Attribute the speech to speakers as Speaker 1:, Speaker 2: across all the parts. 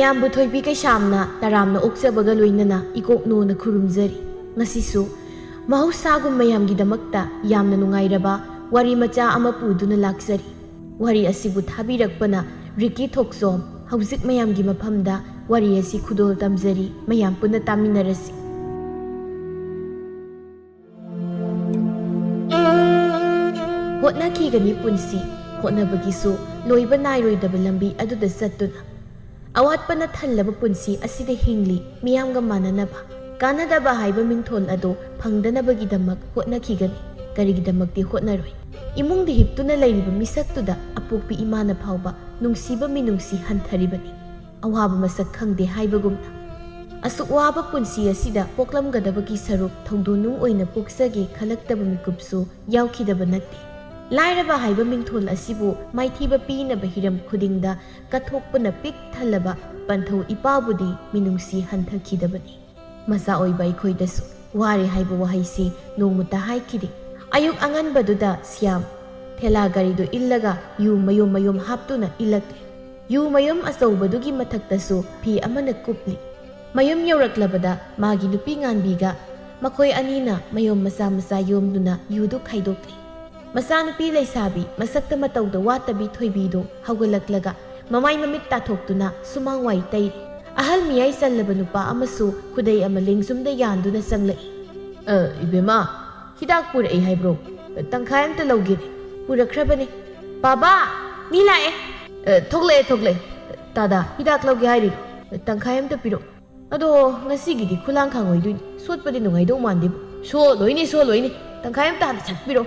Speaker 1: ꯃꯌꯥꯝꯕꯨ ꯊꯣꯏꯕꯤ ꯀꯩꯁꯥꯝꯅ ꯇꯔꯥꯝꯅ ꯑꯣꯛꯆꯕꯒ ꯂꯣꯏꯅꯅ ꯏꯀꯣꯛꯅꯣꯅ ꯈꯨꯔꯨꯝꯖꯔꯤ꯫ ꯉꯁꯤꯁꯨ ꯃꯍꯧꯁꯥꯒꯨꯝ ꯃꯌꯥꯝꯒꯤꯗꯃꯛꯇ ꯌꯥꯝꯅ ꯅꯨꯡꯉꯥꯏꯔꯕ ꯋꯥꯔꯤ ꯃꯆꯥ ꯑꯃ ꯄꯨꯗꯨꯅ ꯂꯥꯛꯆꯔꯤ꯫ ꯋꯥꯔꯤ ꯑꯁꯤꯕꯨ ꯊꯥꯕꯤꯔꯛꯄꯅ ꯔꯤꯀꯤ ꯊꯣꯛꯆꯣꯝ꯫ ꯍꯧꯖꯤꯛ ꯃꯌꯥꯝꯒꯤ ꯃꯐꯝꯗ ꯋꯥꯔꯤ ꯑꯁꯤ ꯈꯨꯗꯣꯜ ꯇꯝꯖꯔꯤ, ꯃꯌꯥꯝ ꯄꯨꯟꯅ ꯇꯥꯃꯤꯟꯅꯔꯁꯤ꯫ ꯍꯣꯠꯅꯈꯤꯒꯅꯤ ꯄꯨꯟꯁꯤ, ꯍꯣꯠꯅꯕꯒꯤꯁꯨ ꯂꯣꯏꯕ ꯅꯥꯏꯔꯣꯏꯗꯕ ꯂꯝꯕꯤ ꯑꯗꯨꯗ ꯆꯠꯇꯨꯅ ꯑꯋꯥꯠꯄꯅ ꯊꯜꯂꯕ ꯄꯨꯟꯁꯤ ꯑꯁꯤꯗ ꯍꯤꯡꯂꯤ ꯃꯤꯌꯥꯝꯒ ꯃꯥꯟꯅꯅꯕ꯫ ꯀꯥꯟꯅꯗꯕ ꯍꯥꯏꯕ ꯃꯤꯡꯊꯣꯜ ꯑꯗꯨ ꯐꯪꯗꯅꯕꯒꯤꯗꯃꯛ ꯍꯣꯠꯅꯈꯤꯒꯅꯤ꯫ ꯀꯔꯤꯒꯤꯗꯃꯛꯇꯤ ꯍꯣꯠꯅꯔꯣꯏ? ꯏꯃꯨꯡꯗ ꯍꯤꯞꯇꯨꯅ ꯂꯩꯔꯤꯕ ꯃꯤꯁꯛꯇꯨꯗ ꯑꯄꯣꯛꯄꯤ ꯏꯃꯥꯅ ꯐꯥꯎꯕ ꯅꯨꯡꯁꯤꯕ ꯃꯤꯅꯨꯡꯁꯤ ꯍꯟꯊꯔꯤꯕꯅꯤ, ꯑꯋꯥꯕ ꯃꯁꯛ ꯈꯪꯗꯦ ꯍꯥꯏꯕꯒꯨꯝꯅ꯫ ꯑꯁꯨꯛ ꯋꯥꯕ ꯄꯨꯟꯁꯤ ꯑꯁꯤꯗ ꯄꯣꯛꯂꯝꯒꯗꯕꯒꯤ ꯁꯔꯨꯛ ꯊꯧꯗꯣꯛꯅꯨꯡ ꯑꯣꯏꯅ ꯄꯣꯛꯆꯒꯦ ꯈꯜꯂꯛꯇꯕ ꯃꯤꯀꯨꯞꯁꯨ ꯌꯥꯎꯈꯤꯗꯕ ꯅꯠꯇꯦ꯫ ꯂꯥꯏꯔꯕ ꯍꯥꯏꯕ ꯃꯤꯡꯊꯣꯜ ꯑꯁꯤꯕꯨ ꯃꯥꯏꯊꯤꯕ ꯄꯤꯅꯕ ꯍꯤꯔꯝ ꯈꯨꯗꯤꯡꯗ ꯀꯠꯊꯣꯛꯄꯅ ꯄꯤꯛ ꯊꯜꯂꯕ ꯄꯟꯊꯧ ꯏꯄꯥꯕꯨꯗꯤ ꯃꯤꯅꯨꯡꯁꯤ ꯍꯟꯊꯈꯤꯗꯕꯅꯤ꯫ ꯃꯆꯥ ꯑꯣꯏꯕ ꯑꯩꯈꯣꯏꯗꯁꯨ ꯋꯥꯔꯦ ꯍꯥꯏꯕ ꯋꯥꯍꯩꯁꯤ ꯅꯣꯡꯃꯇ ꯍꯥꯏꯈꯤꯗꯦ꯫ ꯑꯌꯨꯛ ꯑꯉꯟꯕꯗꯨꯗ ꯁ꯭ꯌꯥꯝ ꯊꯦꯂꯥ ꯒꯥꯔꯤꯗꯨ ꯏꯜꯂꯒ ꯌꯨ ꯃꯌꯨꯝ ꯃꯌꯨꯝ ꯍꯥꯞꯇꯨꯅ ꯏꯜꯂꯛꯂꯦ꯫ ꯌꯨ ꯃꯌꯨꯝ ꯑꯆꯧꯕꯗꯨꯒꯤ ꯃꯊꯛꯇꯁꯨ ꯐꯤ ꯑꯃꯅ ꯀꯨꯞꯂꯤ꯫ ꯃꯌꯨꯝ ꯌꯧꯔꯛꯂꯕꯗ ꯃꯥꯒꯤ ꯅꯨꯄꯤ ꯉꯥꯟꯕꯤꯒ ꯃꯈꯣꯏ ꯑꯅꯤꯅ ꯃꯌꯨꯝ ꯃꯆꯥ ꯃꯆꯥ ꯌꯣꯝꯗꯨꯅ ꯌꯨꯗꯨ ꯈꯥꯏꯗꯣꯛꯂꯤ꯫ ꯃꯆꯥꯅꯨꯄꯤ ꯂꯩꯁꯥꯕꯤ ꯃꯁꯛꯇ ꯃꯇꯧꯗ ꯋꯥꯠꯇꯕꯤ ꯊꯣꯏꯕꯤꯗꯨ ꯍꯧꯒꯠꯂꯛꯂꯒ ꯃꯃꯥꯏ ꯃꯃꯤꯠ ꯇꯥꯊꯣꯛꯇꯨꯅ ꯁꯨꯃꯥꯡ ꯋꯥꯏ ꯇꯩꯔꯤ꯫ ꯑꯍꯜ ꯃꯤꯌꯥꯏ ꯆꯜꯂꯕ ꯅꯨꯄꯥ ꯑꯃꯁꯨ ꯈꯨꯗꯩ ꯑꯃ ꯂꯦꯡꯖꯨꯝꯗ ꯌꯥꯟꯗꯨꯅ ꯆꯪꯂꯛꯏ꯫ "ꯏꯕꯦꯝꯃ, ꯍꯤꯗꯥꯛ ꯄꯨꯔꯛꯏ ꯍꯥꯏꯕ꯭ꯔꯣ? ꯇꯪꯈꯥꯏ ꯑꯝꯇ ꯂꯧꯒꯦꯅꯦ." "ꯄꯨꯔꯛꯈ꯭ꯔꯕꯅꯦ ꯕꯥꯕꯥ, ꯃꯤ ꯂꯥꯛꯑꯦ." "ꯊꯣꯛꯂꯛꯑꯦ꯫ ꯇꯥꯗꯥ, ꯍꯤꯗꯥꯛ ꯂꯧꯒꯦ ꯍꯥꯏꯔꯤꯔꯣ? ꯇꯪꯈꯥꯏ ꯑꯝꯇ ꯄꯤꯔꯛꯑꯣ." "ꯑꯗꯣ ꯉꯁꯤꯒꯤꯗꯤ ꯈꯨꯂꯥꯡ ꯈꯥꯡꯉꯣꯏꯗꯣꯏꯅꯤ, ꯁꯣꯠꯄꯗꯤ ꯅꯨꯡꯉꯥꯏꯗꯧ ꯃꯥꯟꯗꯦꯕ." "ꯁꯣꯠꯂꯣꯏꯅꯦ, ꯇꯪꯈꯥꯏ ꯑꯝꯇ ꯍꯥꯟꯅ ꯁꯠ ꯄꯤꯔꯛꯑꯣ."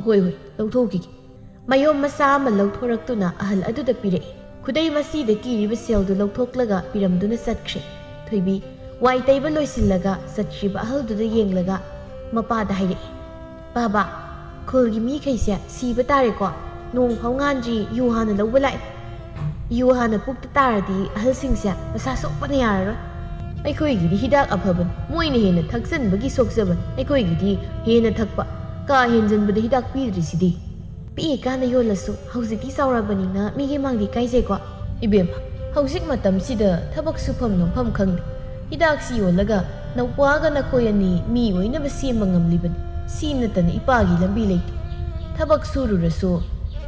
Speaker 1: "ꯍꯣꯏ, ꯂꯧꯊꯣꯛꯈꯤꯒꯦ." ꯃꯌꯣꯝ ꯃꯆꯥ ꯑꯃ ꯂꯧꯊꯣꯔꯛꯇꯨꯅ ꯑꯍꯜ ꯑꯗꯨꯗ ꯄꯤꯔꯛꯏ꯫ ꯈꯨꯗꯩ ꯃꯁꯤꯗ ꯀꯤꯔꯤꯕ ꯁꯦꯜꯗꯨ ꯂꯧꯊꯣꯛꯂꯒ ꯄꯤꯔꯝꯗꯨꯅ ꯆꯠꯈ꯭ꯔꯦ꯫ ꯊꯣꯏꯕꯤ ꯋꯥꯏ ꯇꯩꯕ ꯂꯣꯏꯁꯤꯜꯂꯒ ꯆꯠꯈ꯭ꯔꯤꯕ ꯑꯍꯜꯗꯨꯗ ꯌꯦꯡꯂꯒ ꯃꯄꯥꯗ ꯍꯥꯏꯔꯛꯏ꯫ "ꯕꯥꯕꯥ, ꯈꯨꯜꯒꯤ ꯃꯤꯈꯩꯁꯦ ꯁꯤꯕ ꯇꯥꯔꯦꯀꯣ, ꯅꯣꯡ ꯐꯥꯎ ꯉꯥꯟꯗ꯭ꯔꯤ ꯌꯨ ꯍꯥꯟꯅ ꯂꯧꯕ ꯂꯥꯛꯑꯦ꯫ ꯌꯨ ꯍꯥꯟꯅ ꯄꯨꯛꯇ ꯇꯥꯔꯗꯤ ꯑꯍꯜꯁꯤꯡꯁꯦ ꯃꯁꯥ ꯁꯣꯛꯄꯅ ꯌꯥꯔꯔꯣꯏ." "ꯑꯩꯈꯣꯏꯒꯤꯗꯤ ꯍꯤꯗꯥꯛ ꯑꯐꯕꯅꯤ, ꯃꯣꯏꯅ ꯍꯦꯟꯅ ꯊꯛꯆꯟꯕꯒꯤ ꯁꯣꯛꯆꯕꯅꯤ, ꯑꯩꯈꯣꯏꯒꯤꯗꯤ ꯍꯦꯟꯅ ꯊꯛꯄ, ꯀꯥ ꯍꯦꯟꯖꯟꯕꯗ ꯍꯤꯗꯥꯛ ꯄꯤꯗ꯭ꯔꯤꯁꯤꯗꯤ." "ꯄꯤꯛꯏꯀꯥꯟꯗ ꯌꯣꯜꯂꯁꯨ ꯍꯧꯖꯤꯛꯇꯤ ꯆꯥꯎꯔꯕꯅꯤꯅ ꯃꯤꯒꯤ ꯃꯥꯡꯗꯤ ꯀꯥꯏꯖꯩꯀꯣ." "ꯏꯕꯦꯝꯃ, ꯍꯧꯖꯤꯛ ꯃꯇꯝꯁꯤꯗ ꯊꯕꯛ ꯁꯨꯐꯝ ꯅꯣꯝꯐꯝ ꯈꯪꯗꯦ, ꯍꯤꯗꯥꯛꯁꯤ ꯌꯣꯜꯂꯒ ꯅꯧꯄ꯭ꯋꯥꯒ ꯅꯈꯣꯏ ꯑꯅꯤ ꯃꯤ ꯑꯣꯏꯅꯕ ꯁꯦꯝꯕ ꯉꯝꯂꯤꯕꯅꯤ꯫ ꯁꯤ ꯅꯠꯇꯅ ꯏꯄꯥꯒꯤ ꯂꯝꯕꯤ ꯂꯩꯇꯦ. ꯊꯕꯛ ꯁꯨꯔꯨꯔꯁꯨ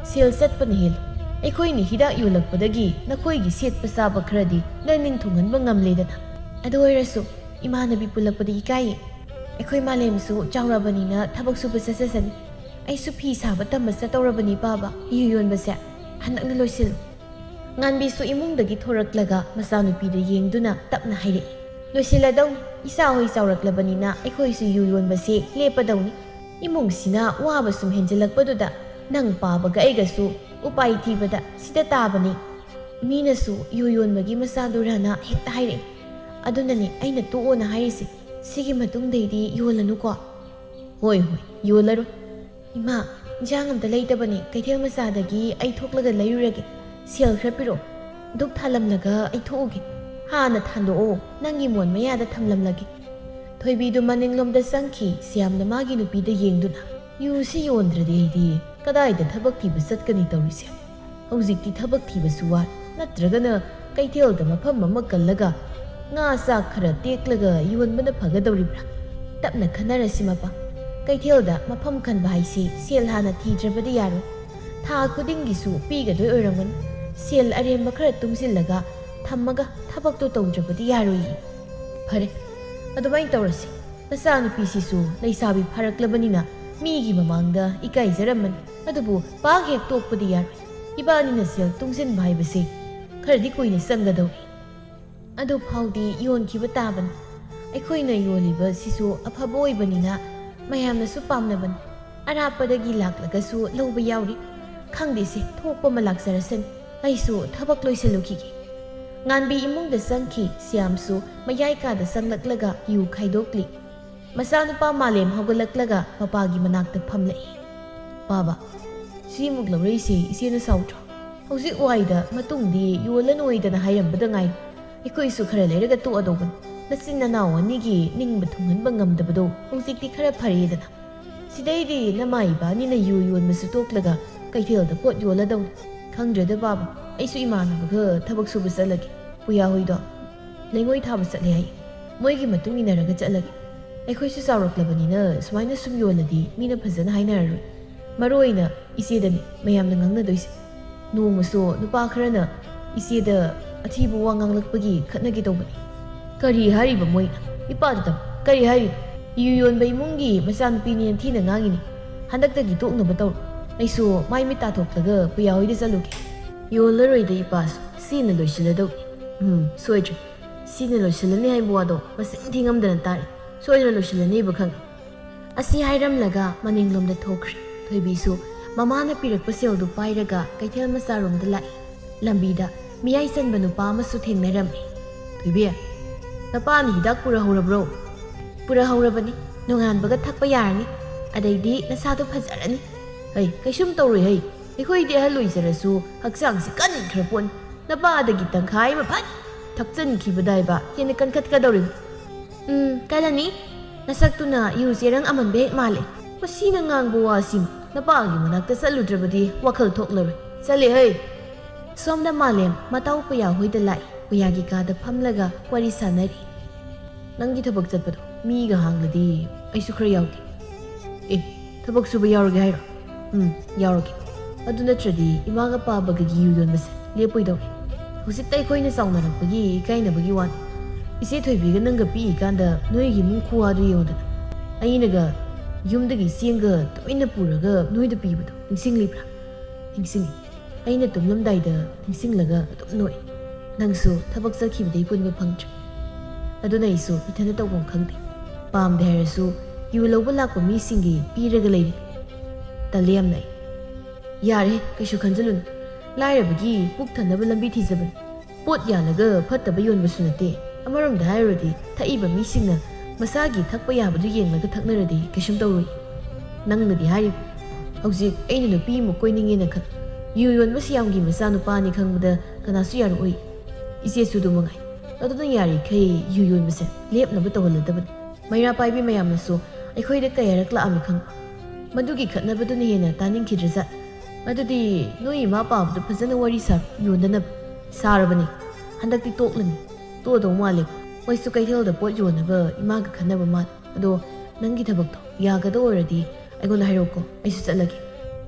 Speaker 1: ꯁꯦꯜ ꯆꯠꯄꯅ ꯍꯦꯜꯂꯤ. ꯑꯩꯈꯣꯏꯅ ꯍꯤꯗꯥꯛ ꯌꯣꯜꯂꯛꯄꯗꯒꯤ ꯅꯈꯣꯏꯒꯤ ꯁꯦꯠꯄ ꯆꯥꯕ ꯈꯔꯗꯤ ꯂꯩꯅꯤꯡ ꯊꯨꯡꯍꯟꯕ ꯉꯝꯂꯦꯗꯅ. ꯑꯗꯨ ꯑꯣꯏꯔꯁꯨ ꯏꯃꯥꯟꯅꯕꯤ ꯄꯨꯜꯂꯛꯄꯗ ꯏꯀꯥꯏꯌꯦ. ꯑꯩꯈꯣꯏ ꯃꯥꯂꯦꯝꯁꯨ ꯆꯥꯎꯔꯕꯅꯤꯅ ꯊꯕꯛ ꯁꯨꯕ ꯆꯠꯆꯁꯅꯤ. ꯑꯩꯁꯨ ꯐꯤ ꯁꯥꯕ ꯇꯝꯕ ꯆꯠꯇꯧꯔꯕꯅꯤ ꯕꯥꯕꯥ. ꯌꯨ ꯌꯣꯟꯕꯁꯦ ꯍꯟꯗꯛꯅ ꯂꯣꯏꯁꯤꯜꯂꯨ." ꯉꯥꯟꯕꯤꯁꯨ ꯏꯃꯨꯡꯗꯒꯤ ꯊꯣꯔꯛꯂꯒ ꯃꯆꯥꯅꯨꯄꯤꯗ ꯌꯦꯡꯗꯨꯅ ꯇꯞꯅ ꯍꯥꯏꯔꯛꯏ꯫ "ꯂꯣꯏꯁꯤꯜꯂꯗꯧꯅꯤ. ꯏꯆꯥꯍꯣꯏ ꯆꯥꯎꯔꯛꯂꯕꯅꯤꯅ ꯑꯩꯈꯣꯏꯁꯨ ꯌꯨ ꯌꯣꯟꯕꯁꯦ ꯂꯦꯞꯄꯗꯧꯅꯤ. ꯏꯃꯨꯡꯁꯤꯅ ꯋꯥꯕ ꯁꯨꯝ ꯍꯦꯟꯖꯤꯜꯂꯛꯄꯗꯨꯗ ꯅꯪ ꯄꯥꯕꯒ ꯑꯩꯒꯁꯨ ꯎꯄꯥꯏ ꯊꯤꯕꯗ ꯁꯤꯗ ꯇꯥꯕꯅꯤ." ꯃꯤꯅꯁꯨ ꯌꯨ ꯌꯣꯟꯕꯒꯤ ꯃꯆꯥꯗꯨꯔꯅ ꯍꯦꯛꯇ ꯍꯥꯏꯔꯛꯏ. ꯑꯗꯨꯅꯅꯦ ꯑꯩꯅ ꯇꯣꯛꯑꯣꯅ ꯍꯥꯏꯔꯤꯁꯦ. ꯁꯤꯒꯤ ꯃꯇꯨꯡꯗꯩꯗꯤ ꯌꯣꯜꯂꯅꯨꯀꯣ." "ꯍꯣꯏ, ꯌꯣꯜꯂꯔꯣꯏ." "ꯏꯃꯥ, ꯏꯟꯖꯥꯡ ꯑꯝꯇ ꯂꯩꯇꯕꯅꯦ. ꯀꯩꯊꯦꯜ ꯃꯆꯥꯗꯒꯤ ꯑꯩ ꯊꯣꯛꯂꯒ ꯂꯩꯔꯨꯔꯒꯦ. ꯁꯦꯜ ꯈꯔ ꯄꯤꯔꯛꯑꯣ. ꯙꯨꯛ ꯊꯥꯂꯝꯂꯒ ꯑꯩ ꯊꯣꯛꯎꯒꯦ." "ꯍꯥꯟꯅ ꯊꯥꯟꯗꯣꯛꯑꯣ, ꯅꯪꯒꯤ ꯃꯣꯟ ꯃꯌꯥꯗ ꯊꯝꯂꯝꯂꯒꯦ." ꯊꯣꯏꯕꯤꯗꯨ ꯃꯅꯤꯡꯂꯣꯝꯗ ꯆꯪꯈꯤ, ꯁ꯭ꯌꯥꯝꯅ ꯃꯥꯒꯤ ꯅꯨꯄꯤꯗ ꯌꯦꯡꯗꯨꯅ꯫ "ꯌꯨꯁꯤ ꯌꯣꯟꯗ꯭ꯔꯗꯤ ꯑꯩꯗꯤ ꯀꯗꯥꯏꯗ ꯊꯕꯛ ꯊꯤꯕ ꯆꯠꯀꯅꯤ ꯇꯧꯔꯤꯁꯦ? ꯍꯧꯖꯤꯛꯇꯤ ꯊꯕꯛ ꯊꯤꯕꯁꯨ ꯋꯥꯏ. ꯅꯠꯇ꯭ꯔꯒꯅ ꯀꯩꯊꯦꯜꯗ ꯃꯐꯝ ꯑꯃ ꯀꯜꯂꯒ ꯉꯥ ꯆꯥꯛ ꯈꯔ ꯇꯦꯛꯂꯒ ꯌꯣꯟꯕꯅ ꯐꯒꯗꯧꯔꯤꯕ꯭ꯔꯥ? ꯇꯞꯅ ꯈꯟꯅꯔꯁꯤ ꯃꯄꯥ. ꯀꯩꯊꯦꯜꯗ ꯃꯐꯝ ꯈꯟꯕ ꯍꯥꯏꯁꯤ ꯁꯦල් ꯍꯥꯟꯅ ꯊꯤꯗ꯭ꯔꯕꯗꯤ ꯌꯥꯔꯣꯏ. ꯊꯥ ꯈꯨꯗꯤꯡꯒꯤꯁꯨ ꯄꯤꯒꯗꯣꯏ ꯑꯣꯏꯔꯝꯒꯅꯤ. ꯁꯦල් ꯑꯔꯦꯝꯕ ꯈꯔ ꯇꯨꯡꯁꯤꯜꯂꯒ ꯊꯝꯃꯒ ꯊꯕꯛꯇꯣ ꯇꯧꯗ꯭ꯔꯕꯗꯤ ꯌꯥꯔꯣꯏꯌꯦ." "ꯐꯔꯦ, ꯑꯗꯨꯃꯥꯏꯅ ꯇꯧꯔꯁꯤ. ꯅꯆꯥꯅꯨꯄꯤꯁꯤꯁꯨ ꯂꯩꯁꯥꯕꯤ ꯐꯥꯔꯛꯂꯕꯅꯤꯅ ꯃꯤꯒꯤ ꯃꯃꯥꯡꯗ ꯏꯀꯥꯏꯖꯔꯝꯃꯅꯤ. ꯑꯗꯨꯕꯨ ꯄꯥꯛ ꯍꯦꯛ ꯇꯣꯛꯄꯗꯤ ꯌꯥꯔꯣꯏ. ꯏꯕꯥꯅꯤꯅ ꯁꯦꯜ ꯇꯨꯡꯁꯤꯟꯕ ꯍꯥꯏꯕꯁꯤ ꯈꯔꯗꯤ ꯀꯨꯏꯅ ꯆꯪꯒꯗꯧꯔꯤ. ꯑꯗꯨ ꯐꯥꯎꯗꯤ ꯌꯣꯟꯈꯤꯕ ꯇꯥꯕꯅꯤ. ꯑꯩꯈꯣꯏꯅ ꯌꯣꯜꯂꯤꯕꯁꯤꯁꯨ ꯑꯐꯕ ꯑꯣꯏꯕꯅꯤꯅ ꯃꯌꯥꯝꯅꯁꯨ ꯄꯥꯝꯅꯕꯅꯤ. ꯑꯔꯥꯞꯄꯗꯒꯤ ꯂꯥꯛꯂꯒꯁꯨ ꯂꯧꯕ ꯌꯥꯎꯔꯤ. ꯈꯪꯗꯦꯁꯦ, ꯊꯣꯛꯄ ꯑꯃ ꯂꯥꯛꯆꯔꯁꯅꯤ. ꯑꯩꯁꯨ ꯊꯕꯛ ꯂꯣꯏꯁꯤꯜꯂꯨꯈꯤꯒꯦ." ꯉꯥꯟꯕꯤ ꯏꯃꯨꯡꯗ ꯆꯪꯈꯤ. ꯁ꯭ꯌꯥꯝꯁꯨ ꯃꯌꯥꯏ ꯀꯥꯗ ꯆꯪꯂꯛꯂꯒ ꯌꯨ ꯈꯥꯏꯗꯣꯛꯂꯤ꯫ ꯃꯆꯥꯅꯨꯄꯥ ꯃꯥꯂꯦꯝ ꯍꯧꯒꯠꯂꯛꯂꯒ ꯃꯄꯥꯒꯤ ꯃꯅꯥꯛꯇ ꯐꯝꯂꯛꯏ꯫ "ꯕꯥꯕꯥ, ꯁꯤꯃꯨꯛ ꯂꯧꯔꯛꯏꯁꯦ ꯏꯆꯦꯅ ꯁꯥꯎꯗ꯭ꯔꯣ? ꯍꯧꯖꯤꯛ ꯋꯥꯏꯗ ꯃꯇꯨꯡꯗꯤ ꯌꯣꯜꯂꯅꯣꯏꯗꯅ ꯍꯥꯏꯔꯝꯕꯗ ꯉꯥꯏꯔꯤ. ꯑꯩꯈꯣꯏꯁꯨ ꯈꯔ ꯂꯩꯔꯒ ꯇꯣꯛꯑꯗꯧꯕꯅꯤ. ꯅꯆꯤꯟ ꯅꯅꯥꯎ ꯑꯅꯤꯒꯤ ꯅꯤꯡꯕ ꯊꯨꯡꯍꯟꯕ ꯉꯝꯗꯕꯗꯣ ꯍꯧꯖꯤꯛꯇꯤ ꯈꯔ ꯐꯔꯦꯗꯅ. ꯁꯤꯗꯩꯗꯤ ꯅꯃꯥ ꯏꯕꯥꯅꯤꯅ ꯌꯨ ꯌꯣꯟꯕꯁꯨ ꯇꯣꯛꯂꯒ ꯀꯩꯊꯦꯜꯗ ꯄꯣꯠ ꯌꯣꯜꯂꯗꯧꯅꯤ. ꯈꯪꯗ꯭ꯔꯦꯗ ꯕꯥꯕꯥ, ꯑꯩꯁꯨ ꯏꯃꯥꯟꯅꯕꯒ ꯊꯕꯛ ꯁꯨꯕ ꯆꯠꯂꯒꯦ." ꯄꯨꯌꯥ ꯍꯣꯏꯗꯣ ꯂꯩꯉꯣꯏ ꯊꯥꯕ ꯆꯠꯂꯦ ꯍꯥꯏ ꯃꯣꯏꯒꯤ ꯃꯇꯨꯡ ꯏꯟꯅꯔꯒ ꯆꯠꯂꯒꯦ ꯑꯩꯈꯣꯏꯁꯨ ꯆꯥꯎꯔꯛꯂꯕꯅꯤꯅ ꯁꯨꯃꯥꯏꯅ ꯁꯨꯝ ꯌꯣꯜꯂꯗꯤ ꯃꯤꯅ ꯐꯖꯅ ꯍꯥꯏꯅꯔꯔꯣꯏ ꯃꯔꯨ ꯑꯣꯏꯅ ꯏꯆꯦꯗꯅꯤ ꯃꯌꯥꯝꯅ ꯉꯥꯡꯅꯗꯣꯏꯁꯦ ꯅꯣꯡꯃꯁꯨ ꯅꯨꯄꯥ ꯈꯔꯅ ꯏꯆꯦꯗ ꯑꯊꯤꯕ ꯋꯥ ꯉꯥꯡꯂꯛꯄꯒꯤ ꯈꯠꯅꯒꯦ ꯇꯧꯕꯅꯤ ꯀꯔꯤ ꯍꯥꯏꯔꯤꯕ ꯃꯣꯏꯅ ꯏꯄꯥꯗꯨꯗ ꯀꯔꯤ ꯍꯥꯏꯔꯤꯕ ꯌꯨ ꯌꯣꯟꯕ ꯏꯃꯨꯡꯒꯤ ꯃꯆꯥꯅꯨꯄꯤꯅꯦꯅ ꯊꯤꯅ ꯉꯥꯡꯉꯤꯅꯤ ꯍꯟꯗꯛꯇꯒꯤ ꯇꯣꯛꯅꯕ ꯇꯧꯔꯣ ꯑꯩꯁꯨ ꯃꯥꯏ ꯃꯤꯠ ꯇꯥꯊꯣꯛꯂꯒ ꯄꯨꯌꯥ ꯍꯣꯏꯗ ꯆꯠꯂꯨꯒꯦ ꯌꯣꯜꯂꯔꯣꯏꯗ ꯏꯄꯥꯁꯨ ꯁꯤꯅ ꯂꯣꯏꯁꯤꯜꯂꯗꯧꯅꯤ ꯁꯣꯏꯗ꯭ꯔꯦ ꯁꯤꯅ ꯂꯣꯏꯁꯤꯜꯂꯅꯤ ꯍꯥꯏꯕ ꯋꯥꯗꯣ ꯃꯁꯤꯡ ꯊꯤꯉꯝꯗꯅ ꯇꯥꯔꯦ ꯁꯣꯏꯗꯅ ꯂꯣꯏꯁꯤꯜꯂꯅꯤꯕ ꯈꯪꯉꯦ ꯑꯁꯤ ꯍꯥꯏꯔꯝꯂꯒ ꯃꯅꯤꯡꯂꯣꯝꯗ ꯊꯣꯛꯈ꯭ꯔꯦ ꯊꯣꯏꯕꯤꯁꯨ ꯃꯃꯥꯅ ꯄꯤꯔꯛꯄ ꯁꯦꯜꯗꯨ ꯄꯥꯏꯔꯒ ꯀꯩꯊꯦꯜ ꯃꯆꯥꯔꯣꯝꯗ ꯂꯥꯛꯏ ꯂꯝꯕꯤꯗ ꯃꯤꯌꯥꯏ ꯆꯟꯕ ꯅꯨꯄꯥ ꯑꯃꯁꯨ ꯊꯦꯡꯅꯔꯝꯃꯤ ꯊꯣꯏꯕꯤ ꯅꯄꯥꯅ ꯍꯤꯗꯥꯛ ꯄꯨꯔꯍꯧꯔꯕ꯭ꯔꯣ ꯄꯨꯔꯍꯧꯔꯕꯅꯤ ꯅꯣꯡꯉꯥꯟꯕꯒ ꯊꯛꯄ ꯌꯥꯔꯅꯤ ꯑꯗꯩꯗꯤ ꯅꯁꯥꯗꯣ ꯐꯖꯔꯅꯤ ꯍꯩ ꯀꯩꯁꯨꯝ ꯇꯧꯔꯣꯏ ꯍꯩ ꯑꯩꯈꯣꯏꯗꯤ ꯑꯍꯜ ꯑꯣꯏꯖꯔꯁꯨ ꯍꯛꯆꯥꯡꯁꯤ ꯀꯟꯈ꯭ꯔ ꯄꯣꯠꯅꯤ ꯅꯄꯥꯗꯒꯤ ꯇꯪꯈꯥꯏ ꯑꯃ ꯐꯠ ꯊꯛꯆꯟꯈꯤꯕꯗꯥꯏꯕ ꯍꯦꯟꯅ ꯀꯟꯈꯠꯀꯗꯧꯔꯤꯕ ꯀꯜꯂꯅꯤ ꯅꯁꯛꯇꯨꯅ ꯌꯨ ꯆꯦꯔꯪ ꯑꯃꯟꯕ ꯍꯦꯛ ꯃꯥꯜꯂꯦ ꯃꯁꯤꯅ ꯉꯥꯡꯕ ꯋꯥꯁꯤꯃ ꯅꯄꯥꯒꯤ ꯃꯅꯥꯛꯇ ꯆꯠꯂꯨꯗ꯭ꯔꯕꯗꯤ ꯋꯥꯈꯜ ꯊꯣꯛꯂꯔꯣꯏ ꯆꯠꯂꯦ ꯍꯩ ꯁꯣꯝꯗ ꯃꯥꯂꯦꯝ ꯃꯇꯥꯎ ꯄꯨꯌꯥ ꯍꯣꯏꯗ ꯂꯥꯛꯏ ꯄꯨꯌꯥꯒꯤ ꯀꯥꯗ ꯐꯝꯂꯒ ꯋꯥꯔꯤ ꯁꯥꯟꯅꯔꯤ ꯅꯪꯒꯤ ꯊꯕꯛ ꯆꯠꯄꯗꯣ ꯃꯤꯒ ꯍꯥꯡꯂꯗꯤ ꯑꯩꯁꯨ ꯈꯔ ꯌꯥꯎꯒꯦ ꯊꯕꯛ ꯁꯨꯕ ꯌꯥꯎꯔꯒꯦ ꯍꯥꯏꯔꯣ ꯌꯥꯎꯔꯒꯦ ꯑꯗꯨ ꯅꯠꯇ꯭ꯔꯗꯤ ꯏꯃꯥꯒ ꯄꯥꯕꯒꯤ ꯌꯨ ꯌꯣꯟꯕꯁꯦ ꯂꯦꯞꯄꯣꯏꯗꯧꯔꯤ ꯍꯧꯖꯤꯛꯇ ꯑꯩꯈꯣꯏꯅ ꯆꯥꯎꯅꯔꯛꯄꯒꯤ ꯏꯀꯥꯏꯅꯕꯒꯤ ꯋꯥꯅꯤ ꯏꯆꯦ ꯊꯣꯏꯕꯤꯒ ꯅꯪꯒ ꯄꯤꯛꯏꯀꯥꯟꯗ ꯅꯣꯏꯒꯤ ꯏꯃꯨꯡ ꯈꯨꯋꯥꯗꯨ ꯌꯦꯡꯉꯨꯗꯅ ꯑꯩꯅꯒ ꯌꯨꯝꯗꯒꯤ ꯆꯦꯡꯒ ꯇꯣꯏꯅ ꯄꯨꯔꯒ ꯅꯣꯏꯗ ꯄꯤꯕꯗꯣ ꯅꯤꯡꯁꯤꯡꯂꯤꯕ꯭ꯔꯥ ꯅꯤꯡꯁꯤꯡꯉꯤ ꯑꯩꯅ ꯇꯨꯝꯂꯝꯗꯥꯏꯗ ꯅꯤꯡꯁꯤꯡꯂꯒ ꯑꯗꯨꯝ ꯅꯣꯛꯏ ꯅꯪꯁꯨ ꯊꯕꯛ ꯆꯠꯈꯤꯕꯗꯩ ꯄꯨꯟꯕ ꯐꯪꯗ꯭ꯔꯦ ꯑꯗꯨꯅ ꯑꯩꯁꯨ ꯏꯊꯟꯇ ꯇꯧꯐꯝ ꯈꯪꯗꯦ ꯄꯥꯝꯗꯦ ꯍꯥꯏꯔꯁꯨ ꯌꯨ ꯂꯧꯕ ꯂꯥꯛꯄ ꯃꯤꯁꯤꯡꯒꯤ ꯄꯤꯔꯒ ꯂꯩꯔꯤ ꯇꯜꯂꯦ ꯌꯥꯝꯅ ꯑꯩ ꯌꯥꯔꯦ ꯀꯩꯁꯨ ꯈꯟꯖꯜꯂꯨꯅꯨ ꯂꯥꯏꯔꯕꯒꯤ ꯄꯨꯛ ꯊꯟꯅꯕ ꯂꯝꯕꯤ ꯊꯤꯖꯕꯅꯤ ꯄꯣꯠ ꯌꯥꯜꯂꯒ ꯐꯠꯇꯕ ꯌꯣꯟꯕꯁꯨ ꯅꯠꯇꯦ ꯑꯃꯔꯣꯝꯗ ꯍꯥꯏꯔꯨꯔꯗꯤ ꯊꯛꯏꯕ ꯃꯤꯁꯤꯡꯅ ꯃꯁꯥꯒꯤ ꯊꯛꯄ ꯌꯥꯕꯗꯨ ꯌꯦꯡꯂꯒ ꯊꯛꯅꯔꯗꯤ ꯀꯩꯁꯨꯝ ꯇꯧꯔꯣꯏ ꯅꯪꯅꯗꯤ ꯍꯥꯏꯔꯤꯕ ꯍꯧꯖꯤꯛ ꯑꯩꯅ ꯅꯨꯄꯤ ꯑꯃ ꯀꯣꯏꯅꯤꯡꯉꯦꯅ ꯈꯟ ꯌꯨ ꯌꯣꯟꯕ ꯁꯤꯌꯥꯝꯒꯤ ꯃꯆꯥꯅꯨꯄꯥꯅꯤ ꯈꯪꯕꯗ ꯀꯅꯥꯁꯨ ꯌꯥꯔꯛꯑꯣꯏ ꯏꯆꯦꯁꯨ ꯑꯗꯨ ꯃꯉꯥꯏ ꯑꯗꯨꯅ ꯌꯥꯔꯤꯈꯩ ꯌꯨ ꯌꯣꯟꯕꯁꯦ ꯂꯦꯞꯅꯕ ꯇꯧꯍꯜꯂꯗꯕꯅꯤ ꯃꯩꯔꯥ ꯄꯥꯏꯕꯤ ꯃꯌꯥꯝꯅꯁꯨ ꯑꯩꯈꯣꯏꯗ ꯀꯌꯥꯔꯛ ꯂꯥꯛꯑꯝꯃꯤ ꯈꯪꯕ ꯃꯗꯨꯒꯤ ꯈꯠꯅꯕꯗꯨꯅ ꯍꯦꯟꯅ ꯇꯥꯅꯤꯡꯈꯤꯗ꯭ꯔꯖꯥꯠ ꯑꯗꯨꯗꯤ ꯅꯣꯏ ꯏꯃꯥ ꯄꯥꯕꯗꯣ ꯐꯖꯅ ꯋꯥꯔꯤ ꯁꯥꯔꯣ ꯌꯣꯟꯗꯅꯕ ꯁꯥꯔꯕꯅꯤ ꯍꯟꯗꯛꯇꯤ ꯇꯣꯛꯂꯅꯤ ꯇꯣꯛꯑꯗꯧ ꯃꯥꯜꯂꯦ ꯃꯣꯏꯁꯨ ꯀꯩꯊꯦꯜꯗ ꯄꯣꯠ ꯌꯣꯟꯅꯕ ꯏꯃꯥꯒ ꯈꯟꯅꯕ ꯃꯥꯜꯂꯦ ꯑꯗꯣ ꯅꯪꯒꯤ ꯊꯕꯛꯇꯣ ꯌꯥꯒꯗ ꯑꯣꯏꯔꯗꯤ ꯑꯩꯉꯣꯟꯗ ꯍꯥꯏꯔꯛꯎꯀꯣ ꯑꯩꯁꯨ ꯆꯠꯂꯒꯦ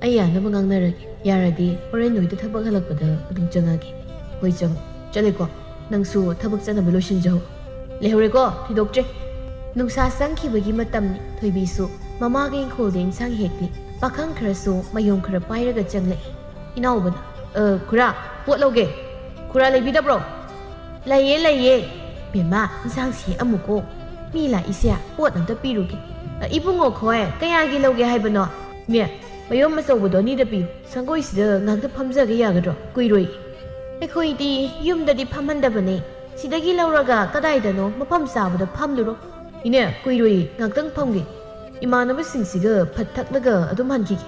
Speaker 1: ꯑꯩ ꯌꯥꯅꯕ ꯉꯥꯡꯅꯔꯒꯦ ꯌꯥꯔꯗꯤ ꯍꯣꯔꯦꯟ ꯅꯣꯏꯗ ꯊꯕꯛ ꯍꯜꯂꯛꯄꯗ ꯑꯗꯨꯝ ꯆꯪꯉꯒꯦ ꯍꯣꯏ ꯆꯪꯉꯣ ꯆꯠꯂꯦꯀꯣ ꯅꯪꯁꯨ ꯊꯕꯛ ꯆꯠꯅꯕ ꯂꯣꯏꯁꯤꯟꯖꯍꯧ ꯂꯩꯍꯧꯔꯦꯀꯣ ꯊꯤꯗꯣꯛꯇ꯭ꯔꯦ ꯅꯨꯡꯁꯥ ꯆꯪꯈꯤꯕꯒꯤ ꯃꯇꯝꯅꯤ ꯊꯣꯏꯕꯤꯁꯨ ꯃꯃꯥꯒꯤ ꯏꯪꯈꯣꯜꯗ ꯏꯟꯁꯥꯡ ꯍꯦꯛꯂꯤ ꯄꯥꯈꯪ ꯈꯔꯁꯨ ꯃꯌꯣꯝ ꯈꯔ ꯄꯥꯏꯔꯒ ꯆꯪꯂꯛꯏ ꯏꯅꯥꯎꯕꯅ ꯈꯨꯔꯥ ꯄꯣꯠ ꯂꯧꯒꯦ ꯈꯨꯔꯥ ꯂꯩꯕꯤꯗꯕ꯭ꯔꯣ ꯂꯩꯌꯦ ꯂꯩꯌꯦ ꯕꯦꯝꯃ ꯏꯟꯁꯥꯡꯁꯤ ꯑꯃꯨꯛꯀꯣ ꯃꯤ ꯂꯥꯛꯏꯁꯦ ꯄꯣꯠ ꯑꯝꯇ ꯄꯤꯔꯨꯒꯦ ꯏꯕꯨꯡꯉꯣ ꯈꯣꯏ ꯀꯌꯥꯒꯤ ꯂꯧꯒꯦ ꯍꯥꯏꯕꯅꯣ ꯅꯦ ꯃꯌꯣꯝ ꯑꯆꯧꯕꯗꯣ ꯑꯅꯤꯗ ꯄꯤꯌꯨ ꯁꯪꯒꯣꯏꯁꯤꯗ ꯉꯥꯛꯇ ꯐꯝꯖꯒꯦ ꯌꯥꯒꯗ꯭ꯔꯣ ꯀꯨꯏꯔꯣꯏ ꯑꯩꯈꯣꯏꯗꯤ ꯌꯨꯝꯗꯗꯤ ꯐꯝꯍꯟꯗꯕꯅꯦ ꯁꯤꯗꯒꯤ ꯂꯧꯔꯒ ꯀꯗꯥꯏꯗꯅꯣ ꯃꯐꯝ ꯆꯥꯕꯗ ꯐꯝꯂꯨꯔꯣ ꯏꯅꯦ ꯀꯨꯏꯔꯣꯏ ꯉꯥꯛꯇꯪ ꯐꯝꯒꯦ ꯏꯃꯥꯟꯅꯕꯁꯤꯡꯁꯤꯒ ꯐꯠ ꯊꯛꯂꯒ ꯑꯗꯨꯝ ꯍꯟꯈꯤꯒꯦ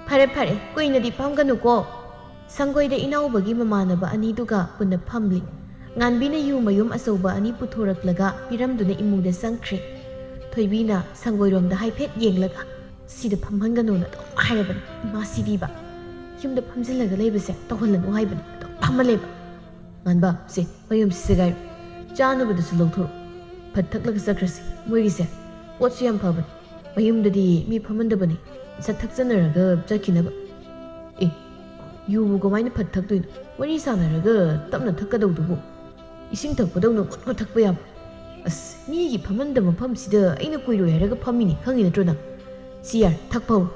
Speaker 1: ꯐꯔꯦ ꯐꯔꯦ ꯀꯨꯏꯅꯗꯤ ꯐꯝꯒꯅꯨꯀꯣ ꯁꯪꯒꯣꯏꯗ ꯏꯅꯥꯎꯕꯒꯤ ꯃꯃꯥꯟꯅꯕ ꯑꯅꯤꯗꯨꯒ ꯄꯨꯟꯅ ꯐꯝꯂꯤ ꯉꯥꯟꯕꯤꯅ ꯌꯨ ꯃꯌꯨꯝ ꯑꯆꯧꯕ ꯑꯅꯤ ꯄꯨꯊꯣꯔꯛꯂꯒ ꯄꯤꯔꯝꯗꯨꯅ ꯏꯃꯨꯡꯗ ꯆꯪꯈ꯭ꯔꯦ ꯊꯣꯏꯕꯤꯅ ꯁꯪꯒꯣꯏꯔꯣꯝꯗ ꯍꯥꯏꯐꯦꯠ ꯌꯦꯡꯂꯒ ꯁꯤꯗ ꯐꯝꯍꯟꯒꯅꯨꯅ ꯑꯗꯨꯝ ꯍꯥꯏꯔꯕꯅꯤ ꯏꯃꯥ ꯁꯤꯗꯤꯕ ꯌꯨꯝꯗ ꯐꯝꯖꯤꯜꯂꯒ ꯂꯩꯕꯁꯦ ꯇꯧꯍꯜꯂꯅꯨ ꯍꯥꯏꯕꯅꯤ ꯑꯗꯨꯝ ꯐꯝꯍꯜꯂꯦꯕ ꯉꯥꯟꯕ ꯁꯦ ꯃꯌꯨꯝꯁꯤ ꯁꯦꯒꯥꯏꯔꯣ ꯆꯥꯅꯕꯗꯁꯨ ꯂꯧꯊꯣꯔꯛꯑꯣ ꯐꯠ ꯊꯛꯂꯒ ꯆꯠꯈ꯭ꯔꯁꯤ ꯃꯣꯏꯒꯤꯁꯦ ꯄꯣꯠꯁꯨ ꯌꯥꯝ ꯐꯕꯅꯤ ꯃꯌꯨꯝꯗꯗꯤ ꯃꯤ ꯐꯝꯍꯟꯗꯕꯅꯤ ꯁꯠ ꯊꯛꯆꯟꯅꯔꯒ ꯆꯠꯈꯤꯅꯕ ꯌꯨꯕꯨ ꯀꯃꯥꯏꯅ ꯐꯠ ꯊꯛꯇꯣꯏꯅꯣ ꯋꯥꯔꯤ ꯁꯥꯟꯅꯔꯒ ꯇꯞꯅ ꯊꯛꯀꯗꯧꯗꯨꯕꯨ ꯏꯁꯤꯡ ꯊꯛꯄꯗꯧꯅ ꯒꯨꯠ ꯊꯛꯄ ꯌꯥꯕ ꯑꯁ ꯃꯤꯒꯤ ꯐꯝꯍꯟꯗꯕ ꯃꯐꯝꯁꯤꯗ ꯑꯩꯅ ꯀꯨꯏꯔꯣꯏ ꯍꯥꯏꯔꯒ ꯐꯝꯃꯤꯅꯤ ꯈꯪꯉꯤ ꯅꯠꯇ꯭ꯔꯣ ꯅꯪ ꯁꯤ ꯌꯥꯔꯦ ꯊꯛꯄ ꯍꯧꯔꯣ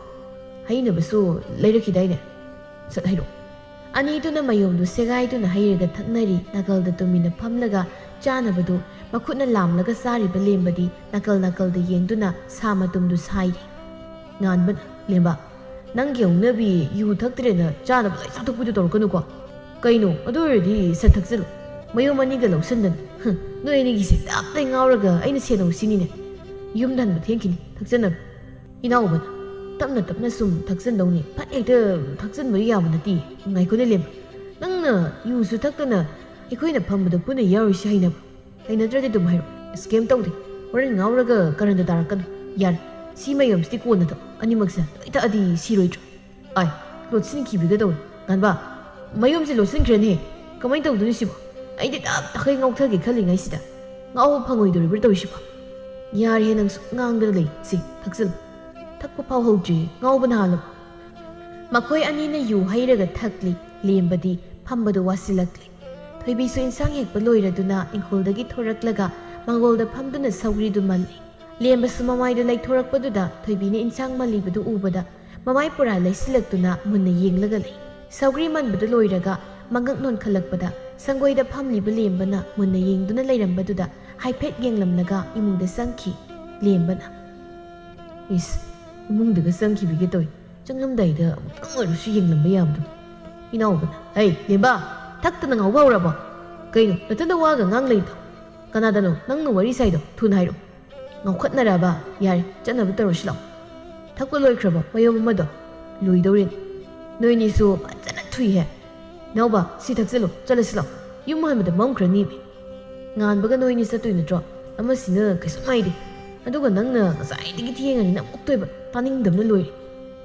Speaker 1: ꯍꯩꯅꯕꯁꯨ ꯂꯩꯔꯛꯈꯤꯗꯥꯏꯅꯦ ꯁꯠ ꯍꯩꯔꯛꯑꯣ ꯑꯅꯤꯗꯨꯅ ꯃꯌꯣꯝꯗꯨ ꯁꯦꯒꯥꯏꯗꯨꯅ ꯍꯩꯔꯒ ꯊꯛꯅꯔꯤ ꯅꯥꯀꯜꯗ ꯇꯨꯃꯤꯟꯅ ꯐꯝꯂꯒ ꯆꯥꯅꯕꯗꯨ ꯃꯈꯨꯠꯅ ꯂꯥꯝꯂꯒ ꯆꯥꯔꯤꯕ ꯂꯦꯝꯕꯗꯤ ꯅꯥꯀꯜ ꯅꯥꯀꯜꯗ ꯌꯦꯡꯗꯨꯅ ꯁꯥ ꯃꯇꯨꯝꯗꯨ ꯁꯥꯏꯔꯤ ꯉꯥꯟꯕꯅ ꯂꯦꯝꯕ ꯅꯪꯒꯤ ꯍꯧꯅꯕꯤ ꯌꯨ ꯊꯛꯇ꯭ꯔꯦꯅ ꯆꯥꯅꯕ ꯂꯣꯏ ꯆꯥꯊꯣꯛꯄꯤꯗꯨ ꯇꯧꯔꯛꯀꯅꯨꯀꯣ ꯀꯩꯅꯣ ꯑꯗꯨ ꯑꯣꯏꯔꯗꯤ ꯁꯠ ꯊꯛꯆꯜꯂꯨ ꯃꯌꯨꯝ ꯑꯅꯤꯒ ꯂꯧꯁꯤꯟꯗꯅ ꯅꯣꯏ ꯑꯅꯤꯒꯤꯁꯦ ꯇꯞꯇꯩ ꯉꯥꯎꯔꯒ ꯑꯩꯅ ꯁꯦꯟꯅꯧ ꯁꯤꯅꯤꯅꯦ ꯌꯨꯝꯗ ꯍꯟꯕ ꯊꯦꯡꯈꯤꯅꯤ ꯊꯛꯆꯟꯅꯕ ꯏꯅꯥꯎꯕꯅ ꯇꯞꯅ ꯇꯞꯅ ꯁꯨꯝ ꯊꯛꯆꯟꯗꯧꯅꯤ ꯐꯠ ꯍꯦꯛꯇ ꯊꯛꯆꯟꯕ ꯌꯥꯕ ꯅꯠꯇꯦ ꯉꯥꯏꯈꯣꯅꯦ ꯂꯦꯝꯕ ꯅꯪꯅ ꯌꯨꯁꯨ ꯊꯛꯇꯅ ꯑꯩꯈꯣꯏꯅ ꯐꯝꯕꯗ ꯄꯨꯟꯅ ꯌꯥꯎꯔꯤꯁꯤ ꯍꯩꯅꯕ꯭ꯔꯣ ꯍꯩꯅꯗ꯭ꯔꯗꯤ ꯑꯗꯨꯝ ꯍꯥꯏꯔꯛꯑꯣ ꯑꯁ ꯀꯩꯝ ꯇꯧꯗꯦ ꯍꯣꯔꯦꯟ ꯉꯥꯎꯔꯒ ꯀꯔꯟꯗ ꯇꯥꯔꯛꯀꯅꯨ ꯌꯥꯔꯦ ꯁꯤ ꯃꯌꯨꯝꯁꯤꯗꯤ ꯀꯣꯟꯅ ꯊꯛ ꯑꯅꯤꯃꯛꯁꯦ ꯂꯣꯏ ꯊꯛꯑꯗꯤ ꯁꯤꯔꯣꯏꯗ꯭ꯔꯣ ꯂꯣꯠꯁꯤꯟꯈꯤꯕꯤꯒꯗꯧꯔꯦ ꯉꯥꯟꯕ ꯃꯌꯨꯝꯁꯦ ꯂꯣꯠꯁꯤꯟꯈ꯭ꯔꯅꯤ ꯀꯃꯥꯏꯅ ꯇꯧꯗꯣꯏꯅꯣ ꯁꯤꯕꯣ ꯑꯩꯗꯤ ꯇꯞ ꯇꯈꯩ ꯉꯥꯎꯊꯒꯦ ꯈꯜꯂꯤꯉꯩꯁꯤꯗ ꯉꯥꯎꯕ ꯐꯪꯉꯣꯏꯗꯣꯔꯤꯕ꯭ꯔꯥ ꯇꯧꯔꯤꯁꯤꯕꯣ ꯌꯥꯔꯦ ꯅꯪꯁꯨ ꯉꯥꯡꯗꯅ ꯂꯩ ꯁꯤ ꯊꯛꯆꯜꯂꯨ ꯊꯛꯄ ꯐꯥꯎ ꯍꯧꯗ꯭ꯔꯤ ꯉꯥꯎꯕꯅ ꯍꯥꯜꯂꯕ ꯃꯈꯣꯏ ꯑꯅꯤꯅ ꯌꯨ ꯍꯩꯔꯒ ꯊꯛꯂꯤ ꯂꯦꯝꯕꯗꯤ ꯐꯝꯕꯗꯨ ꯋꯥꯁꯤꯜꯂꯛꯂꯤ ꯊꯣꯏꯕꯤꯁꯨ ꯏꯟꯁꯥꯡ ꯍꯦꯛꯄ ꯂꯣꯏꯔꯗꯨꯅ ꯏꯪꯈꯣꯜꯗꯒꯤ ꯊꯣꯔꯛꯂꯒ ꯃꯪꯒꯣꯜꯗ ꯐꯝꯗꯨꯅ ꯁꯧꯒ꯭ꯔꯤꯗꯨ ꯃꯜꯂꯤ ꯂꯦꯝꯕꯁꯨ ꯃꯃꯥꯏꯗ ꯂꯩꯊꯣꯔꯛꯄꯗꯨꯗ ꯊꯣꯏꯕꯤꯅ ꯏꯟꯁꯥꯡ ꯃꯜꯂꯤꯕꯗꯨ ꯎꯕꯗ ꯃꯃꯥꯏ ꯄꯨꯔꯥ ꯂꯩꯁꯤꯜꯂꯛꯇꯨꯅ ꯃꯨꯟꯅ ꯌꯦꯡꯂꯒ ꯂꯩ ꯁꯧꯒ꯭ꯔꯤ ꯃꯟꯕꯗꯨ ꯂꯣꯏꯔꯒ ꯃꯉꯛ ꯅꯣꯟꯈꯠꯂꯛꯄꯗ ꯁꯪꯒꯣꯏꯗ ꯐꯝꯂꯤꯕ ꯂꯦꯝꯕꯅ ꯃꯨꯟꯅ ꯌꯦꯡꯗꯨꯅ ꯂꯩꯔꯝꯕꯗꯨꯗ ꯍꯥꯏꯐꯦꯠ ꯌꯦꯡꯂꯝꯂꯒ ꯏꯃꯨꯡꯗ ꯆꯪꯈꯤ ꯂꯦꯝꯕꯅ ꯏꯁ ꯏꯃꯨꯡꯗꯒ ꯆꯪꯈꯤꯕꯤꯒꯦ ꯇꯧꯏ ꯆꯪꯂꯝꯗꯥꯏꯗ ꯑꯃꯨꯛꯇꯪ ꯑꯣꯏꯔꯁꯨ ꯌꯦꯡꯂꯝꯕ ꯌꯥꯕꯗꯨ ꯏꯅꯥꯎꯕꯅ ꯍꯩ ꯂꯦꯝꯕ ꯊꯛꯇꯅ ꯉꯥꯎꯕ ꯍꯧꯔꯕꯣ ꯀꯩꯅꯣ ꯅꯊꯟꯗ ꯋꯥꯒ ꯉꯥꯡ ꯂꯩꯗꯣ ꯀꯅꯥꯗꯅꯣ ꯅꯪꯅ ꯋꯥꯔꯤ ꯁꯥꯏꯗꯣ ꯊꯨꯅ ꯍꯥꯏꯔꯛꯑꯣ ꯉꯥꯎꯈꯠꯅꯔꯕ ꯌꯥꯔꯦ ꯆꯠꯅꯕ ꯇꯧꯔꯁꯤ ꯂꯥꯛꯑꯣ ꯊꯛꯄ ꯂꯣꯏꯈ꯭ꯔꯕꯣ ꯃꯌꯣꯝ ꯑꯃꯗꯣ ꯂꯣꯏꯗꯧꯔꯦꯅꯤ ꯅꯣꯏꯅꯤꯁꯨ ꯐꯖꯅ ꯊꯨꯏꯍꯦ ꯏꯅꯥꯎꯕ ꯁꯤ ꯊꯛꯆꯜꯂꯨ ꯆꯠꯂꯁꯤ ꯂꯥꯛꯑꯣ ꯌꯨꯝ ꯍꯟꯕꯗ ꯃꯝꯈ꯭ꯔꯅꯤꯃꯤ ꯉꯥꯟꯕꯒ ꯅꯣꯏꯅꯤ ꯆꯠꯇꯣꯏ ꯅꯠꯇ꯭ꯔꯣ ꯑꯃꯁꯤꯅ ꯀꯩꯁꯨꯝ ꯍꯥꯏꯗꯦ ꯑꯗꯨꯒ ꯅꯪꯅ ꯉꯁꯥꯏꯗꯒꯤ ꯊꯦꯡꯉꯅꯤꯅ ꯑꯃꯨꯛ ꯇꯣꯏꯕ ꯇꯥꯅꯤꯡꯗꯕꯅ ꯂꯣꯏꯔꯦ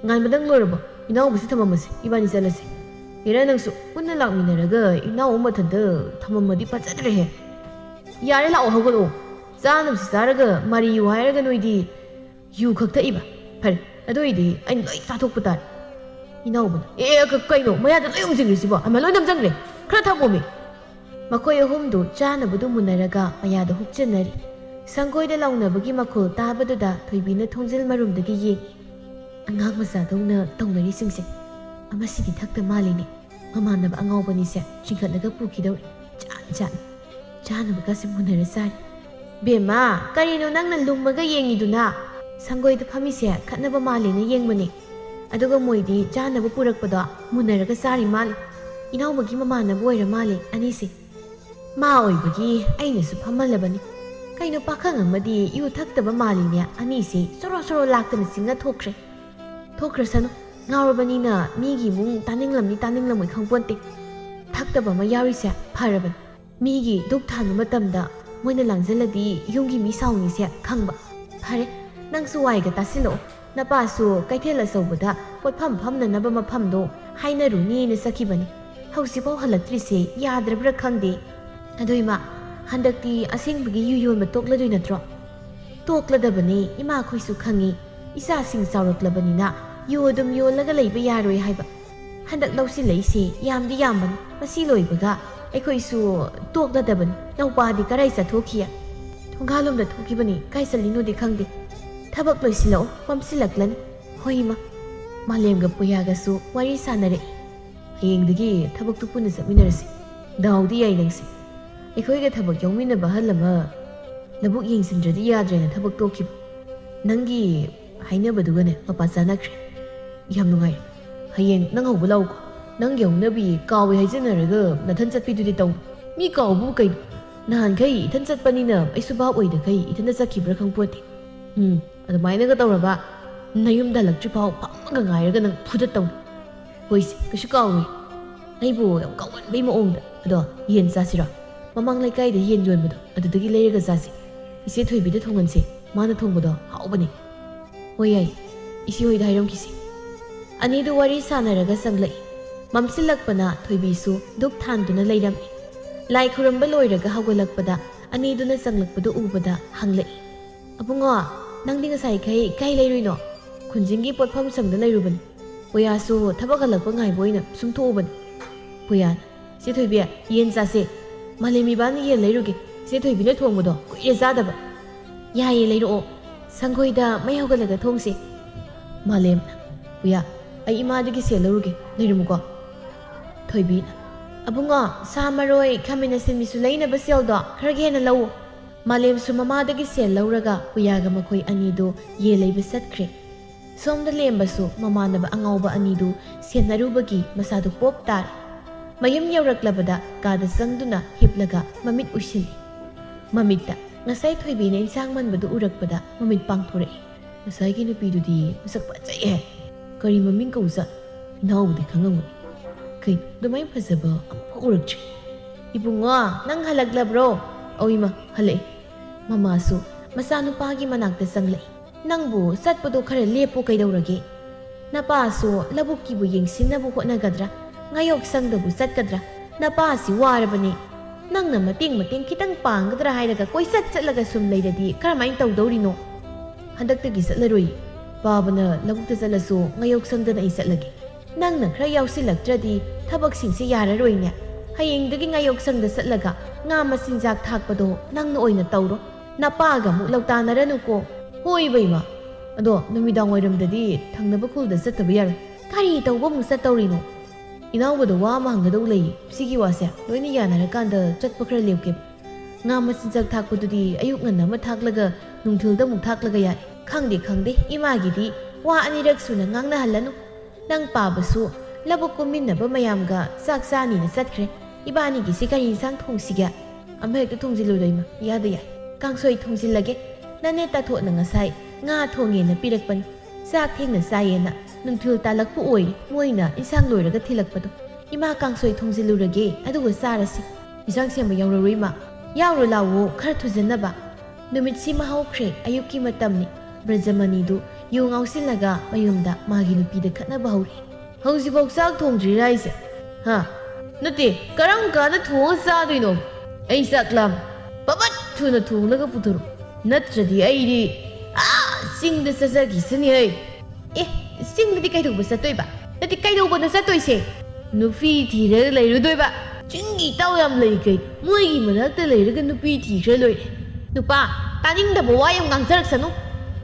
Speaker 1: ꯉꯥꯟꯕꯗꯪ ꯂꯣꯏꯔꯕꯣ ꯏꯅꯥꯎꯕꯁꯤ ꯊꯝꯃꯝꯃꯁꯤ ꯏꯕꯥꯅꯤ ꯆꯠꯂꯁꯤ ꯍꯦꯔꯥ ꯅꯪꯁꯨ ꯄꯨꯟꯅ ꯂꯥꯛꯃꯤꯟꯅꯔꯒ ꯏꯅꯥꯎ ꯃꯊꯟꯇ ꯊꯝꯃꯝꯃꯗꯤ ꯐꯖꯗ꯭ꯔꯦꯍꯦ ꯌꯥꯔꯦ ꯂꯥꯛꯑꯣ ꯍꯧꯒꯠꯂꯛꯑꯣ ꯆꯥꯅꯕꯁꯤ ꯆꯥꯔꯒ ꯃꯔꯤ ꯌꯨ ꯍꯥꯏꯔꯒ ꯅꯣꯏꯗꯤ ꯌꯨ ꯈꯛ ꯊꯛꯏꯕ ꯐꯔꯦ ꯑꯗꯨꯏꯗꯤ ꯑꯩꯅ ꯂꯣꯏ ꯆꯥꯊꯣꯛꯄ ꯇꯥꯔꯦ ꯏꯅꯥꯎꯕꯅ ꯀꯩꯅꯣ ꯃꯌꯥꯗ ꯂꯣꯏ ꯎꯝꯁꯤꯟꯈ꯭ꯔꯤꯁꯤꯕꯣ ꯑꯃ ꯂꯣꯏ ꯅꯝꯖꯪꯈ꯭ꯔꯦ ꯈꯔ ꯊꯝꯃꯣꯃꯤ ꯃꯈꯣꯏ ꯑꯍꯨꯝꯗꯨ ꯆꯥꯅꯕꯗꯨ ꯃꯨꯟꯅꯔꯒ ꯃꯌꯥꯗ ꯍꯨꯛꯆꯟꯅꯔꯤ ꯁꯪꯒꯣꯏꯗ ꯂꯥꯎꯅꯕꯒꯤ ꯃꯈꯣꯜ ꯇꯥꯕꯗꯨꯗ ꯊꯣꯏꯕꯤꯅ ꯊꯣꯡꯖꯤꯜ ꯃꯔꯨꯝꯗꯒꯤ ꯌꯦꯡꯉꯤ ꯑꯉꯥꯡ ꯃꯆꯥꯗꯧꯅ ꯇꯧꯅꯔꯤꯁꯤꯡꯁꯦ ꯑꯃꯁꯤꯗꯤ ꯊꯛꯇ ꯃꯥꯜꯂꯤꯅꯦ ꯃꯃꯥꯟꯅꯕ ꯑꯉꯥꯎꯕꯅꯤꯁꯦ ꯆꯤꯡꯈꯠꯂꯒ ꯄꯨꯈꯤꯗꯧꯔꯤ ꯖꯥꯠ ꯆꯥꯅꯕꯒꯁꯦ ꯃꯨꯟꯅꯔ ꯆꯥꯔꯤ ꯕꯦꯝꯃ ꯀꯔꯤꯅꯣ ꯅꯪꯅ ꯂꯨꯝꯃꯒ ꯌꯦꯡꯉꯤꯗꯨꯅ ꯁꯪꯒꯣꯏꯗ ꯐꯝꯃꯤꯁꯦ ꯈꯠꯅꯕ ꯃꯥꯜꯂꯦꯅ ꯌꯦꯡꯕꯅꯦ ꯑꯗꯨꯒ ꯃꯣꯏꯗꯤ ꯆꯥꯅꯕ ꯄꯨꯔꯛꯄꯗꯣ ꯃꯨꯟꯅꯔꯒ ꯆꯥꯔꯤ ꯃꯥꯜꯂꯦ ꯏꯅꯥꯎꯕꯒꯤ ꯃꯃꯥꯟꯅꯕ ꯑꯣꯏꯔ ꯃꯥꯜꯂꯦ ꯑꯅꯤꯁꯦ ꯃꯥ ꯑꯣꯏꯕꯒꯤ ꯑꯩꯅꯁꯨ ꯐꯝꯍꯜꯂꯕꯅꯤ ꯀꯩꯅꯣ ꯄꯥꯈꯪ ꯑꯃꯗꯤ ꯌꯨ ꯊꯛꯇꯕ ꯃꯥꯜꯂꯤꯅꯦ ꯑꯅꯤꯁꯦ ꯁꯣꯔꯣ ꯁꯣꯔꯣ ꯂꯥꯛꯇꯅ ꯆꯤꯡꯅ ꯊꯣꯛꯈ꯭ꯔꯁꯅꯨ ꯉꯥꯎꯔꯕꯅꯤꯅ ꯃꯤꯒꯤ ꯏꯃꯨꯡ ꯇꯥꯅꯤꯡꯂꯝꯃꯣꯏ ꯈꯪꯄꯣꯟꯇꯦ ꯊꯛꯇꯕ ꯑꯃ ꯌꯥꯎꯔꯤꯁꯦ ꯐꯔꯕꯅꯤ ꯃꯤꯒꯤ ꯗꯨꯛ ꯊꯥꯟꯕ ꯃꯇꯝꯗ ꯃꯣꯏꯅ ꯂꯥꯡꯖꯜꯂꯗꯤ ꯌꯨꯝꯒꯤ ꯃꯤ ꯁꯥꯎꯅꯤꯁꯦ ꯈꯪꯕ ꯐꯔꯦ ꯅꯪꯁꯨ ꯋꯥꯏꯒ ꯇꯥꯁꯤꯜꯂꯛꯑꯣ ꯅꯄꯥꯁꯨ ꯀꯩꯊꯦꯜ ꯑꯆꯧꯕꯗ ꯄꯣꯠꯐꯝ ꯐꯝꯅꯅꯕ ꯃꯐꯝꯗꯣ ꯍꯥꯏꯅꯔꯨꯅꯤꯅ ꯆꯠꯈꯤꯕꯅꯤ ꯍꯧꯖꯤꯛꯐꯥꯎ ꯍꯜꯂꯛꯇ꯭ꯔꯤꯁꯦ ꯌꯥꯗ꯭ꯔꯕ꯭ꯔꯥ ꯈꯪꯗꯦ ꯑꯗꯣ ꯏꯃꯥ ꯍꯟꯗꯛꯇꯤ ꯑꯁꯦꯡꯕꯒꯤ ꯌꯨ ꯌꯣꯟꯕ ꯇꯣꯛꯂꯗꯣꯏ ꯅꯠꯇ꯭ꯔꯣ ꯇꯣꯛꯂꯗꯕꯅꯤ ꯏꯃꯥꯈꯣꯏꯁꯨ ꯈꯪꯉꯤ ꯏꯆꯥꯁꯤꯡ ꯆꯥꯎꯔꯛꯂꯕꯅꯤꯅ ꯌꯨ ꯑꯗꯨꯝ ꯌꯣꯜꯂꯒ ꯂꯩꯕ ꯌꯥꯔꯣꯏ ꯍꯥꯏꯕ ꯍꯟꯗꯛ ꯂꯧꯁꯤꯜꯂꯛꯏꯁꯦ ꯌꯥꯝꯗꯤ ꯌꯥꯝꯕꯅꯤ ꯃꯁꯤ ꯂꯣꯏꯕꯒ ꯑꯩꯈꯣꯏꯁꯨ ꯇꯣꯛꯂꯗꯕꯅꯤ ꯅꯧꯄꯥꯗꯤ ꯀꯔꯥꯏ ꯆꯠꯊꯣꯛꯈꯤꯌꯦ ꯊꯣꯡꯒꯥꯜꯂꯣꯝꯗ ꯊꯣꯛꯈꯤꯕꯅꯤ ꯀꯥꯏ ꯆꯠꯂꯤꯅꯣꯗꯤ ꯈꯪꯗꯦ ꯊꯕꯛ ꯂꯣꯏꯁꯤꯜꯂꯛꯑꯣ ꯃꯝꯁꯤꯜꯂꯛꯂꯅꯤ ꯍꯣꯏ ꯏꯃꯥ ꯃꯥꯂꯦꯝꯒ ꯄꯨꯌꯥꯒꯁꯨ ꯋꯥꯔꯤ ꯁꯥꯟꯅꯔꯛꯏ ꯍꯌꯦꯡꯗꯒꯤ ꯊꯕꯛꯇꯨ ꯄꯨꯟꯅ ꯆꯠꯃꯤꯟꯅꯔꯁꯤ ꯗꯥꯎꯗꯤ ꯌꯥꯏ ꯅꯪꯁꯦ ꯑꯩꯈꯣꯏꯒ ꯊꯕꯛ ꯌꯥꯎꯃꯤꯟꯅꯕ ꯑꯍꯜ ꯑꯃ ꯂꯧꯕꯨꯛ ꯌꯦꯡꯁꯤꯟꯗ꯭ꯔꯗꯤ ꯌꯥꯗ꯭ꯔꯦꯅ ꯊꯕꯛ ꯇꯣꯛꯈꯤꯕ ꯅꯪꯒꯤ ꯍꯥꯏꯅꯕꯗꯨꯒꯅꯦ ꯃꯄꯥ ꯆꯥꯅꯈ꯭ꯔꯦ ꯌꯥꯝ ꯅꯨꯡꯉꯥꯏꯔꯦ ꯍꯌꯦꯡ ꯅꯪ ꯍꯧꯕ ꯂꯥꯛꯎꯀꯣ ꯅꯪꯒꯤ ꯍꯧꯅꯕꯤ ꯀꯥꯎꯋꯦ ꯍꯥꯏꯖꯟꯅꯔꯒ ꯅꯊꯟ ꯆꯠꯄꯤꯗꯨꯗꯤ ꯇꯧ ꯃꯤ ꯀꯥꯎꯕꯕꯨ ꯀꯩꯅꯣ ꯅꯍꯥꯟꯈꯩ ꯏꯊꯟ ꯆꯠꯄꯅꯤꯅ ꯑꯩꯁꯨ ꯚꯥꯞ ꯑꯣꯏꯗꯈꯩ ꯏꯊꯟꯇ ꯆꯠꯈꯤꯕ꯭ꯔꯥ ꯈꯪꯄꯣꯠꯇꯦ ꯑꯗꯨꯃꯥꯏꯅꯒ ꯇꯧꯔꯕ ꯅꯌꯨꯝꯗ ꯍꯜꯂꯛꯇ꯭ꯔꯤ ꯐꯥꯎ ꯐꯝꯃꯒ ꯉꯥꯏꯔꯒ ꯅꯪ ꯐꯨꯗꯠꯇꯧꯅꯤ ꯍꯣꯏꯁꯦ ꯀꯩꯁꯨ ꯀꯥꯎꯔꯣꯏ ꯑꯩꯕꯨ ꯌꯥꯝ ꯀꯥꯎꯒꯟꯕꯩ ꯃꯑꯣꯡꯗ ꯑꯗꯣ ꯌꯦꯟ ꯆꯥꯁꯤꯔꯣ ꯃꯃꯥꯡ ꯂꯩꯀꯥꯏꯗ ꯌꯦꯟ ꯌꯣꯟꯕꯗꯣ ꯑꯗꯨꯗꯒꯤ ꯂꯩꯔꯒ ꯆꯥꯁꯤ ꯏꯆꯦ ꯊꯣꯏꯕꯤꯗ ꯊꯣꯡꯍꯟꯁꯦ ꯃꯥꯅ ꯊꯣꯡꯕꯗꯣ ꯍꯥꯎꯕꯅꯤ ꯍꯣꯏ ꯌꯥꯏ ꯏꯆꯦ ꯍꯣꯏꯗ ꯍꯥꯏꯔꯝꯈꯤꯁꯤ ꯑꯅꯤꯗꯨ ꯋꯥꯔꯤ ꯁꯥꯟꯅꯔꯒ ꯆꯪꯂꯛꯏ ꯃꯝꯁꯤꯜꯂꯛꯄꯅ ꯊꯣꯏꯕꯤꯁꯨ ꯗꯨꯛ ꯊꯥꯟꯗꯨꯅ ꯂꯩꯔꯝꯃꯤ ꯂꯥꯏ ꯈꯨꯔꯨꯝꯕ ꯂꯣꯏꯔꯒ ꯍꯧꯒꯠꯂꯛꯄꯗ ꯑꯅꯤꯗꯨꯅ ꯆꯪꯂꯛꯄꯗꯨ ꯎꯕꯗ ꯍꯪꯂꯛꯏ ꯑꯕꯨꯡꯉꯣ ꯅꯪꯗꯤ ꯉꯁꯥꯏꯈꯩ ꯀꯥꯏ ꯂꯩꯔꯨꯏꯅꯣ ꯈꯨꯟꯖꯤꯡꯒꯤ ꯄꯣꯠꯐꯝ ꯁꯪꯗ ꯂꯩꯔꯨꯕꯅꯤ ꯄꯨꯌꯥꯁꯨ ꯊꯕꯛ ꯍꯜꯂꯛꯄ ꯉꯥꯏꯕ ꯑꯣꯏꯅ ꯁꯨꯝ ꯊꯣꯛꯎꯕꯅꯤ ꯄꯨꯌꯥꯅ ꯆꯦ ꯊꯣꯏꯕꯤ ꯌꯦꯟ ꯆꯥꯁꯦ ꯃꯥꯂꯦꯝ ꯏꯕꯥꯅ ꯌꯦꯟ ꯂꯩꯔꯨꯒꯦ ꯆꯦ ꯊꯣꯏꯕꯤꯅ ꯊꯣꯡꯕꯗꯣ ꯀꯨꯏꯔꯦ ꯆꯥꯗꯕ ꯌꯥꯏꯌꯦ ꯂꯩꯔꯛꯑꯣ ꯁꯪꯒꯣꯏꯗ ꯃꯩ ꯍꯧꯒꯠꯂꯒ ꯊꯣꯡꯁꯦ ꯃꯥꯂꯦꯝꯅ ꯄꯨꯌꯥ ꯑꯩ ꯏꯃꯥꯗꯒꯤ ꯁꯦꯜ ꯂꯧꯔꯨꯒꯦ ꯂꯩꯔꯝꯃꯨꯀꯣ ꯊꯣꯏꯕꯤꯅ ꯑꯕꯨꯡꯉꯣ ꯁꯥ ꯃꯔꯣꯏ ꯈꯥꯃꯦꯟ ꯑꯁꯤꯟꯕꯤꯁꯨ ꯂꯩꯅꯕ ꯁꯦꯜꯗꯣ ꯈꯔ ꯍꯦꯟꯅ ꯂꯧꯎ ꯃꯥꯂꯦꯝꯁꯨ ꯃꯃꯥꯗꯒꯤ ꯁꯦꯜ ꯂꯧꯔꯒ ꯄꯨꯌꯥꯒ ꯃꯈꯣꯏ ꯑꯅꯤꯗꯨ ꯌꯦꯟ ꯂꯩꯕ ꯆꯠꯈ꯭ꯔꯦ ꯁꯣꯝꯗ ꯂꯦꯝꯕꯁꯨ ꯃꯃꯥꯟꯅꯕ ꯑꯉꯥꯎꯕ ꯑꯅꯤꯗꯨ ꯁꯦꯟꯅꯔꯨꯕꯒꯤ ꯃꯁꯥꯗꯨ ꯄꯣꯞ ꯇꯥꯔꯦ ꯃꯌꯨꯝ ꯌꯧꯔꯛꯂꯕꯗ ꯀꯥꯗ ꯆꯪꯗꯨꯅ ꯍꯤꯞꯂꯒ ꯃꯃꯤꯠ ꯎꯏꯁꯤꯜꯂꯤ ꯃꯃꯤꯠꯇ ꯉꯁꯥꯏ ꯊꯣꯏꯕꯤꯅ ꯏꯟꯁꯥꯡ ꯃꯟꯕꯗꯨ ꯎꯔꯛꯄꯗ ꯃꯃꯤꯠ ꯄꯥꯡꯊꯣꯔꯛꯏ ꯉꯁꯥꯏꯒꯤ ꯅꯨꯄꯤꯗꯨꯗꯤ ꯃꯁꯛ ꯐꯖꯩꯍꯦ ꯀꯔꯤ ꯃꯃꯤꯡ ꯀꯧꯖꯥꯠ ꯏꯅꯥꯎꯕꯨꯗꯤ ꯈꯪꯉꯝꯒꯅꯤ ꯀꯩꯅꯣ ꯑꯗꯨꯃꯥꯏꯅ ꯐꯖꯕ ꯑꯃꯨꯛꯐꯥꯎ ꯎꯔꯛꯇ꯭ꯔꯤ ꯏꯕꯨꯡꯉꯣ ꯅꯪ ꯍꯜꯂꯛꯂꯕ꯭ꯔꯣ ꯑꯧ ꯏꯃꯥ ꯍꯜꯂꯛꯏ ꯃꯃꯥꯁꯨ ꯃꯆꯥꯅꯨꯄꯥꯒꯤ ꯃꯅꯥꯛꯇ ꯆꯪꯂꯛꯏ ꯅꯪꯕꯨ ꯆꯠꯄꯗꯣ ꯈꯔ ꯂꯦꯞꯄꯨ ꯀꯩꯗꯧꯔꯒꯦ ꯅꯄꯥꯁꯨ ꯂꯧꯕꯨꯛꯀꯤꯕꯨ ꯌꯦꯡꯁꯤꯟꯅꯕ ꯍꯣꯠꯅꯒꯗ꯭ꯔꯥ ꯉꯥꯌꯣꯛ ꯁꯪꯗꯕꯨ ꯆꯠꯀꯗ꯭ꯔꯥ ꯅꯄꯥꯁꯤ ꯋꯥꯔꯕꯅꯦ ꯅꯪꯅ ꯃꯇꯦꯡ ꯈꯤꯇꯪ ꯄꯥꯡꯒꯗ꯭ꯔꯥ ꯍꯥꯏꯔꯒ ꯀꯣꯏꯆꯠ ꯆꯠꯂꯒ ꯁꯨꯝ ꯂꯩꯔꯗꯤ ꯀꯔꯝꯍꯥꯏꯅ ꯇꯧꯗꯧꯔꯤꯅꯣ? ꯍꯟꯗꯛꯇꯒꯤ ꯆꯠꯂꯔꯣꯏ. ꯄꯥꯕꯅ ꯂꯧꯕꯨꯛꯇ ꯆꯠꯂꯁꯨ ꯉꯥꯌꯣꯛ ꯁꯪꯗꯅ ꯑꯩ ꯆꯠꯂꯒꯦ. ꯅꯪꯅ ꯈꯔ ꯌꯥꯎꯁꯤꯜꯂꯛꯇ꯭ꯔꯗꯤ ꯊꯕꯛꯁꯤꯡꯁꯦ ꯌꯥꯔꯔꯣꯏꯅꯦ. ꯍꯌꯦꯡꯗꯒꯤ ꯉꯥꯌꯣꯛ ꯁꯪꯗ ꯆꯠꯂꯒ ꯉꯥ ꯃꯆꯤꯟꯖꯥꯛ ꯊꯥꯛꯄꯗꯣ ꯅꯪꯅ ꯑꯣꯏꯅ ꯇꯧꯔꯣ. ꯅꯄꯥꯒ ꯑꯃꯨꯛ ꯂꯧꯇꯥꯅꯔꯅꯨꯀꯣ. ꯍꯣꯏ ꯕꯩꯃ. ꯑꯗꯣ ꯅꯨꯃꯤꯗꯥꯡ ꯋꯥꯏꯔꯝꯗꯗꯤ ꯊꯪꯅꯕ ꯈꯨꯜꯗ ꯆꯠꯇꯕ ꯌꯥꯔꯣꯏ. ꯀꯔꯤ ꯇꯧꯕ ꯑꯃꯨꯛ ꯆꯠꯇꯧꯔꯤꯅꯣ? ꯏꯅꯥꯎꯕꯗ ꯋꯥ ꯑꯃ ꯍꯪꯒꯗꯧ ꯂꯩ. ꯁꯤꯒꯤ ꯋꯥꯁꯦ ꯂꯣꯏꯅ ꯌꯥꯅꯔꯀꯥꯟꯗ ꯆꯠꯄ ꯈꯔ ꯂꯦꯞꯀꯦꯕ. ꯉꯥ ꯃꯆꯤꯟꯖꯥꯛ ꯊꯥꯛꯄꯗꯨꯗꯤ ꯑꯌꯨꯛ ꯉꯟꯅ ꯑꯃ ꯊꯥꯛꯂꯒ ꯅꯨꯡꯊꯤꯜꯗ ꯑꯃꯨꯛ ꯊꯥꯛꯂꯒ ꯌꯥꯏ. ꯈꯪꯗꯦ ꯏꯃꯥꯒꯤꯗꯤ ꯋꯥ ꯑꯅꯤꯔꯛ ꯁꯨꯅ ꯉꯥꯡꯅꯍꯜꯂꯅꯨ. ꯅꯪ ꯄꯥꯕꯁꯨ ꯂꯕꯨꯛ ꯀꯨꯝꯃꯤꯟꯅꯕ ꯃꯌꯥꯝꯒ ꯆꯥꯛ ꯆꯥꯅꯤꯅ ꯆꯠꯈ꯭ꯔꯦ. ꯏꯕꯥꯅꯤꯒꯤꯁꯤ ꯀꯔꯤ ꯏꯟꯁꯥꯡ ꯊꯣꯡꯁꯤꯒꯦ? ꯑꯃ ꯍꯦꯛꯇ ꯊꯣꯡꯖꯤꯜꯂꯨ ꯏꯃꯥ. ꯌꯥꯗ ꯌꯥꯏ. ꯀꯥꯡꯁꯣꯏ ꯊꯣꯡꯖꯤꯜꯂꯒꯦ. ꯅꯅꯦ ꯇꯥꯊꯣꯠꯅ ꯉꯁꯥꯏ ꯉꯥ ꯊꯣꯡꯉꯦꯅ ꯄꯤꯔꯛꯄꯅꯤ. ꯆꯥꯛ ꯊꯦꯡꯅ ꯆꯥꯏꯌꯦꯅ ꯅꯨꯡꯊꯤꯜ ꯇꯥꯜꯂꯛꯄ ꯑꯣꯏꯔꯦ ꯃꯣꯏꯅ ꯏꯟꯁꯥꯡ ꯂꯣꯏꯔꯒ ꯊꯤꯜꯂꯛꯄꯗꯣ. ꯏꯃꯥ ꯀꯥꯡꯁꯣꯏ ꯊꯣꯡꯖꯤꯜꯂꯨꯔꯒꯦ ꯑꯗꯨꯒ ꯆꯥꯔꯁꯤ. ꯏꯟꯁꯥꯡ ꯁꯦꯝꯕ ꯌꯥꯎꯔꯔꯣꯏ ꯏꯃꯥ. ꯌꯥꯎꯔꯣ ꯂꯥꯛꯑꯣ ꯈꯔ ꯊꯨꯖꯟꯅꯕ. ꯅꯨꯃꯤꯠꯁꯤ ꯍꯧꯈ꯭ꯔꯦ. ꯑꯌꯨꯛꯀꯤ ꯃꯇꯝꯅꯤ. ꯕ꯭ꯔꯖꯃꯅꯤꯗꯨ ꯌꯨ ꯉꯥꯎꯁꯤꯜꯂꯒ ꯃꯌꯨꯝꯗ ꯃꯥꯒꯤ ꯅꯨꯄꯤꯗ ꯈꯠꯅꯕ ꯍꯧꯔꯤ. ꯍꯧꯖꯤꯛꯐꯥꯎ ꯆꯥꯛ ꯊꯣꯡꯗ꯭ꯔꯤꯔꯥ ꯑꯩꯁꯦ? ꯍꯥ? ꯅꯠꯇꯦ, ꯀꯔꯝ ꯀꯥꯟꯗ ꯊꯣꯡꯉ ꯆꯥꯗꯣꯏꯅꯣ? ꯑꯩ ꯆꯥꯛ ꯂꯥꯝ. ꯄꯕꯠ ꯊꯨꯅ ꯊꯣꯡꯂꯒ ꯄꯨꯊꯣꯔꯛ. ꯅꯠꯇ꯭ꯔꯗꯤ ꯑꯩꯗꯤ ꯆꯤꯡꯗ ꯆꯠꯆꯈꯤꯁꯅꯤ. ꯆꯤꯡꯗꯗꯤ ꯀꯩꯗꯧꯕ ꯆꯠꯇꯣꯏꯕ? ꯅꯠꯇꯦ, ꯀꯩꯗꯧꯕꯅꯣ ꯆꯠꯇꯣꯏꯁꯦ? ꯅꯨꯄꯤ ꯊꯤꯔꯒ ꯂꯩꯔꯨꯗꯣꯏꯕ. ꯆꯤꯡꯒꯤ ꯏꯇꯥꯎ ꯌꯥꯝ ꯂꯩ ꯀꯩ. ꯃꯣꯏꯒꯤ ꯃꯅꯥꯛꯇ ꯂꯩꯔꯒ ꯅꯨꯄꯤ ꯊꯤꯈ꯭ꯔ ꯂꯣꯏꯔꯦ. ꯅꯨꯄꯥ, ꯇꯥꯅꯤꯡꯗꯕ ꯋꯥ ꯌꯥꯝ ꯉꯥꯡꯖꯔꯛꯁꯅꯨ.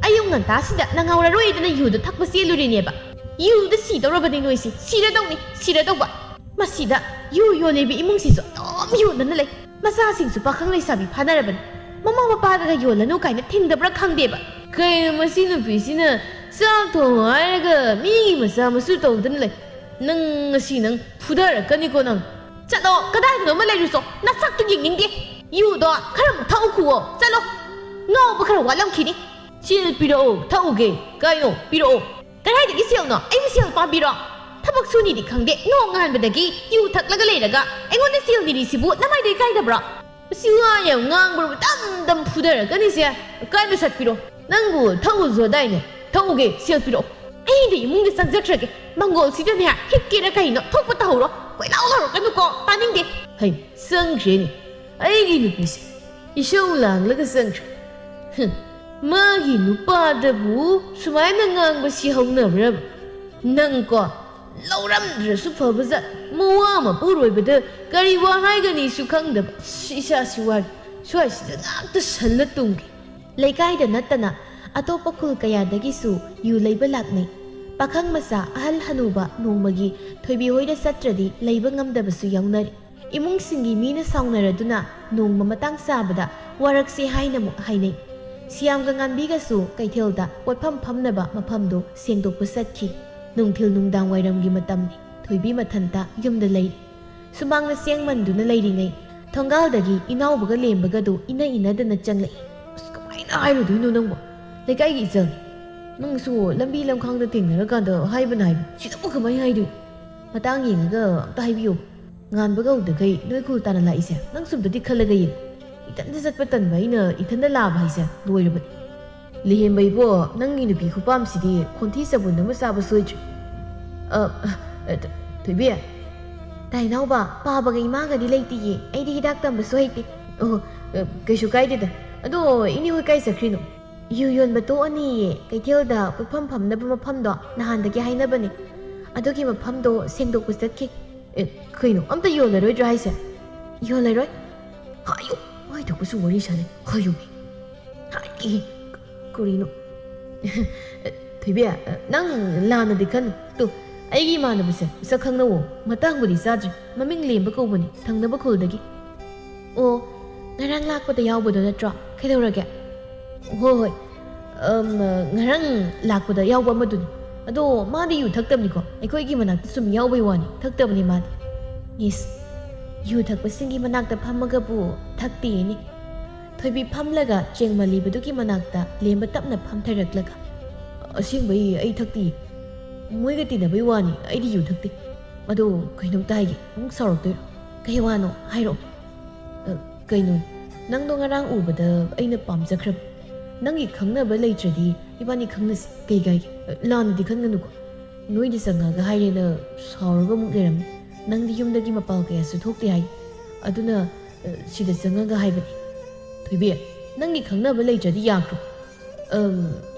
Speaker 1: ꯑꯌꯨꯛ ꯉꯟꯇꯥꯁꯤꯗ ꯅꯪꯍꯧꯔꯔꯣꯏꯗꯅ ꯌꯨꯗ ꯊꯛꯄ ꯆꯦꯜꯂꯨꯔꯤꯅꯦꯕ. ꯌꯨꯗ ꯁꯤꯗꯧꯔꯕꯅꯤ ꯅꯣꯏꯁꯤ. ꯁꯤꯔꯗꯧꯕ. ꯃꯁꯤꯗ ꯌꯨ ꯌꯣꯜꯂꯤꯕ ꯏꯃꯨꯡꯁꯤꯁꯨ ꯑꯗꯨꯝ ꯌꯣꯟꯗꯅ ꯂꯩ. ꯃꯆꯥꯁꯤꯡꯁꯨ ꯄꯥꯈꯪ ꯂꯩꯁꯥꯕꯤ ꯐꯥꯅꯔꯕꯅꯤ. ꯃꯃꯥ ꯃꯄꯥꯗꯒ ꯌꯣꯜꯂꯅꯨ ꯀꯥꯏꯅ ꯊꯤꯡꯗꯕ꯭ꯔꯥ ꯈꯪꯗꯦꯕ. ꯀꯩꯅꯣ ꯃꯁꯤ ꯅꯨꯄꯤꯁꯤꯅ ꯆꯥꯛ ꯊꯣꯡꯉꯣ ꯍꯥꯏꯔꯒ ꯃꯤꯒꯤ ꯃꯆꯥ ꯃꯁꯨ ꯇꯧꯗꯅ ꯂꯩ. ꯉꯁꯤ ꯐꯨꯗꯔꯛꯀꯅꯤꯀꯣ ꯅꯪ. ꯆꯠꯂꯣ, ꯀꯗꯥꯏꯗꯅꯣ ꯑꯃ ꯂꯩꯔꯨꯆꯣ. ꯅꯁꯛꯇꯨ ꯌꯦꯡꯅꯤꯡꯗꯦ. ꯌꯨꯗꯣ ꯈꯔ ꯑꯃꯨꯛ ꯊꯛꯎꯈꯨꯋꯣ. ꯆꯠꯂꯣ. ꯉꯥꯎꯕ ꯈꯔ ꯋꯥꯠꯂꯝꯈꯤꯅꯤ. ꯁꯦꯜ ꯄꯤꯔꯛꯑꯣ, ꯊꯛꯎꯒꯦ. ꯀꯩꯅꯣ ꯄꯤꯔꯛꯑꯣ. ꯀꯗꯥꯏꯗꯒꯤ ꯁꯦꯜꯅꯣ? ꯑꯩꯕꯨ ꯁꯦꯜ ꯄꯥꯝꯕꯤꯔꯣ? ꯊꯕꯛ ꯁꯨꯅꯤꯗꯤ ꯈꯪꯗꯦ. ꯅꯣꯡ ꯉꯥꯟꯕꯗꯒꯤ ꯌꯨ ꯊꯛꯂꯒ ꯂꯩꯔꯒ ꯑꯩꯉꯣꯟꯗ ꯁꯦꯜ ꯅꯤꯔꯤꯁꯤꯕꯨ ꯅꯃꯥꯏꯗ ꯏꯀꯥꯏꯗꯕ꯭ꯔꯣ? ꯃꯁꯤ ꯋꯥ ꯌꯥꯝ ꯉꯥꯡꯕ꯭ꯔꯕ ꯗꯝ ꯐꯨꯗꯔꯛꯀꯅꯤꯁꯦ. ꯀꯥꯏꯗ ꯆꯠꯄꯤꯔꯣ? ꯅꯪꯕꯨ ꯊꯛꯎꯁꯨ ꯑꯗꯥꯏꯅꯦ. ꯊꯛꯎꯒꯦ, ꯁꯦꯜ ꯄꯤꯔꯛꯑꯣ. ꯑꯩꯗꯤ ꯏꯃꯨꯡꯗ ꯆꯪꯖꯈ꯭ꯔꯒꯦ. ꯃꯪꯒꯣꯜꯁꯤꯗꯅꯦ ꯍꯤꯞꯀꯦꯔ ꯀꯩꯅꯣ ꯊꯣꯛꯄ ꯇꯧꯍꯧꯔꯣ. ꯀꯣꯏꯂꯥꯎ ꯂꯥꯎꯔꯛꯀꯅꯨꯀꯣ. ꯇꯥꯅꯤꯡꯗꯦ. ꯍꯩ, ꯆꯪꯈ꯭ꯔꯦꯅꯦ. ꯑꯩꯒꯤ ꯅꯨꯄꯤꯁꯦ ꯏꯁꯧ ꯂꯥꯡꯂꯒ ꯆꯪꯈ꯭ꯔꯦ. ꯃꯥꯒꯤ ꯅꯨꯄꯥꯗꯕꯨ ꯁꯨꯃꯥꯏꯅ ꯉꯥꯡꯕꯁꯤ ꯍꯧꯅꯕ꯭ꯔꯕ? ꯅꯪꯀꯣ ꯂꯧꯔꯝꯗ꯭ꯔꯁꯨ ꯐꯕꯖꯥꯠ. ꯃꯋꯥ ꯃꯄꯨꯔꯣꯏꯕꯗ ꯀꯔꯤ ꯋꯥ ꯍꯥꯏꯒꯅꯤꯁꯨ ꯈꯪꯗꯕ. ꯏꯁꯥꯁꯤ ꯋꯥꯔꯤ. ꯁ꯭ꯋꯥꯏꯁꯤꯗ ꯉꯥꯛꯇ ꯁꯜꯂ ꯇꯨꯝꯒꯦ. ꯂꯩꯀꯥꯏꯗ ꯅꯠꯇꯅ ꯑꯇꯣꯞꯄ ꯈꯨꯜ ꯀꯌꯥꯗꯒꯤꯁꯨ ꯌꯨ ꯂꯩꯕ ꯂꯥꯛꯅꯩ. ꯄꯥꯈꯪ ꯃꯆꯥ ꯑꯍꯜ ꯍꯅꯨꯕ ꯅꯣꯡꯃꯒꯤ ꯊꯣꯏꯕꯤ ꯍꯣꯏꯗ ꯆꯠꯇ꯭ꯔꯗꯤ ꯂꯩꯕ ꯉꯝꯗꯕꯁꯨ ꯌꯥꯎꯅꯔꯤ. ꯏꯃꯨꯡꯁꯤꯡꯒꯤ ꯃꯤꯅ ꯁꯥꯎꯅꯔꯗꯨꯅ ꯅꯣꯡꯃ ꯃꯇꯥꯡ ꯆꯥꯕꯗ ꯋꯥꯔꯛꯁꯦ ꯍꯥꯏꯅꯃꯨꯛ ꯍꯥꯏꯅꯩ. ꯁꯤꯌꯥꯝꯒ ꯉꯥꯟꯕꯤꯒꯁꯨ ꯀꯩꯊꯦꯜꯗ ꯄꯣꯠꯐꯝ ꯐꯝꯅꯕ ꯃꯐꯝꯗꯨ ꯁꯦꯡꯗꯣꯛꯄ ꯆꯠꯈꯤ. ꯅꯨꯡꯊꯤꯜ ꯅꯨꯡꯗꯥꯡ ꯋꯥꯏꯔꯝꯒꯤ ꯃꯇꯝꯅꯤ. ꯊꯣꯏꯕꯤ ꯃꯊꯟꯇ ꯌꯨꯝꯗ ꯂꯩꯔꯤ. ꯁꯨꯃꯥꯡꯗ ꯆꯦꯡꯃꯟꯗꯨꯅ ꯂꯩꯔꯤꯉꯩ ꯊꯣꯡꯒꯥꯜꯗꯒꯤ ꯏꯅꯥꯎꯕꯒ ꯂꯦꯝꯕꯒꯗꯨ ꯏꯅꯗꯅ ꯆꯪꯂꯛꯏ. ꯀꯃꯥꯏꯅ ꯍꯥꯏꯔꯨꯗꯣꯏꯅꯣ ꯅꯪꯕꯨ? ꯂꯩꯀꯥꯏꯒꯤ ꯏꯆꯜꯅꯤ. ꯅꯪꯁꯨ ꯂꯝꯕꯤ ꯂꯝꯈꯥꯡꯗ ꯊꯦꯡꯅꯔꯀꯥꯟꯗ ꯍꯥꯏꯕ. ꯁꯤꯗꯕꯨ ꯀꯃꯥꯏꯅ ꯍꯥꯏꯗꯣꯏꯅꯣ? ꯃꯇꯥꯡ ꯌꯦꯡꯉꯒ ꯑꯝꯇ ꯍꯥꯏꯕꯤꯌꯨ. ꯉꯥꯟꯕꯒ ꯎꯗꯈꯩ ꯅꯣꯏ ꯈꯨꯜ ꯇꯥꯅ ꯂꯥꯛꯏꯁꯦ ꯅꯪ ꯁꯨꯝꯗꯗꯤ ꯈꯜꯂꯒ ꯌꯦꯡ. ꯏꯊꯟꯗ ꯆꯠꯄ ꯇꯟꯕ ꯑꯩꯅ ꯏꯊꯟꯗ ꯂꯥꯛꯑꯕ ꯍꯥꯏꯁꯦ ꯂꯣꯏꯔꯕꯅꯤ. ꯂꯤꯍꯦꯝꯕ ꯏꯕꯣ, ꯅꯪꯒꯤ ꯅꯨꯄꯤ ꯈꯨꯄꯥꯝꯁꯤꯗꯤ ꯈꯣꯟꯊꯤ ꯆꯕꯨꯟ ꯑꯃ ꯆꯥꯕ ꯁꯣꯏꯗ꯭ꯔꯦ. ꯊꯣꯏꯕꯤ. ꯇꯥꯏꯅꯥꯎꯕ, ꯄꯥꯕꯒ ꯏꯃꯥꯒꯗꯤ ꯂꯩꯇꯤꯌꯦ. ꯑꯩꯗꯤ ꯍꯤꯗꯥꯛ ꯇꯝꯕꯁꯨ ꯍꯩꯇꯦ. ꯑꯣ, ꯀꯩꯁꯨ ꯀꯥꯏꯗꯦꯗ. ꯑꯗꯣ ꯏꯅꯦ ꯍꯣꯏ ꯀꯥꯏ ꯆꯠꯈ꯭ꯔꯤꯅꯣ? ꯌꯨ ꯌꯣꯟꯕ ꯇꯣꯛꯑꯅꯤꯌꯦ. ꯀꯩꯊꯦꯜꯗ ꯄꯣꯠꯐꯝ ꯐꯝꯅꯕ ꯃꯐꯝꯗꯣ ꯅꯍꯥꯟꯗꯒꯤ ꯍꯥꯏꯅꯕꯅꯦ. ꯑꯗꯨꯒꯤ ꯃꯐꯝꯗꯣ ꯁꯦꯡꯗꯣꯛꯄ ꯆꯠꯈꯤ. ꯀꯩꯅꯣ ꯑꯝꯇ ꯌꯣꯜꯂꯔꯣꯏꯗ꯭ꯔꯣ ꯍꯥꯏꯁꯦ? ꯌꯣꯜꯂꯔꯣꯏ. ꯍꯥꯏꯌꯨ. ꯍꯥꯏꯗꯣꯛꯄꯁꯨ ꯋꯥꯔꯤ ꯁꯥꯟꯅꯩ. ꯍꯥꯏꯌꯨꯃꯤ. ꯍꯥꯏꯒꯦ. ꯀꯔꯤꯅꯣ? ꯊꯣꯏꯕꯤ, ꯅꯪ ꯂꯥꯟꯅꯗꯤ ꯈꯟꯅꯨ. ꯇꯨ, ꯑꯩꯒꯤ ꯏꯃꯥꯟꯅꯕꯁꯦ ꯃꯁꯛ ꯈꯪꯅꯧꯋꯣ. ꯃꯇꯥꯡꯕꯨꯗꯤ ꯆꯥꯗ꯭ꯔꯤ. ꯃꯃꯤꯡ ꯂꯦꯝꯕ ꯀꯧꯕꯅꯤ. ꯊꯪꯅꯕ ꯈꯨꯜꯗꯒꯤ. ꯑꯣ, ꯉꯔꯥꯡ ꯂꯥꯛꯄꯗ ꯌꯥꯎꯕꯗꯣ ꯅꯠꯇ꯭ꯔꯣ? ꯀꯩꯗꯧꯔꯒꯦ? ꯍꯣꯏ. ꯉꯔꯥꯡ ꯂꯥꯛꯄꯗ ꯌꯥꯎꯕ ꯑꯃꯗꯨꯅꯤ. ꯑꯗꯣ ꯃꯥꯗꯤ ꯌꯨ ꯊꯛꯇꯕꯅꯤꯀꯣ. ꯑꯩꯈꯣꯏꯒꯤ ꯃꯅꯥꯛꯇ ꯁꯨꯝ ꯌꯥꯎꯕꯩ ꯋꯥꯅꯤ. ꯊꯛꯇꯕꯅꯤ ꯃꯥꯗꯤ. ꯏꯁ, ꯌꯨ ꯊꯛꯄꯁꯤꯡꯒꯤ ꯃꯅꯥꯛꯇ ꯐꯝꯃꯒꯕꯨ ꯊꯛꯇꯦꯅꯤ. ꯊꯣꯏꯕꯤ ꯐꯝꯂꯒ ꯆꯦꯡꯃꯜꯂꯤꯕꯗꯨꯒꯤ ꯃꯅꯥꯛꯇ ꯂꯦꯝꯕ ꯇꯞꯅ ꯐꯝꯊꯔꯛꯂꯒ. ꯑꯁꯦꯡꯕꯩ ꯑꯩ ꯊꯛꯇꯦ. ꯃꯣꯏꯒ ꯇꯤꯟꯅꯕꯩ ꯋꯥꯅꯤ. ꯑꯩꯗꯤ ꯌꯨ ꯊꯛꯇꯦ. ꯑꯗꯣ ꯀꯩꯅꯣꯝꯇ ꯍꯥꯏꯒꯦ. ꯑꯃꯨꯛ ꯁꯥꯎꯔꯛꯇꯣꯏꯔꯣ? ꯀꯩ ꯋꯥꯅꯣ? ꯍꯥꯏꯔꯛꯑꯣ. ꯀꯩꯅꯣ, ꯅꯪꯗꯣ ꯉꯔꯥꯡ ꯎꯕꯗ ꯑꯩꯅ ꯄꯥꯝꯖꯈ꯭ꯔꯕ. ꯅꯪꯒꯤ ꯈꯪꯅꯕ ꯂꯩꯇ꯭ꯔꯗꯤ ꯏꯕꯥꯅꯤ ꯈꯪꯅꯁꯤ. ꯀꯩ ꯀꯥꯏꯒꯦ? ꯂꯥꯟꯅꯗꯤ ꯈꯟꯒꯅꯨꯀꯣ. ꯅꯣꯏꯗꯤ ꯆꯪꯉꯒ ꯍꯥꯏꯔꯦꯅ ꯁꯥꯎꯔꯒ ꯑꯃꯨꯛ ꯂꯩꯔꯝꯃꯤ. ꯅꯪꯗꯤ ꯌꯨꯝꯗꯒꯤ ꯃꯄꯥꯜ ꯀꯌꯥꯁꯨ ꯊꯣꯛꯇꯦ ꯍꯥꯏ. ꯑꯗꯨꯅ ꯁꯤꯗ ꯆꯪꯉꯒ ꯍꯥꯏꯕꯅꯤ ꯊꯣꯏꯕꯤ ꯅꯪꯒꯤ ꯈꯪꯅꯕ ꯂꯩꯇ꯭ꯔꯗꯤ ꯌꯥꯈ꯭ꯔꯣ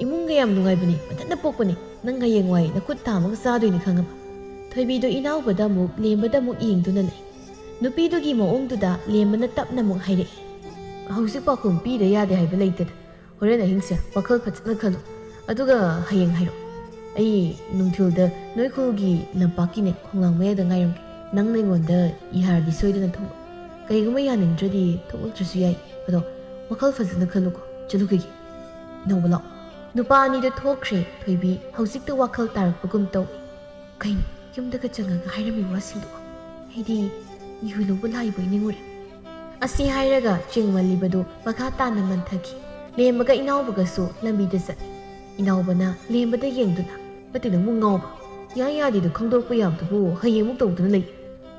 Speaker 1: ꯏꯃꯨꯡꯒ ꯌꯥꯝ ꯅꯨꯡꯉꯥꯏꯕꯅꯤ ꯃꯊꯟꯇ ꯄꯣꯛꯄꯅꯤ ꯅꯪ ꯍꯌꯦꯡꯋꯥꯏ ꯅꯈꯨꯠ ꯊꯥꯝꯃꯒ ꯆꯥꯗꯣꯏꯅꯤ ꯈꯪꯉꯕ ꯊꯣꯏꯕꯤꯗꯣ ꯏꯅꯥꯎꯕꯗ ꯑꯃꯨꯛ ꯂꯦꯝꯕꯗ ꯑꯃꯨꯛ ꯌꯦꯡꯗꯨꯅ ꯂꯩ ꯅꯨꯄꯤꯗꯨꯒꯤ ꯃꯑꯣꯡꯗꯨꯗ ꯂꯦꯝꯕꯅ ꯇꯞꯅ ꯑꯃꯨꯛ ꯍꯥꯏꯔꯛꯏ ꯍꯧꯖꯤꯛ ꯄꯥꯎꯈꯨꯝ ꯄꯤꯗ ꯌꯥꯗꯦ ꯍꯥꯏꯕ ꯂꯩꯇꯦꯗ ꯍꯣꯔꯦꯟ ꯑꯍꯤꯡꯁꯦ ꯋꯥꯈꯜ ꯐꯖꯅ ꯈꯜꯂꯨ ꯑꯗꯨꯒ ꯍꯌꯦꯡ ꯍꯥꯏꯔꯛꯑꯣ ꯑꯩ ꯅꯨꯡꯊꯤꯜꯗ ꯅꯣꯏ ꯈꯨꯜꯒꯤ ꯂꯝꯄꯥꯛꯀꯤꯅꯦ ꯈꯣꯡꯅꯥꯡ ꯃꯌꯥꯏꯗ ꯉꯥꯏꯔꯝꯒꯦ ꯅꯪꯅ ꯑꯩꯉꯣꯟꯗ ꯌꯥꯔꯗꯤ ꯁꯣꯏꯗꯅ ꯊꯣꯛꯂꯛ ꯀꯩꯒꯨꯝꯕ ꯌꯥꯅꯤꯡꯗ꯭ꯔꯗꯤ ꯊꯣꯛꯂꯛꯇ꯭ꯔꯁꯨ ꯌꯥꯏ ꯑꯗꯣ ꯋꯥꯈꯜ ꯐꯖꯅ ꯈꯜꯂꯨꯀꯣ ꯆꯠꯂꯨꯈꯤꯒꯦ ꯏꯅꯧꯕ ꯂꯥꯛꯑꯣ ꯅꯨꯄꯥ ꯑꯅꯤꯗ ꯊꯣꯛꯈ꯭ꯔꯦ ꯊꯣꯏꯕꯤ ꯍꯧꯖꯤꯛꯇ ꯋꯥꯈꯜ ꯇꯥꯔꯛꯄꯒꯨꯝ ꯇꯧꯏ ꯀꯩꯅꯣ ꯌꯨꯝꯗꯒ ꯆꯪꯉꯒ ꯍꯥꯏꯔꯝꯃꯤ ꯋꯥꯁꯤꯡꯗꯨꯕꯣ ꯑꯩꯗꯤ ꯌꯨ ꯂꯧꯕ ꯂꯥꯛꯏꯕꯣꯏ ꯅꯤꯡꯉꯨꯔꯦ ꯑꯁꯤ ꯍꯥꯏꯔꯒ ꯆꯤꯡꯃꯜꯂꯤꯕꯗꯨ ꯃꯈꯥ ꯇꯥꯅ ꯃꯟꯊꯈꯤ ꯂꯦꯝꯕꯒ ꯏꯅꯥꯎꯕꯒꯁꯨ ꯂꯝꯕꯤꯗ ꯆꯠꯂꯤ ꯏꯅꯥꯎꯕꯅ ꯂꯦꯝꯕꯗ ꯌꯦꯡꯗꯨꯅ ꯅꯠꯇꯦ ꯅꯪꯕꯨ ꯉꯥꯎꯕ ꯌꯥꯗꯦꯗꯣ ꯈꯪꯗꯣꯔꯛꯄ ꯌꯥꯕꯗꯨꯕꯨ ꯍꯌꯦꯡꯃꯨꯛ ꯇꯧꯗꯨꯅ ꯂꯩ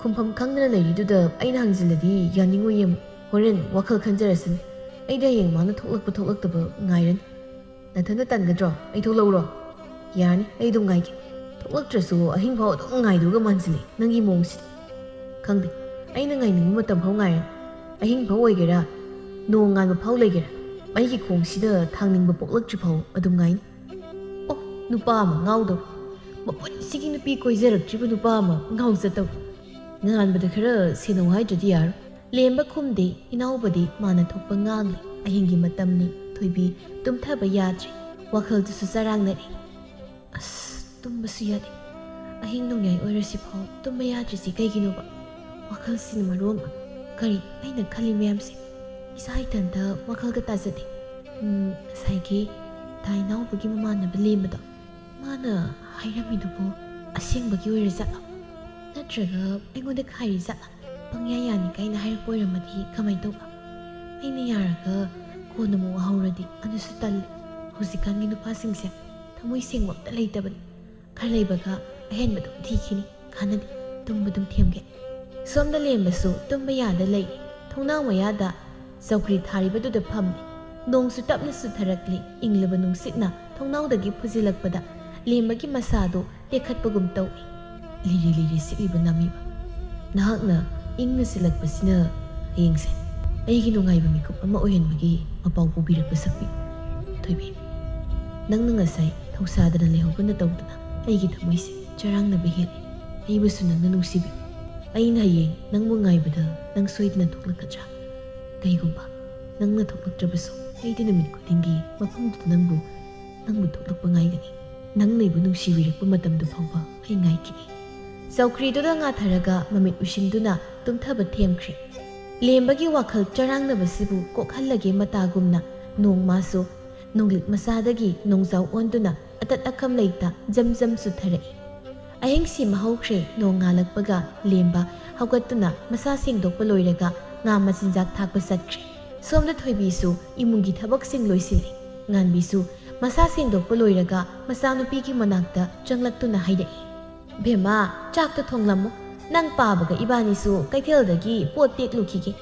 Speaker 1: ꯈꯨꯝꯐꯝ ꯈꯪꯗꯅ ꯂꯩꯔꯤꯗꯨꯗ ꯑꯩꯅ ꯍꯪꯖꯤꯜꯂꯗꯤ ꯌꯥꯅꯤꯡꯉꯣꯏ ꯑꯃꯨꯛ ꯍꯣꯔꯦꯟ ꯋꯥꯈꯜ ꯈꯟꯖꯔꯁꯤꯅꯤ ꯑꯩꯗꯤ ꯍꯌꯦꯡ ꯃꯥꯅ ꯊꯣꯛꯂꯛꯄ ꯊꯣꯛꯂꯛꯇꯕ ꯉꯥꯏꯔꯅꯤ ꯅꯊꯟꯇ ꯇꯟꯒꯗ꯭ꯔꯣ ꯑꯩ ꯊꯣꯛꯂꯛꯎꯔꯣ ꯌꯥꯔꯅꯤ ꯑꯩ ꯑꯗꯨꯝ ꯉꯥꯏꯒꯦ ꯊꯣꯛꯂꯛꯇ꯭ꯔꯁꯨ ꯑꯍꯤꯡ ꯐꯥꯎ ꯑꯗꯨꯝ ꯉꯥꯏꯗꯨꯒ ꯃꯥꯟꯁꯤꯜꯂꯤ ꯅꯪꯒꯤ ꯃꯑꯣꯡꯁꯤꯗꯤ ꯈꯪꯗꯦ ꯑꯩꯅ ꯉꯥꯏꯅꯤꯡꯕ ꯃꯇꯝ ꯐꯥꯎ ꯉꯥꯏꯔꯅꯤ ꯑꯍꯤꯡ ꯐꯥꯎ ꯑꯣꯏꯒꯦꯔꯥ ꯅꯣꯡ ꯉꯥꯟꯕ ꯐꯥꯎ ꯂꯩꯒꯦꯔꯥ ꯑꯩꯒꯤ ꯈꯣꯡꯁꯤꯗ ꯊꯥꯡꯅꯤꯡꯕ ꯄꯣꯛꯂꯛꯇ꯭ꯔꯤ ꯐꯥꯎ ꯑꯗꯨꯝ ꯉꯥꯏꯅꯤ ꯑꯣ ꯅꯨꯄꯥ ꯑꯃ ꯉꯥꯎꯗꯧ ꯃꯄꯨꯟꯁꯤꯒꯤ ꯅꯨꯄꯤ ꯀꯣꯏꯖꯔꯛꯇ꯭ꯔꯤꯕ ꯅꯨꯄꯥ ꯑꯃ ꯉꯥꯎꯖꯗꯧ ꯉꯥꯟꯕꯗ ꯈꯔ ꯁꯦꯟꯅꯧ ꯍꯥꯏꯗ꯭ꯔꯗꯤ ꯌꯥꯔꯣꯏ ꯂꯦꯝꯕ ꯈꯨꯝꯗꯦ ꯏꯅꯥꯎꯕꯗꯤ ꯃꯥꯅ ꯊꯣꯛꯄ ꯉꯥꯡꯂꯤ ꯑꯍꯤꯡꯒꯤ ꯃꯇꯝꯅꯤ ꯊꯣꯏꯕꯤ ꯇꯨꯝꯊꯕ ꯌꯥꯗ꯭ꯔꯤ ꯋꯥꯈꯜꯗꯨꯁꯨ ꯆꯔꯥꯡꯅꯔꯤ ꯑꯁ ꯇꯨꯝꯕꯁꯨ ꯌꯥꯗꯦ ꯑꯍꯤꯡ ꯅꯣꯡꯌꯥꯏ ꯑꯣꯏꯔꯁꯤꯐꯥꯎ ꯇꯨꯝꯕ ꯌꯥꯗ꯭ꯔꯤꯁꯤ ꯀꯩꯒꯤꯅꯣꯕ ꯋꯥꯈꯜꯁꯤꯅ ꯃꯔꯣꯝ ꯀꯔꯤ ꯑꯩꯅ ꯈꯜꯂꯤ ꯃꯌꯥꯝꯁꯦ ꯏꯁꯥ ꯏꯊꯟꯇ ꯋꯥꯈꯜꯒ ꯇꯥꯖꯗꯦ ꯉꯁꯥꯏꯒꯤ ꯇꯥ ꯏꯅꯥꯎꯕꯒꯤ ꯃꯃꯥꯟꯅꯕ ꯂꯦꯝꯕꯗꯣ ꯃꯥꯅ ꯍꯥꯏꯔꯝꯃꯤꯗꯨꯕꯨ ꯑꯁꯦꯡꯕꯒꯤ ꯑꯣꯏꯔꯖꯥꯠꯂꯣ ꯅꯠꯇ꯭ꯔꯒ ꯑꯩꯉꯣꯟꯗ ꯈꯥꯏꯔꯤ ꯖꯥꯠꯂꯥ ꯄꯪꯌꯥ ꯌꯥꯅꯤ ꯀꯥꯏꯅ ꯍꯥꯏꯔꯛꯄ ꯑꯣꯏꯔꯝꯃꯗꯤ ꯀꯃꯥꯏꯅ ꯇꯧꯕ ꯑꯩꯅ ꯌꯥꯔꯒ ꯀꯣꯟꯅ ꯑꯃꯨꯛ ꯍꯧꯔꯗꯤ ꯑꯗꯨꯁꯨ ꯇꯜꯂꯤ ꯍꯧꯖꯤꯛꯀꯥꯟꯒꯤ ꯅꯨꯄꯥꯁꯤꯡꯁꯦ ꯊꯃꯣꯏ ꯁꯦꯡꯕ ꯑꯝꯇ ꯂꯩꯇꯕꯅꯤ ꯈꯔ ꯂꯩꯕꯒ ꯑꯍꯦꯟꯕ ꯑꯗꯨꯝ ꯊꯤꯈꯤꯅꯤ ꯀꯥꯟꯅꯗꯦ ꯇꯨꯝꯕ ꯑꯗꯨꯝ ꯊꯦꯝꯒꯦ ꯁꯣꯝꯗ ꯂꯦꯝꯕꯁꯨ ꯇꯨꯝꯕ ꯌꯥꯗ ꯂꯩ ꯊꯣꯡꯅꯥꯎ ꯃꯌꯥꯗ ꯆꯧꯀ꯭ꯔꯤ ꯊꯥꯔꯤꯕꯗꯨꯗ ꯐꯝꯂꯤ ꯅꯣꯡꯁꯨ ꯇꯞꯅ ꯆꯨꯊꯔꯛꯂꯤ ꯏꯪꯂꯕ ꯅꯨꯡꯁꯤꯠꯅ ꯊꯣꯡꯅꯥꯎꯗꯒꯤ ꯐꯨꯖꯤꯜꯂꯛꯄꯗ ꯂꯦꯝꯕꯒꯤ ꯃꯁꯥꯗꯣ ꯇꯦꯛꯈꯠꯄꯒꯨꯝ ꯇꯧꯏ ꯂꯤꯔꯤ ꯂꯤꯔꯤ ꯁꯤꯠꯂꯤꯕ ꯅꯥꯃꯤꯕ ꯅꯍꯥꯛꯅ ꯏꯪꯅ ꯁꯤꯜꯂꯛꯄꯁꯤꯅ ꯍꯌꯦꯡꯁꯦ ꯑꯩꯒꯤ ꯅꯨꯡꯉꯥꯏꯕ ꯃꯤꯀꯨꯞ ꯑꯃ ꯑꯣꯏꯍꯟꯕꯒꯤ ꯃꯄꯥꯎ ꯄꯨꯕꯤꯔꯛꯄ ꯁꯛꯄꯤ ꯊꯣꯏꯕꯤ ꯅꯪꯅ ꯉꯁꯥꯏ ꯊꯧꯁꯥꯗꯅ ꯂꯩꯍꯧꯕꯅ ꯇꯧꯗꯅ ꯑꯩꯒꯤ ꯊꯃꯣꯏꯁꯦ ꯆꯔꯥꯡꯅꯕ ꯍꯦꯜꯂꯤ ꯑꯩꯕꯨꯁꯨ ꯅꯪꯅ ꯅꯨꯡꯁꯤꯕꯤ ꯑꯩꯅ ꯍꯌꯦꯡ ꯅꯪꯕꯨ ꯉꯥꯏꯕꯗ ꯅꯪ ꯁꯣꯏꯗꯅ ꯊꯣꯛꯂꯛꯀꯗ꯭ꯔꯥ ꯀꯩꯒꯨꯝꯕ ꯅꯪꯅ ꯊꯣꯛꯂꯛꯇ꯭ꯔꯕꯁꯨ ꯑꯩꯗꯤ ꯅꯨꯃꯤꯠ ꯈꯨꯗꯤꯡꯒꯤ ꯃꯐꯝꯗꯨꯗ ꯅꯪꯕു ꯊꯣꯛꯂꯛꯄ ꯉꯥꯏꯒꯅꯤ ꯅꯪꯅ ꯑꯩꯕꯨ ꯅꯨꯡꯁꯤꯕꯤꯔꯛꯄ ꯃꯇꯝꯗꯨ ꯐꯥꯎꯕ ꯑꯩ ꯉꯥꯏꯈꯤꯅꯤ ꯆꯧꯀ꯭ꯔꯤꯗꯨꯗ ꯉꯥꯊꯔꯒ ꯃꯃꯤꯠ ꯎꯏꯁꯤꯟꯗꯨꯅ ꯇꯨꯝꯊꯕ ꯊꯦꯝꯈ꯭ꯔꯦ ꯂꯦꯝꯕꯒꯤ ꯋꯥꯈꯜ ꯆꯔꯥꯡꯅꯕꯁꯤꯕꯨ ꯀꯣꯛꯍꯜꯂꯒꯦ ꯃꯇꯥꯒꯨꯝꯅ ꯅꯣꯡꯃꯁꯨ ꯅꯣꯡꯂꯤꯛ ꯃꯁꯥꯗꯒꯤ ꯅꯣꯡꯖꯥꯎ ꯑꯣꯟꯗꯨꯅ ꯑꯇꯠ ꯑꯈꯝ ꯂꯩꯇ ꯖꯝ ꯖꯝ ꯆꯨꯊꯔꯛꯏ ꯑꯍꯤꯡꯁꯤꯃ ꯍꯧꯈ꯭ꯔꯦ ꯅꯣꯡ ꯉꯥꯜꯂꯛꯄꯒ ꯂꯦꯝꯕ ꯍꯧꯒꯠꯇꯨꯅ ꯃꯁꯥ ꯁꯦꯡꯗꯣꯛꯄ ꯂꯣꯏꯔꯒ ꯉꯥ ꯃꯆꯤꯟꯖꯥꯛ ꯊꯥꯛꯄ ꯆꯠꯈ꯭ꯔꯦ ꯁꯣꯝꯗ ꯊꯣꯏꯕꯤꯁꯨ ꯏꯃꯨꯡꯒꯤ ꯊꯕꯛꯁꯤꯡ ꯂꯣꯏꯁꯤꯜꯂꯤ ꯉꯥꯟꯕꯤꯁꯨ ꯃꯁꯥ ꯁꯦꯡꯗꯣꯛꯄ ꯂꯣꯏꯔꯒ ꯃꯆꯥꯅꯨꯄꯤꯒꯤ ꯃꯅꯥꯛꯇ ꯆꯪꯂꯛꯇꯨꯅ ꯍꯥꯏꯔꯛꯏ ꯚꯦꯃꯥ ꯆꯥꯛꯇꯣ ꯊꯣꯡꯂꯝꯃꯨ ꯅꯪ ꯄꯥꯕꯒ ꯏꯕꯥꯅꯤꯁꯨ ꯀꯩꯊꯦꯜꯗꯒꯤ ꯄꯣꯠ ꯇꯦꯛꯂꯨꯈꯤꯒꯦ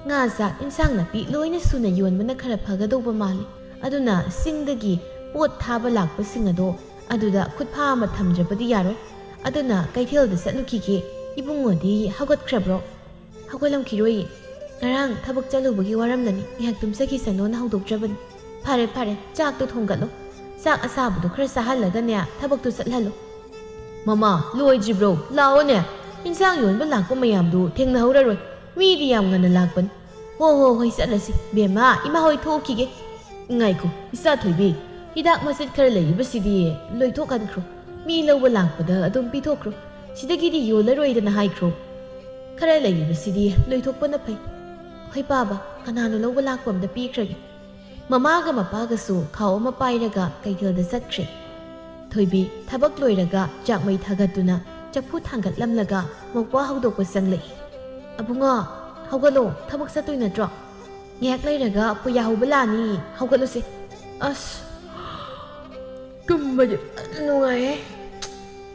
Speaker 1: ꯉꯥ ꯆꯥꯛ ꯏꯟꯁꯥꯡ ꯅꯥꯄꯤ ꯂꯣꯏꯅ ꯁꯨꯅ ꯌꯣꯟꯕꯅ ꯈꯔ ꯐꯒꯗꯧꯕ ꯃꯥꯜꯂꯤ ꯑꯗꯨꯅ ꯆꯤꯡꯗꯒꯤ ꯄꯣꯠ ꯊꯥꯕ ꯂꯥꯛꯄꯁꯤꯡ ꯑꯗꯣ ꯑꯗꯨꯗ ꯈꯨꯠꯐꯥ ꯑꯃ ꯊꯝꯗ꯭ꯔꯕꯗꯤ ꯌꯥꯔꯣꯏ ꯑꯗꯨꯅ ꯀꯩꯊꯦꯜꯗ ꯆꯠꯂꯨꯈꯤꯒꯦ ꯏꯕꯨꯡꯉꯣꯗꯤ ꯍꯧꯒꯠꯈ꯭ꯔꯕ꯭ꯔꯣ ꯍꯧꯒꯠꯂꯝꯈꯤꯔꯣꯏꯌꯦ ꯉꯔꯥꯡ ꯊꯕꯛ ꯆꯠꯂꯨꯕꯒꯤ ꯋꯥꯔꯝꯂꯅꯤ ꯉꯥꯏꯍꯥꯛ ꯇꯨꯝꯖꯈꯤꯁꯅꯣꯅ ꯍꯧꯗꯣꯛꯇ꯭ꯔꯕꯅꯤ ꯐꯔꯦ ꯆꯥꯛꯇꯣ ꯊꯣꯡꯒꯠꯂꯣ ꯆꯥꯛ ꯑꯁꯥꯕꯗꯣ ꯈꯔ ꯆꯥꯍꯜꯂꯒꯅꯦ ꯊꯕꯛꯇꯣ ꯆꯠꯍꯜꯂꯣ ꯃꯃꯥ ꯂꯣꯏꯗ꯭ꯔꯤꯕ꯭ꯔꯣ ꯂꯥꯛꯑꯣꯅꯦ ꯏꯟꯁꯥꯡ ꯌꯣꯟꯕ ꯂꯥꯛꯄ ꯃꯌꯥꯝꯗꯨ ꯊꯦꯡꯅꯍꯧꯔꯔꯣꯏ ꯃꯤꯗꯤ ꯌꯥꯝ ꯉꯟꯅ ꯂꯥꯛꯄꯅꯤ ꯍꯣꯏ ꯆꯠꯂꯁꯤ ꯕꯦꯝꯃ ꯏꯃꯥ ꯍꯣꯏ ꯊꯣꯛꯈꯤꯒꯦ ꯉꯥꯏꯈꯣ ꯏꯆꯥ ꯊꯣꯏꯕꯤ ꯍꯤꯗꯥꯛ ꯃꯆꯦꯠ ꯈꯔ ꯂꯩꯔꯤꯕꯁꯤꯗꯤ ꯂꯣꯏꯊꯣꯛꯍꯟꯈ꯭ꯔꯣ ꯃꯤ ꯂꯧꯕ ꯂꯥꯛꯄꯗ ꯑꯗꯨꯝ ꯄꯤꯊꯣꯛꯈ꯭ꯔꯣ ꯁꯤꯗꯒꯤꯗꯤ ꯌꯣꯜꯂꯔꯣꯏꯗꯅ ꯍꯥꯏꯈ꯭ꯔꯣ ꯈꯔ ꯂꯩꯔꯤꯕꯁꯤꯗꯤ ꯂꯣꯏꯊꯣꯛꯄꯅ ꯐꯩ ꯍꯣꯏ ꯄꯥꯕ ꯀꯅꯥꯅꯣ ꯂꯧꯕ ꯂꯥꯛꯄ ꯑꯝꯗ ꯄꯤꯈ꯭ꯔꯒꯦ ꯃꯃꯥꯒ ꯃꯄꯥꯒꯁꯨ ꯈꯥꯎ ꯑꯃ ꯄꯥꯏꯔꯒ ꯀꯩꯊꯦꯜꯗ ꯆꯠꯈ꯭ꯔꯦ ꯊꯣꯏꯕꯤ ꯊꯕꯛ ꯂꯣꯏꯔꯒ ꯆꯥꯛꯃꯩ ꯊꯥꯒꯠꯇꯨꯅ ꯆꯐꯨ ꯊꯥꯡꯒꯠꯂꯝꯂꯒ ꯃꯧꯄ꯭ꯋꯥ ꯍꯧꯗꯣꯛꯄ ꯆꯪꯂꯛꯏ ꯑꯕꯨꯡꯉꯣ ꯍꯧꯒꯠꯂꯣ ꯊꯕꯛ ꯆꯠꯇꯣꯏ ꯅꯠꯇ꯭ꯔꯣ ꯉꯥꯏꯍꯥꯛ ꯂꯩꯔꯒ ꯄꯨꯌꯥ ꯍꯧꯕ ꯂꯥꯛꯑꯅꯤ ꯍꯧꯒꯠꯂꯨꯁꯦ ꯑꯁ ꯇꯨꯝꯕꯗꯤ ꯅꯨꯡꯉꯥꯏꯌꯦ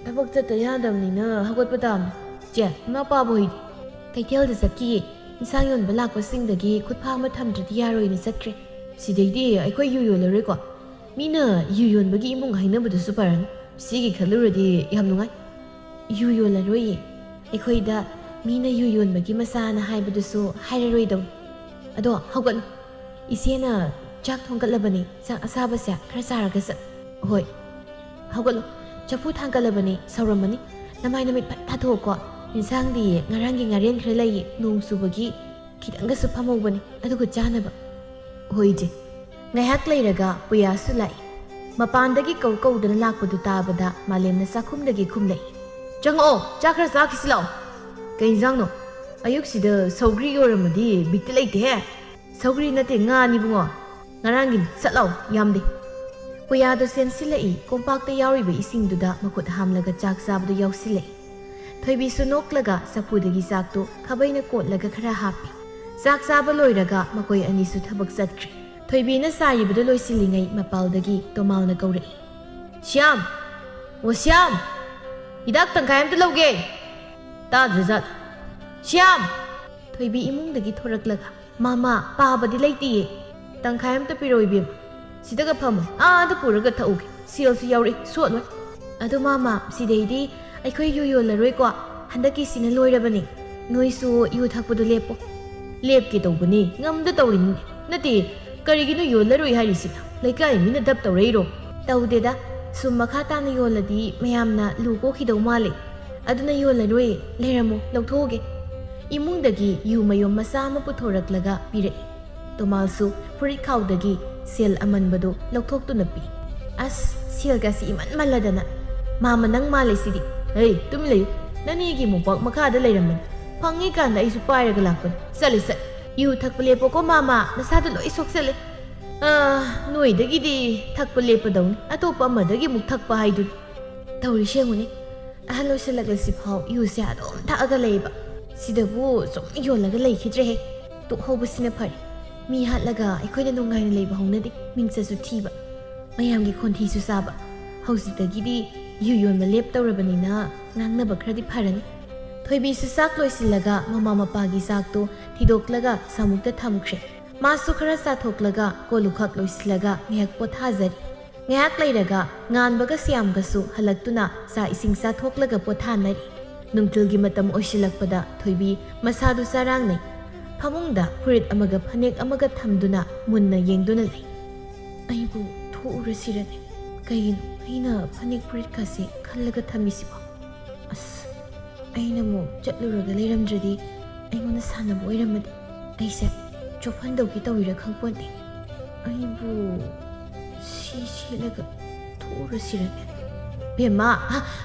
Speaker 1: ꯊꯕꯛ ꯆꯠꯇ ꯌꯥꯗꯕꯅꯤꯅ ꯍꯧꯒꯠꯄ ꯇꯥꯕꯅꯤ ꯆꯦ ꯏꯃꯥ ꯄꯥꯕ ꯍꯣꯏꯗꯤ ꯀꯩꯊꯦꯜꯗ ꯆꯠꯈꯤꯌꯦ ꯏꯟꯁꯥꯡ ꯌꯣꯟꯕ ꯂꯥꯛꯄꯁꯤꯡꯗꯒꯤ ꯈꯨꯠꯐꯥ ꯑꯃ ꯊꯝꯗ꯭ꯔꯗꯤ ꯌꯥꯔꯣꯏꯅ ꯆꯠꯈ꯭ꯔꯦ ꯁꯤꯗꯩꯗꯤ ꯑꯩꯈꯣꯏ ꯌꯨ ꯌꯣꯜꯂꯔꯣꯏꯀꯣ ꯃꯤꯅ ꯌꯨ ꯌꯣꯟꯕꯒꯤ ꯏꯃꯨꯡ ꯍꯥꯏꯅꯕꯗꯨꯁꯨ ꯐꯔꯅꯤ ꯁꯤꯒꯤ ꯈꯜꯂꯨꯔꯗꯤ ꯌꯥꯝ ꯅꯨꯡꯉꯥꯏ ꯌꯨ ꯌꯣꯜꯂꯔꯣꯏꯌꯦ ꯑꯩꯈꯣꯏꯗ ꯃꯤꯅ ꯌꯨ ꯌꯣꯟꯕꯒꯤ ꯃꯆꯥꯅ ꯍꯥꯏꯕꯗꯨꯁꯨ ꯍꯥꯏꯔꯔꯣꯏꯗꯧꯅꯤ ꯑꯗꯣ ꯍꯧꯒꯠꯂꯨ ꯏꯆꯦꯅ ꯆꯥꯛ ꯊꯣꯡꯒꯠꯂꯕꯅꯤ ꯆꯥꯛ ꯑꯁꯥꯕꯁꯦ ꯈꯔ ꯆꯥꯔꯒ ꯆꯠ ꯍꯣꯏ ꯍꯧꯒꯠꯂꯨ ꯆꯐꯨ ꯊꯥꯡꯒꯠꯂꯕꯅꯤ ꯁꯧꯔꯝꯃꯅꯤ ꯅꯃꯥꯏ ꯅꯨꯃꯤꯠ ꯐꯠ ꯊꯥꯊꯣꯛꯑꯣꯀꯣ ꯏꯟꯁꯥꯡꯗꯤ ꯉꯔꯥꯡꯒꯤ ꯉꯥꯔꯦꯟ ꯈꯔ ꯂꯩꯌꯦ ꯅꯣꯡ ꯆꯨꯕꯒꯤ ꯈꯤꯇꯪꯒꯁꯨ ꯐꯝꯍꯧꯕꯅꯤ ꯑꯗꯨꯒ ꯆꯥꯅꯕ ꯍꯣꯏ ꯏꯆꯦ ꯉꯥꯏꯍꯥꯛ ꯂꯩꯔꯒ ꯄꯨꯌꯥꯁꯨ ꯂꯥꯛꯏ ꯃꯄꯥꯟꯗꯒꯤ ꯀꯧꯗꯨꯅ ꯂꯥꯛꯄꯗꯨ ꯇꯥꯕꯗ ꯃꯥꯂꯦꯝꯅ ꯆꯥꯛꯈꯨꯝꯗꯒꯤ ꯈꯨꯝꯂꯛꯏ ꯆꯪꯉꯛꯑꯣ ꯆꯥꯛ ꯈꯔ ꯆꯥꯈꯤꯁꯤ ꯂꯥꯛꯑꯣ ꯀꯩ ꯏꯟꯖꯥꯡꯅꯣ ꯑꯌꯨꯛꯁꯤꯗ ꯁꯧꯒ꯭ꯔꯤ ꯑꯣꯏꯔꯝꯃꯗꯤ ꯕꯤꯠꯇꯤ ꯂꯩꯇꯦꯍꯦ ꯁꯧꯒ꯭ꯔꯤ ꯅꯠꯇꯦ ꯉꯥꯅꯤ ꯏꯕꯨꯡꯉꯣ ꯉꯔꯥꯡꯒꯤꯅꯤ ꯆꯠꯂꯥꯎ ꯌꯥꯝꯗꯦ ꯄꯨꯌꯥꯗꯣ ꯆꯦꯟꯁꯤꯜꯂꯛꯏ ꯀꯣꯝꯄꯥꯛꯇ ꯌꯥꯎꯔꯤꯕ ꯏꯁꯤꯡꯗꯨꯗ ꯃꯈꯨꯠ ꯍꯥꯝꯂꯒ ꯆꯥꯛ ꯆꯥꯕꯗꯨ ꯌꯥꯎꯁꯤꯜꯂꯛꯏ ꯊꯣꯏꯕꯤꯁꯨ ꯅꯣꯛꯂꯒ ꯆꯐꯨꯗꯒꯤ ꯆꯥꯛꯇꯨ ꯈꯥꯕꯩꯅ ꯀꯣꯠꯂꯒ ꯈꯔ ꯍꯥꯞꯄꯤ ꯆꯥꯛ ꯆꯥꯕ ꯂꯣꯏꯔꯒ ꯃꯈꯣꯏ ꯑꯅꯤꯁꯨ ꯊꯕꯛ ꯆꯠꯈ꯭ꯔꯦ ꯊꯣꯏꯕꯤꯅ ꯆꯥꯔꯤꯕꯗꯨ ꯂꯣꯏꯁꯤꯜꯂꯤꯉꯩ ꯃꯄꯥꯜꯗꯒꯤ ꯇꯣꯃꯥꯜꯅ ꯀꯧꯔꯛꯏ ꯁ꯭ꯌꯥꯝ ꯑꯣ ꯁ꯭ꯌꯥꯝ ꯍꯤꯗꯥꯛ ꯇꯪꯈꯥꯏ ꯑꯝꯇ ꯂꯧꯒꯦ ꯇꯥꯗ꯭ꯔꯖꯥꯠ ꯁ꯭ꯌꯥꯝ ꯊꯣꯏꯕꯤ ꯏꯃꯨꯡꯗꯒꯤ ꯊꯣꯔꯛꯂꯒ ꯃꯥꯃꯥ ꯄꯥꯕꯗꯤ ꯂꯩꯇꯤꯌꯦ ꯇꯪꯈꯥꯏ ꯑꯝꯇ ꯄꯤꯔꯛꯑꯣ ꯏꯕꯦꯝ ꯁꯤꯗꯒ ꯐꯝꯃꯣ ꯑꯥꯗ ꯄꯨꯔꯒ ꯊꯛꯎꯒꯦ ꯁꯦꯜꯁꯨ ꯌꯥꯎꯔꯛꯏ ꯁꯣꯠꯂꯣꯏ ꯑꯗꯣ ꯃꯥꯃꯥ ꯁꯤꯗꯩꯗꯤ ꯑꯩꯈꯣꯏ ꯌꯨ ꯌꯣꯜꯂꯔꯣꯏꯀꯣ ꯍꯟꯗꯛꯀꯤꯁꯤꯅ ꯂꯣꯏꯔꯕꯅꯤ ꯅꯣꯏꯁꯨ ꯌꯨ ꯊꯛꯄꯗꯣ ꯂꯦꯞꯄꯣ ꯂꯦꯞꯀꯦ ꯇꯧꯕꯅꯤ ꯉꯝꯗ ꯇꯧꯔꯤꯅꯤꯅꯦ ꯅꯠꯇꯦ ꯀꯔꯤꯒꯤꯅꯣ ꯌꯣꯜꯂꯔꯣꯏ ꯍꯥꯏꯔꯤꯁꯤꯅ ꯂꯩꯀꯥꯏ ꯃꯤꯅ ꯗꯞ ꯇꯧꯔꯛꯏꯔꯣ ꯇꯧꯗꯦꯗ ꯁꯨꯝ ꯃꯈꯥ ꯇꯥꯅ ꯌꯣꯜꯂꯗꯤ ꯃꯌꯥꯝꯅ ꯂꯨ ꯀꯣꯛꯈꯤꯗꯧ ꯃꯥꯜꯂꯦ ꯑꯗꯨꯅ ꯌꯣꯜꯂꯔꯣꯏ ꯂꯩꯔꯝꯃꯣ ꯂꯧꯊꯣꯛꯑꯒꯦ ꯏꯃꯨꯡꯗꯒꯤ ꯌꯨ ꯃꯌꯣꯝ ꯃꯆꯥ ꯑꯃ ꯄꯨꯊꯣꯔꯛꯂꯒ ꯄꯤꯔꯛꯏ ꯇꯣꯃꯥꯜꯁꯨ ꯐꯨꯔꯤꯠ ꯈꯥꯎꯗꯒꯤ ꯁꯦꯜ ꯑꯃꯟꯕꯗꯨ ꯂꯧꯊꯣꯛꯇꯨꯅ ꯄꯤ ꯑꯁ ꯁꯦꯜꯒꯁꯤ ꯏꯃꯟꯃꯜꯂꯗꯅ ꯃꯥꯃ ꯅꯪ ꯃꯥꯜꯂꯦ ꯁꯤꯗꯤ ꯍꯩ ꯇꯨꯃꯤꯟ ꯂꯩꯌꯨ ꯅꯅꯦꯒꯤ ꯃꯣꯝꯄꯥꯛ ꯃꯈꯥꯗ ꯂꯩꯔꯝꯕꯅꯤ ꯐꯪꯉꯤꯀꯥꯟꯗ ꯑꯩꯁꯨ ꯄꯥꯏꯔꯒ ꯂꯥꯛꯄꯅꯤ ꯆꯠꯂꯦ ꯆꯠ ꯌꯨ ꯊꯛꯄ ꯂꯦꯞꯄꯣꯀꯣ ꯃꯥꯃꯥ ꯅꯁꯥꯗꯣ ꯂꯣꯏ ꯁꯣꯛꯆꯜꯂꯦ ꯅꯣꯏꯗꯒꯤꯗꯤ ꯊꯛꯄ ꯂꯦꯞꯄꯗꯧꯅꯤ ꯑꯇꯣꯞꯄ ꯑꯃꯗꯒꯤ ꯑꯃꯨꯛ ꯊꯛꯄ ꯍꯥꯏꯗꯨꯅꯤ ꯇꯧꯔꯤꯁꯦ ꯌꯦꯡꯉꯨꯅꯦ ꯑꯍꯜ ꯑꯣꯏꯁꯜꯂꯛꯂꯁꯤꯐꯥꯎ ꯌꯨꯁꯦ ꯑꯗꯨꯝ ꯊꯛꯑꯒ ꯂꯩꯌꯦꯕ ꯁꯤꯗꯕꯨ ꯁꯨꯝ ꯌꯣꯜꯂꯒ ꯂꯩꯈꯤꯗ꯭ꯔꯦꯍꯦ ꯇꯣꯛꯍꯧꯕꯁꯤꯅ ꯐꯔꯦ ꯃꯤ ꯍꯥꯠꯂꯒ ꯑꯩꯈꯣꯏꯅ ꯅꯨꯡꯉꯥꯏꯅ ꯂꯩꯕ ꯍꯧꯅꯗꯦ ꯃꯤꯡꯆꯠꯁꯨ ꯊꯤꯕ ꯃꯌꯥꯝꯒꯤ ꯈꯣꯟꯊꯤꯁꯨ ꯆꯥꯕ ꯍꯧꯖꯤꯛꯇꯒꯤꯗꯤ ꯌꯨ ꯌꯣꯟꯕ ꯂꯦꯞꯇꯧꯔꯕꯅꯤꯅ ꯉꯥꯡꯅꯕ ꯈꯔꯗꯤ ꯐꯔꯅꯤ ꯊꯣꯏꯕꯤꯁꯨ ꯆꯥꯛ ꯂꯣꯏꯁꯤꯜꯂꯒ ꯃꯃꯥ ꯃꯄꯥꯒꯤ ꯆꯥꯛꯇꯣ ꯊꯤꯗꯣꯛꯂꯒ ꯁꯥꯃꯨꯛꯇ ꯊꯝꯈ꯭ꯔꯦ ꯃꯥꯁꯨ ꯈꯔ ꯆꯥꯊꯣꯛꯂꯒ ꯀꯣꯜꯂꯨꯈꯛ ꯂꯣꯏꯁꯤꯜꯂꯒ ꯉꯥꯏꯍꯥꯛ ꯄꯣꯊꯥꯖꯔꯤ ꯉꯥꯏꯍꯥꯛ ꯂꯩꯔꯒ ꯉꯥꯟꯕꯒ ꯁ꯭ꯌꯥꯝꯒꯁꯨ ꯍꯜꯂꯛꯇꯨꯅ ꯆꯥꯛ ꯏꯁꯤꯡ ꯆꯥꯊꯣꯛꯂꯒ ꯄꯣꯊꯥꯅꯔꯤ ꯅꯨꯡꯊꯤꯜꯒꯤ ꯃꯇꯝ ꯑꯣꯏꯁꯤꯜꯂꯛꯄꯗ ꯊꯣꯏꯕꯤ ꯃꯁꯥꯗꯨ ꯆꯔꯥꯡꯅꯩ ꯐꯃꯨꯡꯗ ꯐꯨꯔꯤꯠ ꯑꯃꯒ ꯐꯅꯦꯛ ꯑꯃꯒ ꯊꯝꯗꯨꯅ ꯃꯨꯟꯅ ꯌꯦꯡꯗꯨꯅ ꯂꯩ ꯑꯩꯕꯨ ꯊꯣꯛꯎꯔꯁꯤꯔꯅꯦ ꯀꯩꯒꯤꯅꯣ ꯑꯩꯅ ꯐꯅꯦꯛ ꯐꯨꯔꯤꯠꯀꯁꯦ ꯈꯜꯂꯒ ꯊꯝꯃꯤꯁꯤꯕꯣ ꯑꯁ ꯑꯩꯅ ꯑꯃꯨꯛ ꯆꯠꯂꯨꯔꯒ ꯂꯩꯔꯝꯗ꯭ꯔꯗꯤ ꯑꯩꯉꯣꯟꯗ ꯁꯥꯟꯅꯕ ꯑꯣꯏꯔꯝꯃꯗꯤ ꯑꯩꯁꯦ ꯆꯣꯞꯍꯟꯗꯧꯒꯤ ꯇꯧꯔꯤꯔꯥ ꯈꯪꯄꯣꯟꯇꯦ ꯑꯩꯕꯨ ꯁꯤ ꯁꯦꯠꯂꯒ ꯊꯣꯛꯎꯔꯁꯤꯔꯅꯦ ꯕꯦꯝꯃ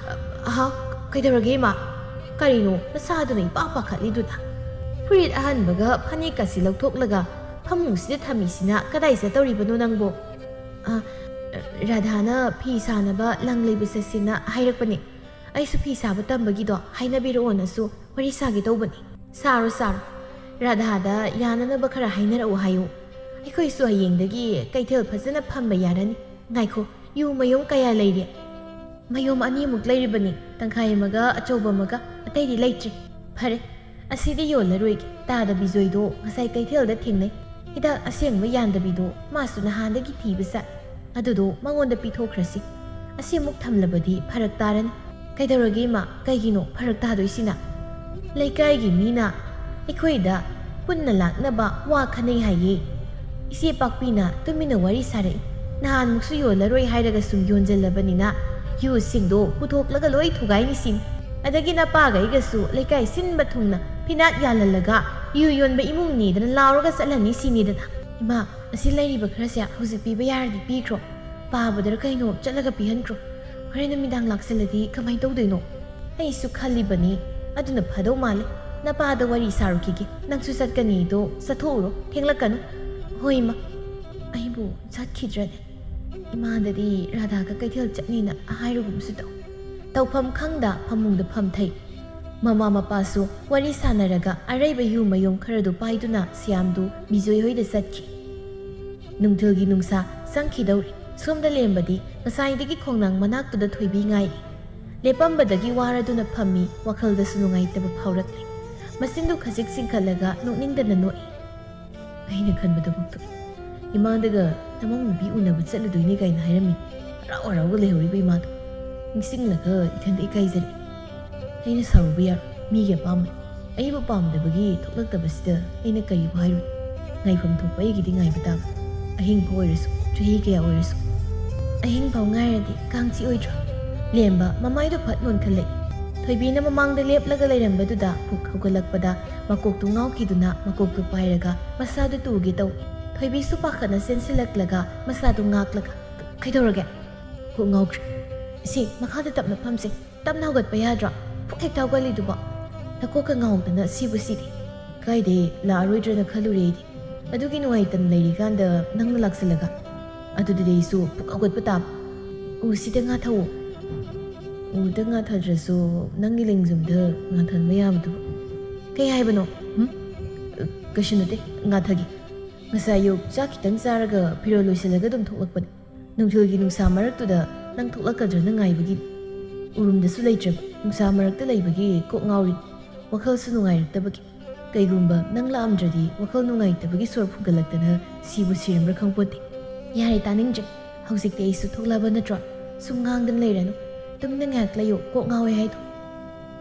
Speaker 1: ꯍꯥꯎ ꯀꯩꯗꯧꯔꯒꯦ ꯏꯃꯥ ꯀꯔꯤꯅꯣ ꯅꯁꯥꯗꯨꯅ ꯏꯄꯥ ꯄꯥꯈꯠꯂꯤꯗꯨꯅ ꯐꯨꯔꯤꯠ ꯑꯍꯟꯕꯒ ꯐꯅꯦꯛꯀꯁꯤ ꯂꯧꯊꯣꯛꯂꯒ ꯐꯃꯨꯡꯁꯤꯗ ꯊꯝꯃꯤꯁꯤꯅ ꯀꯗꯥꯏ ꯆꯠꯇꯧꯔꯤꯕꯅꯣ ꯅꯪꯕꯣ ꯔꯥꯙꯥꯅ ꯐꯤ ꯁꯥꯅꯕ ꯂꯪ ꯂꯩꯕ ꯆꯠꯁꯤꯅ ꯍꯥꯏꯔꯛꯄꯅꯦ ꯑꯩꯁꯨ ꯐꯤ ꯁꯥꯕ ꯇꯝꯕꯒꯤꯗꯣ ꯍꯥꯏꯅꯕꯤꯔꯛꯑꯣꯅꯁꯨ ꯋꯥꯔꯤ ꯁꯥꯒꯦ ꯇꯧꯕꯅꯤ ꯁꯥꯔꯣ ꯁꯥꯔꯣ ꯔꯥꯙꯥꯗ ꯌꯥꯅꯅꯕ ꯈꯔ ꯍꯥꯏꯅꯔꯛꯑꯣ ꯍꯥꯏꯌꯨ ꯑꯩꯈꯣꯏꯁꯨ ꯍꯌꯦꯡꯗꯒꯤ ꯀꯩꯊꯦꯜ ꯐꯖꯅ ꯐꯝꯕ ꯌꯥꯔꯅꯤ ꯉꯥꯏꯈꯣ ꯌꯨ ꯃꯌꯣꯝ ꯀꯌꯥ ꯂꯩꯔꯦ ꯃꯌꯣꯝ ꯑꯅꯤꯃꯨꯛ ꯂꯩꯔꯤꯕꯅꯤ ꯇꯪꯈꯥꯏ ꯑꯃꯒ ꯑꯆꯧꯕ ꯑꯃꯒ ꯑꯇꯩꯗꯤ ꯂꯩꯇ꯭ꯔꯤ ꯐꯔꯦ ꯑꯁꯤꯗꯤ ꯌꯣꯜꯂꯔꯣꯏꯒꯦ ꯇꯥꯗ ꯕꯤꯖꯣꯏꯗꯣ ꯉꯁꯥꯏ ꯀꯩꯊꯦꯜꯗ ꯊꯦꯡꯅꯩ ꯍꯤꯗꯥꯛ ꯑꯁꯦꯡꯕ ꯌꯥꯟꯗꯕꯤꯗꯣ ꯃꯥꯁꯨ ꯅꯍꯥꯟꯗꯒꯤ ꯊꯤꯕ ꯆꯠ ꯑꯗꯨꯗꯣ ꯃꯉꯣꯟꯗ ꯄꯤꯊꯣꯛꯈ꯭ꯔꯁꯤ ꯑꯁꯤꯃꯨꯛ ꯊꯝꯂꯕꯗꯤ ꯐꯔꯛ ꯇꯥꯔꯅꯤ ꯀꯩꯗꯧꯔꯒꯦ ꯏꯃꯥ ꯀꯩꯒꯤꯅꯣ ꯐꯔꯛ ꯇꯥꯗꯣꯏꯁꯤꯅ ꯂꯩꯀꯥꯏꯒꯤ ꯃꯤꯅ ꯑꯩꯈꯣꯏꯗ ꯄꯨꯟꯅ ꯂꯥꯛꯅꯕ ꯋꯥ ꯈꯟꯅꯩ ꯍꯥꯏꯌꯦ ꯏꯆꯦ ꯄꯥꯛꯄꯤꯅ ꯇꯨꯃꯤꯟꯅ ꯋꯥꯔꯤ ꯁꯥꯔꯛꯏ ꯅꯍꯥꯟꯃꯨꯛꯁꯨ ꯌꯣꯜꯂꯔꯣꯏ ꯍꯥꯏꯔꯒ ꯁꯨꯝ ꯌꯣꯟꯖꯜꯂꯕꯅꯤꯅ ꯌꯨꯁꯤꯡꯗꯣ ꯄꯨꯊꯣꯛꯂꯒ ꯂꯣꯏ ꯊꯨꯒꯥꯏꯅꯤ ꯁꯤꯅꯤ ꯑꯗꯒꯤ ꯅꯄꯥꯒꯩꯒꯁꯨ ꯂꯩꯀꯥꯏ ꯁꯤꯟꯕ ꯊꯨꯡꯅ ꯐꯤꯅꯥꯠ ꯌꯥꯜꯍꯜꯂꯒ ꯌꯨ ꯌꯣꯟꯕ ꯏꯃꯨꯡꯅꯤꯗꯅ ꯂꯥꯎꯔꯒ ꯆꯠꯂꯅꯤ ꯁꯤꯅꯤꯗꯅ ꯏꯃꯥ ꯑꯁꯤ ꯂꯩꯔꯤꯕ ꯈꯔꯁꯦ ꯍꯧꯖꯤꯛ ꯄꯤꯕ ꯌꯥꯔꯗꯤ ꯄꯤꯈ꯭ꯔో ꯄꯥꯕꯗꯔ ꯀꯩꯅꯣ ꯆꯠꯂꯒ ꯄꯤꯍꯟꯈ꯭ꯔꯣ ꯍꯣꯔꯦꯟ ꯅꯨꯃꯤꯗꯥꯡ ꯂꯥꯛꯁꯜꯂꯗꯤ ꯀꯃꯥꯏꯅ ꯇꯧꯗꯣꯏꯅꯣ ꯑꯩꯁꯨ ꯈꯜꯂꯤꯕꯅꯤ ꯑꯗꯨꯅ ꯐꯗꯧ ꯃꯥꯜꯂꯦ ꯅꯄꯥꯗ ꯋꯥꯔꯤ ꯁꯥꯔꯨꯈꯤꯒꯦ ꯅꯪꯁꯨ ꯆꯠꯀꯅꯤꯗꯣ ꯆꯠꯊꯣꯛꯎꯔꯣ ꯊꯦꯡꯂꯛꯀꯅꯨ ꯍꯣꯏ ꯏꯃꯥ ꯑꯩꯕꯨ ꯆꯠꯈꯤꯗ꯭ꯔꯅꯦ ꯏꯃꯥꯗꯗꯤ ꯔꯥꯙꯥꯒ ꯀꯩꯊꯦꯜ ꯆꯠꯅꯤꯅ ꯍꯥꯏꯔꯨꯒꯨꯝꯁꯨ ꯇꯧꯐꯝ ꯈꯪꯗ ꯐꯃꯨꯡꯗ ꯐꯝꯊꯩ ꯃꯃꯥ ꯃꯄꯥꯁꯨ ꯋꯥꯔꯤ ꯁꯥꯟꯅꯔꯒ ꯑꯔꯩꯕ ꯌꯨ ꯃꯌꯨꯝ ꯈꯔꯗꯨ ꯄꯥꯏꯗꯨꯅ ꯁ꯭ꯌꯥꯝꯗꯨ ꯕꯤꯖꯣꯏ ꯍꯣꯏꯗ ꯆꯠꯈꯤ ꯅꯨꯡꯊꯤꯜꯒꯤ ꯅꯨꯡꯁꯥ ꯆꯪꯈꯤꯗꯧꯔꯤ ꯁꯣꯝꯗ ꯂꯦꯝꯕꯗꯤ ꯉꯁꯥꯏꯗꯒꯤ ꯈꯣꯡꯅꯥꯡ ꯃꯅꯥꯛꯇꯨꯗ ꯊꯣꯏꯕꯤ ꯉꯥꯏꯔꯤ ꯂꯦꯞꯄꯝꯕꯗꯒꯤ ꯋꯥꯔꯗꯨꯅ ꯐꯝꯃꯤ ꯋꯥꯈꯜꯗꯁꯨ ꯅꯨꯡꯉꯥꯏꯇꯕ ꯐꯥꯎꯔꯛꯂꯤ ꯃꯆꯤꯟꯗꯨ ꯈꯖꯤꯛ ꯆꯤꯡꯈꯠꯂꯒ ꯅꯣꯛꯅꯤꯡꯗꯅ ꯅꯣꯛꯏ ꯑꯩꯅ ꯈꯟꯕꯗꯕꯨꯛꯇ ꯏꯃꯥꯗꯒ ꯅꯃꯧ ꯅꯨꯄꯤ ꯎꯅꯕ ꯆꯠꯂꯨꯗꯣꯏꯅꯦ ꯀꯥꯏꯅ ꯍꯥꯏꯔꯝꯃꯤ ꯍꯔꯥꯎ ꯍꯔꯥꯎꯒ ꯂꯩꯍꯧꯔꯤꯕ ꯏꯃꯥꯗꯣ ꯅꯤꯡꯁꯤꯡꯂꯒ ꯏꯊꯟꯗ ꯏꯀꯥꯏꯖꯔꯦ ꯑꯩꯅ ꯁꯥꯎꯔꯨꯕ ꯌꯥꯔꯣꯏ ꯃꯤꯒꯤ ꯑꯄꯥꯝꯕꯅꯤ ꯑꯩꯕꯨ ꯄꯥꯝꯗꯕꯒꯤ ꯊꯣꯛꯂꯛꯇꯕꯁꯤꯗ ꯑꯩꯅ ꯀꯔꯤꯕꯨ ꯍꯥꯏꯔꯨꯏ? ꯉꯥꯏꯐꯝ ꯊꯣꯛꯄ ꯑꯩꯒꯤꯗꯤ ꯉꯥꯏꯕ ꯇꯥꯕ, ꯑꯍꯤꯡꯐꯥꯎ ꯑꯣꯏꯔꯁꯨ, ꯆꯍꯤ ꯀꯌꯥ ꯑꯣꯏꯔꯁꯨ꯫ ꯑꯍꯤꯡꯐꯥꯎ ꯉꯥꯏꯔꯗꯤ ꯀꯥꯡꯆꯤ ꯑꯣꯏꯗ꯭ꯔꯣ? ꯂꯦꯝꯕ ꯃꯃꯥꯏꯗꯣ ꯐꯠ ꯅꯣꯟꯈꯠꯂꯛꯏ꯫ ꯊꯣꯏꯕꯤꯅ ꯃꯃꯥꯡꯗ ꯂꯦꯞꯂꯒ ꯂꯩꯔꯝꯕꯗꯨꯗ ꯄꯨꯛ ꯍꯧꯒꯠꯂꯛꯄꯗ ꯃꯀꯣꯛꯇꯨ ꯉꯥꯎꯈꯤꯗꯨꯅ ꯃꯀꯣꯛꯇꯨ ꯄꯥꯏꯔꯒ ꯃꯁꯥꯗꯨ ꯇꯨꯒꯦ ꯇꯧꯏ꯫ ꯊꯣꯏꯕꯤꯁꯨ ꯄꯥꯈꯠꯅ ꯆꯦꯟꯁꯤꯜꯂꯛꯂꯒ ꯃꯁꯥꯗꯨ ꯉꯥꯛꯂꯒ ꯀꯩꯗꯧꯔꯒꯦ? ꯀꯣꯛ ꯉꯥꯎꯈ꯭ꯔꯦ꯫ ꯁꯤ ꯃꯈꯥꯗ ꯇꯞꯅ ꯐꯝꯁꯦ, ꯇꯞꯅ ꯍꯧꯒꯠꯄ ꯌꯥꯗ꯭ꯔꯣ? ꯄꯨꯛ ꯍꯦꯛꯇ ꯍꯧꯒꯠꯂꯤꯗꯨꯕꯣ? ꯅꯀꯣꯛꯀ ꯉꯥꯎꯗꯅ ꯁꯤꯕꯨ ꯁꯤꯗꯤ꯫ ꯀꯥꯏꯗꯩ ꯂꯥꯛꯑꯔꯣꯏꯗ꯭ꯔꯅ ꯈꯜꯂꯨꯔꯦ ꯑꯩꯗꯤ꯫ ꯑꯗꯨꯒꯤ ꯅꯨꯡꯉꯥꯏꯇꯅ ꯂꯩꯔꯤꯀꯥꯟꯗ ꯅꯪꯅ ꯂꯥꯛꯁꯤꯜꯂꯒ ꯑꯗꯨꯗꯤ ꯑꯩꯁꯨ ꯄꯨꯛ ꯍꯧꯒꯠꯄ ꯇꯥꯕ꯫ ꯎꯁꯤꯗ ꯉꯥꯊꯧꯑꯣ꯫ ꯎꯗ ꯉꯥꯊꯗ꯭ꯔꯁꯨ ꯅꯪꯒꯤ ꯂꯦꯡꯖꯨꯝꯗ ꯉꯥꯊꯟꯕ ꯌꯥꯕꯗꯨꯕꯨ꯫ ꯀꯩ ꯍꯥꯏꯕꯅꯣ? ꯀꯩꯁꯨ ꯅꯠꯇꯦ, ꯉꯥꯊꯒꯤ꯫ ꯉꯁꯥꯏ ꯑꯌꯨꯛ ꯆꯥꯛ ꯈꯤꯇꯪ ꯆꯥꯔꯒ ꯐꯤꯔꯣꯜ ꯂꯣꯏꯁꯤꯜꯂꯒ ꯑꯗꯨꯝ ꯊꯣꯛꯂꯛꯄꯅꯤ꯫ ꯅꯨꯡꯊꯤꯜꯒꯤ ꯅꯨꯡꯁꯥ ꯃꯔꯛꯇꯨꯗ ꯅꯪ ꯊꯣꯛꯂꯛꯀꯗ꯭ꯔꯅ ꯉꯥꯏꯕꯒꯤꯅꯤ꯫ ꯎꯔꯨꯝꯗꯁꯨ ꯂꯩꯇ꯭ꯔꯕ, ꯅꯨꯡꯁꯥ ꯃꯔꯛꯇ ꯂꯩꯕꯒꯤ ꯀꯣꯛ ꯉꯥꯎꯔꯤꯅꯤ, ꯋꯥꯈꯜꯁꯨ ꯅꯨꯡꯉꯥꯏꯔꯛꯇꯕꯒꯤ꯫ ꯀꯩꯒꯨꯝꯕ ꯅꯪ ꯂꯥꯛꯑꯝꯗ꯭ꯔꯗꯤ ꯋꯥꯈꯜ ꯅꯨꯡꯉꯥꯏꯇꯕꯒꯤ ꯁꯣꯔ ꯐꯨꯟꯒꯠꯂꯛꯇꯅ ꯁꯤꯕꯨ ꯁꯤꯔꯝꯕ꯭ꯔꯥ ꯈꯪꯄꯣꯠꯇꯦ꯫ ꯌꯥꯔꯦ, ꯇꯥꯅꯤꯡꯗ꯭ꯔꯦ꯫ ꯍꯧꯖꯤꯛꯇꯤ ꯑꯩꯁꯨ ꯊꯣꯛꯂꯛꯑꯕ ꯅꯠꯇ꯭ꯔꯣ? ꯁꯨꯝ ꯉꯥꯡꯗꯅ ꯂꯩꯔꯅꯨ, ꯇꯨꯃꯤꯟꯅ ꯉꯥꯏꯍꯥꯛ ꯂꯩꯌꯨ, ꯀꯣꯛ ꯉꯥꯎꯋꯦ ꯍꯥꯏꯗꯣ꯫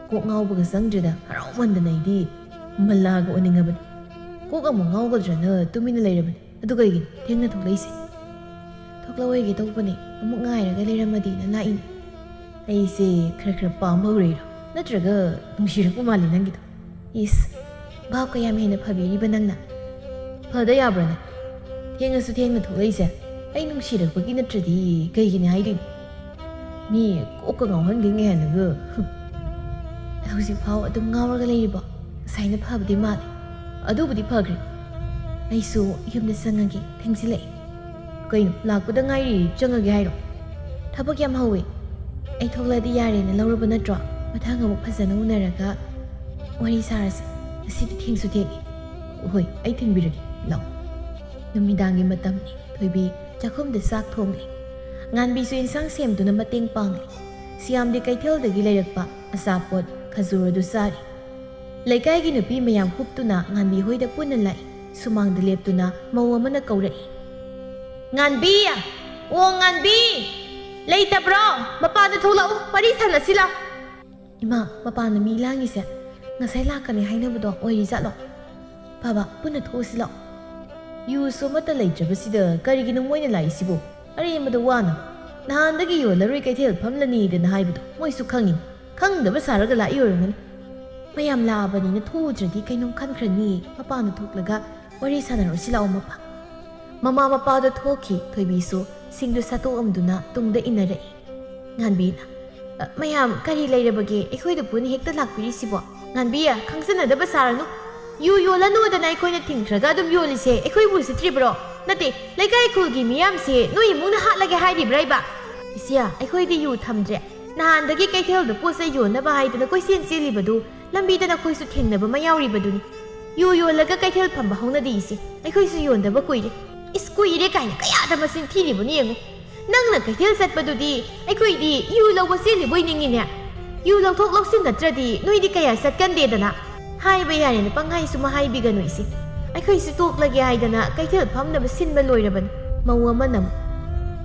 Speaker 1: ꯀꯣꯛ ꯉꯥꯎꯕꯒ ꯆꯪꯗ꯭ꯔꯦꯗ ꯍꯔꯥꯎꯃꯟꯗꯅ ꯑꯩꯗꯤ ꯃꯜꯂꯥꯒ ꯑꯣꯟꯅꯤꯡꯉꯕꯅꯤ꯫ ꯀꯣꯛ ꯑꯃꯨꯛ ꯉꯥꯎꯒꯗ꯭ꯔꯅ ꯇꯨꯃꯤꯟꯅ ꯂꯩꯔꯕꯅꯤ꯫ ꯑꯗꯨ ꯀꯩꯒꯤꯅꯤ ꯊꯦꯡꯅ ꯊꯣꯛꯂꯛꯏꯁꯦ? ꯊꯣꯛꯂꯛꯑꯣꯏꯒꯦ ꯇꯧꯕꯅꯦ, ꯑꯃꯨꯛ ꯉꯥꯏꯔꯒ ꯂꯩꯔꯝꯃꯗꯤꯅ ꯂꯥꯛꯏꯅꯦ꯫ ꯑꯩꯁꯦ ꯈꯔ ꯈꯔ ꯄꯥꯝꯕ ꯍꯧꯔꯛꯏꯔꯣ? ꯅꯠꯇ꯭ꯔꯒ ꯅꯨꯡꯁꯤꯔꯛꯄ ꯃꯥꯜꯂꯤ ꯅꯪꯒꯤꯗꯣ? ꯏꯁ, ꯚꯥꯞꯀ ꯌꯥꯝ ꯍꯦꯟꯅ ꯐꯕꯤꯔꯤꯕ ꯅꯪꯅ꯫ ꯐꯗ ꯌꯥꯕ꯭ꯔꯅꯦ? ꯊꯦꯡꯉꯁꯨ ꯊꯦꯡꯅ ꯊꯣꯛꯂꯛꯏꯁꯦ ꯑꯩ ꯅꯨꯡꯁꯤꯔꯛꯄꯒꯤ ꯅꯠꯇ꯭ꯔꯗꯤ ꯀꯩꯒꯤꯅꯤ ꯍꯥꯏꯗꯣꯏꯅꯣ? ꯃꯤ ꯀꯣꯛꯀ ꯉꯥꯎꯍꯟꯒꯦ ꯍꯥꯏꯅꯒ ꯍꯧꯖꯤꯛꯐꯥꯎ ꯑꯗꯨꯝ ꯉꯥꯎꯔꯒ ꯂꯩꯔꯤꯕꯣ? ꯉꯁꯥꯏꯅ ꯐꯕꯗꯤ ꯃꯥꯜꯂꯦ꯫ ꯑꯗꯨꯕꯨꯗꯤ ꯐꯈ꯭ರೆ꯫ ꯑꯩꯁꯨ ꯌꯨꯝꯗ ꯆꯪꯉꯒꯦ, ꯊꯦꯡꯖꯤꯜꯂꯛꯑꯦ꯫ ꯀꯩꯅꯣ, ꯂꯥꯛꯄꯗ ꯉꯥꯏꯔꯤ ꯆꯪꯉꯒꯦ ꯍꯥꯏꯔꯣ? ꯊꯕꯛ ꯌꯥꯝ ꯍꯧꯋꯦ꯫ ꯑꯩ ꯊꯣꯛꯂꯛꯑꯗꯤ ꯌꯥꯔꯦꯅ ꯂꯧꯔꯕ ꯅꯠꯇ꯭ꯔꯣ? ꯃꯊꯪ ꯑꯃꯨꯛ ꯐꯖꯅ ꯎꯅꯔꯒ ꯋꯥꯔꯤ ꯁꯥꯔꯁꯤ꯫ ꯉꯁꯤꯗꯤ ꯊꯦꯡꯁꯨ ꯊꯦꯡꯉꯦ꯫ ꯍꯣꯏ, ꯑꯩ ꯊꯤꯟꯕꯤꯔꯒꯦ, ꯂꯥꯛꯑꯣ꯫ ꯅꯨꯃꯤꯗꯥꯡꯒꯤ ꯃꯇꯝꯅꯤ꯫ ꯊꯣꯏꯕꯤ ꯆꯥꯛꯈꯨꯝꯗ ꯆꯥꯛ ꯊꯣꯡꯂꯤ꯫ ꯉꯥꯟꯕꯤꯁꯨ ꯏꯟꯁꯥꯡ ꯁꯦꯝꯗꯨꯅ ꯃꯇꯦꯡ ꯄꯥꯡꯂꯤ꯫ ꯁꯤꯌꯥꯝꯗꯤ ꯀꯩꯊꯦꯜꯗꯒꯤ ꯂꯩꯔꯛꯄ ꯑꯆꯥꯄꯣꯠ ꯈꯖꯨꯔ ꯑꯗꯨ ꯆꯥꯔꯤ꯫ ꯂꯩꯀꯥꯏꯒꯤ ꯅꯨꯄꯤ ꯃꯌꯥꯝ ꯍꯨꯞꯇꯨꯅ ꯉꯥꯟꯕꯤ ꯍꯣꯏꯗ ꯄꯨꯟꯅ ꯂꯥꯛꯏ꯫ ꯁꯨꯃꯥꯡꯗ ꯂꯦꯞꯇꯨꯅ ꯃꯧ ꯑꯃꯅ ꯀꯧꯔꯛꯏ꯫ ꯉꯥꯟꯕꯤ! ꯑꯣ ꯉꯥꯟꯕꯤ! ꯂꯩꯇꯕ꯭ꯔꯣ? ꯃꯄꯥꯟꯗ ꯊꯣꯛꯂꯛꯎ, ꯋꯥꯔꯤ ꯁꯥꯟꯅꯁꯤ ꯂꯥꯎ꯫ ꯏꯃꯥ, ꯃꯄꯥꯟꯗ ꯃꯤ ꯂꯥꯡꯉꯤꯁꯦ ꯉꯁꯥꯏ ꯂꯥꯛꯀꯅꯤ ꯍꯥꯏꯅꯕꯗꯣ ꯑꯣꯏꯔꯤꯖꯥꯠꯂꯣ? ꯐꯕ, ꯄꯨꯟꯅ ꯊꯣꯛꯎꯁꯤ ꯂꯥꯎ꯫ ꯌꯨꯁꯨ ꯑꯃꯠꯇ ꯂꯩꯇ꯭ꯔꯕꯁꯤꯗ ꯀꯔꯤꯒꯤꯅꯣ ꯃꯣꯏꯅ ꯂꯥꯛꯏꯁꯤꯕꯨ? ꯑꯔꯦꯝꯕꯗ ꯋꯥꯅ ꯅꯍꯥꯟꯗꯒꯤ ꯌꯣꯜꯂꯔꯣꯏ ꯀꯩꯊꯦꯜ ꯐꯝꯂꯅꯤꯗꯅ ꯍꯥꯏꯕꯗꯣ ꯃꯣꯏꯁꯨ ꯈꯪꯉꯤꯅꯤ꯫ ꯈꯪꯗꯕ ꯁꯥꯔꯒ ꯂꯥꯛꯏ ꯑꯣꯏꯔꯝꯒꯅꯤ꯫ ꯃꯌꯥꯝ ꯂꯥꯛꯑꯕꯅꯤꯅ ꯊꯣꯛꯎꯗ꯭ꯔꯗꯤ ꯀꯩꯅꯣꯝ ꯈꯟꯈ꯭ꯔꯅꯤꯌꯦ꯫ ꯃꯄꯥꯟꯗ ꯊꯣꯛꯂꯒ ꯋꯥꯔꯤ ꯁꯥꯟꯅꯔꯨꯁꯤ ꯂꯥꯛꯑꯣ ꯃꯄꯥ꯫ ꯃꯃꯥ ꯃꯄꯥꯗꯣ ꯊꯣꯛꯈꯤ꯫ ꯊꯣꯏꯕꯤꯁꯨ ꯁꯤꯡꯗꯨ ꯁꯠꯇꯣꯛꯑꯝꯗꯨꯅ ꯇꯨꯡꯗ ꯏꯟꯅꯔꯛꯏ꯫ ꯉꯥꯟꯕꯤꯅ ꯃꯌꯥꯝ ꯀꯔꯤ ꯂꯩꯔꯕꯒꯦ ꯑꯩꯈꯣꯏꯗ ꯄꯨꯟꯅ ꯍꯦꯛꯇ ꯂꯥꯛꯄꯤꯔꯤꯁꯤꯕꯣ? ꯉꯥꯟꯕꯤ, ꯈꯪꯖꯟꯅꯗꯕ ꯁꯥꯔꯅꯨ꯫ ꯌꯨ ꯌꯣꯜꯂꯅꯨꯗꯅ ꯑꯩꯈꯣꯏꯅ ꯊꯤꯡꯈ꯭ꯔꯒ ꯑꯗꯨꯝ ꯌꯣꯜꯂꯤꯁꯦ ꯑꯩꯈꯣꯏꯕꯨ ꯎꯁꯤꯠꯇ꯭ꯔꯤꯕ꯭ꯔꯣ? ꯅꯠꯇꯦ, ꯂꯩꯀꯥꯏ ꯈꯨꯜꯒꯤ ꯃꯤꯌꯥꯝꯁꯦ ꯅꯣꯏ ꯏꯃꯨꯡꯅ ꯍꯥꯠꯂꯒꯦ ꯍꯥꯏꯔꯤꯕ꯭ꯔꯥ ꯏꯕ? ꯏꯆꯦ, ꯑꯩꯈꯣꯏꯗꯤ ꯌꯨ ꯊꯝꯗ꯭ꯔꯦ꯫ ꯅꯍꯥꯟꯗꯒꯤ ꯀꯩꯊꯦꯜꯗ ꯄꯣꯠ ꯆꯩ ꯌꯣꯟꯅꯕ ꯍꯥꯏꯗꯅ ꯀꯣꯏꯆꯦꯟ ꯆꯦꯜꯂꯤꯕꯗꯨ ꯂꯝꯕꯤꯗ ꯅꯈꯣꯏꯁꯨ ꯊꯦꯡꯅꯕ ꯑꯃ ꯌꯥꯎꯔꯤꯕꯗꯨꯅꯤ꯫ ꯌꯨ ꯌꯣꯜꯂꯒ ꯀꯩꯊꯦꯜ ꯐꯝꯕ ꯍꯧꯅꯗꯦ ꯏꯆꯦ, ꯑꯩꯈꯣꯏꯁꯨ ꯌꯣꯟꯗꯕ ꯀꯨꯏꯔꯦ꯫ ꯏꯁ, ꯀꯨꯏꯔꯦ ꯀꯥꯏꯅ ꯀꯌꯥꯗ ꯃꯁꯤꯡ ꯊꯤꯔꯤꯕꯅꯣ ꯌꯦꯡꯉꯨ꯫ ꯅꯪꯅ ꯀꯩꯊꯦꯜ ꯆꯠꯄꯗꯨꯗꯤ ꯑꯩꯈꯣꯏꯗꯤ ꯌꯨ ꯂꯧꯕ ꯆꯦꯜꯂꯤꯕꯣꯏ ꯅꯤꯡꯉꯤꯅꯦ꯫ ꯌꯨ ꯂꯧꯊꯣꯛ ꯂꯧꯁꯤꯟ ꯅꯠꯇ꯭ꯔꯗꯤ ꯅꯣꯏꯗꯤ ꯀꯌꯥ ꯆꯠꯀꯟꯗꯦꯗꯅ꯫ ꯍꯥꯏꯕ ꯌꯥꯔꯦꯅ ꯄꯪꯍꯥꯏꯁꯨ ꯍꯥꯏꯕꯤꯒꯅꯨ ꯏꯆꯦ꯫ ꯑꯩꯈꯣꯏꯁꯨ ꯇꯣꯛꯂꯒꯦ ꯍꯥꯏꯗꯅ ꯀꯩꯊꯦꯜ ꯐꯝꯅꯕ ꯁꯤꯟꯕ ꯂꯣꯏꯔꯕꯅꯤ꯫ ꯃꯧ ꯑꯃꯅ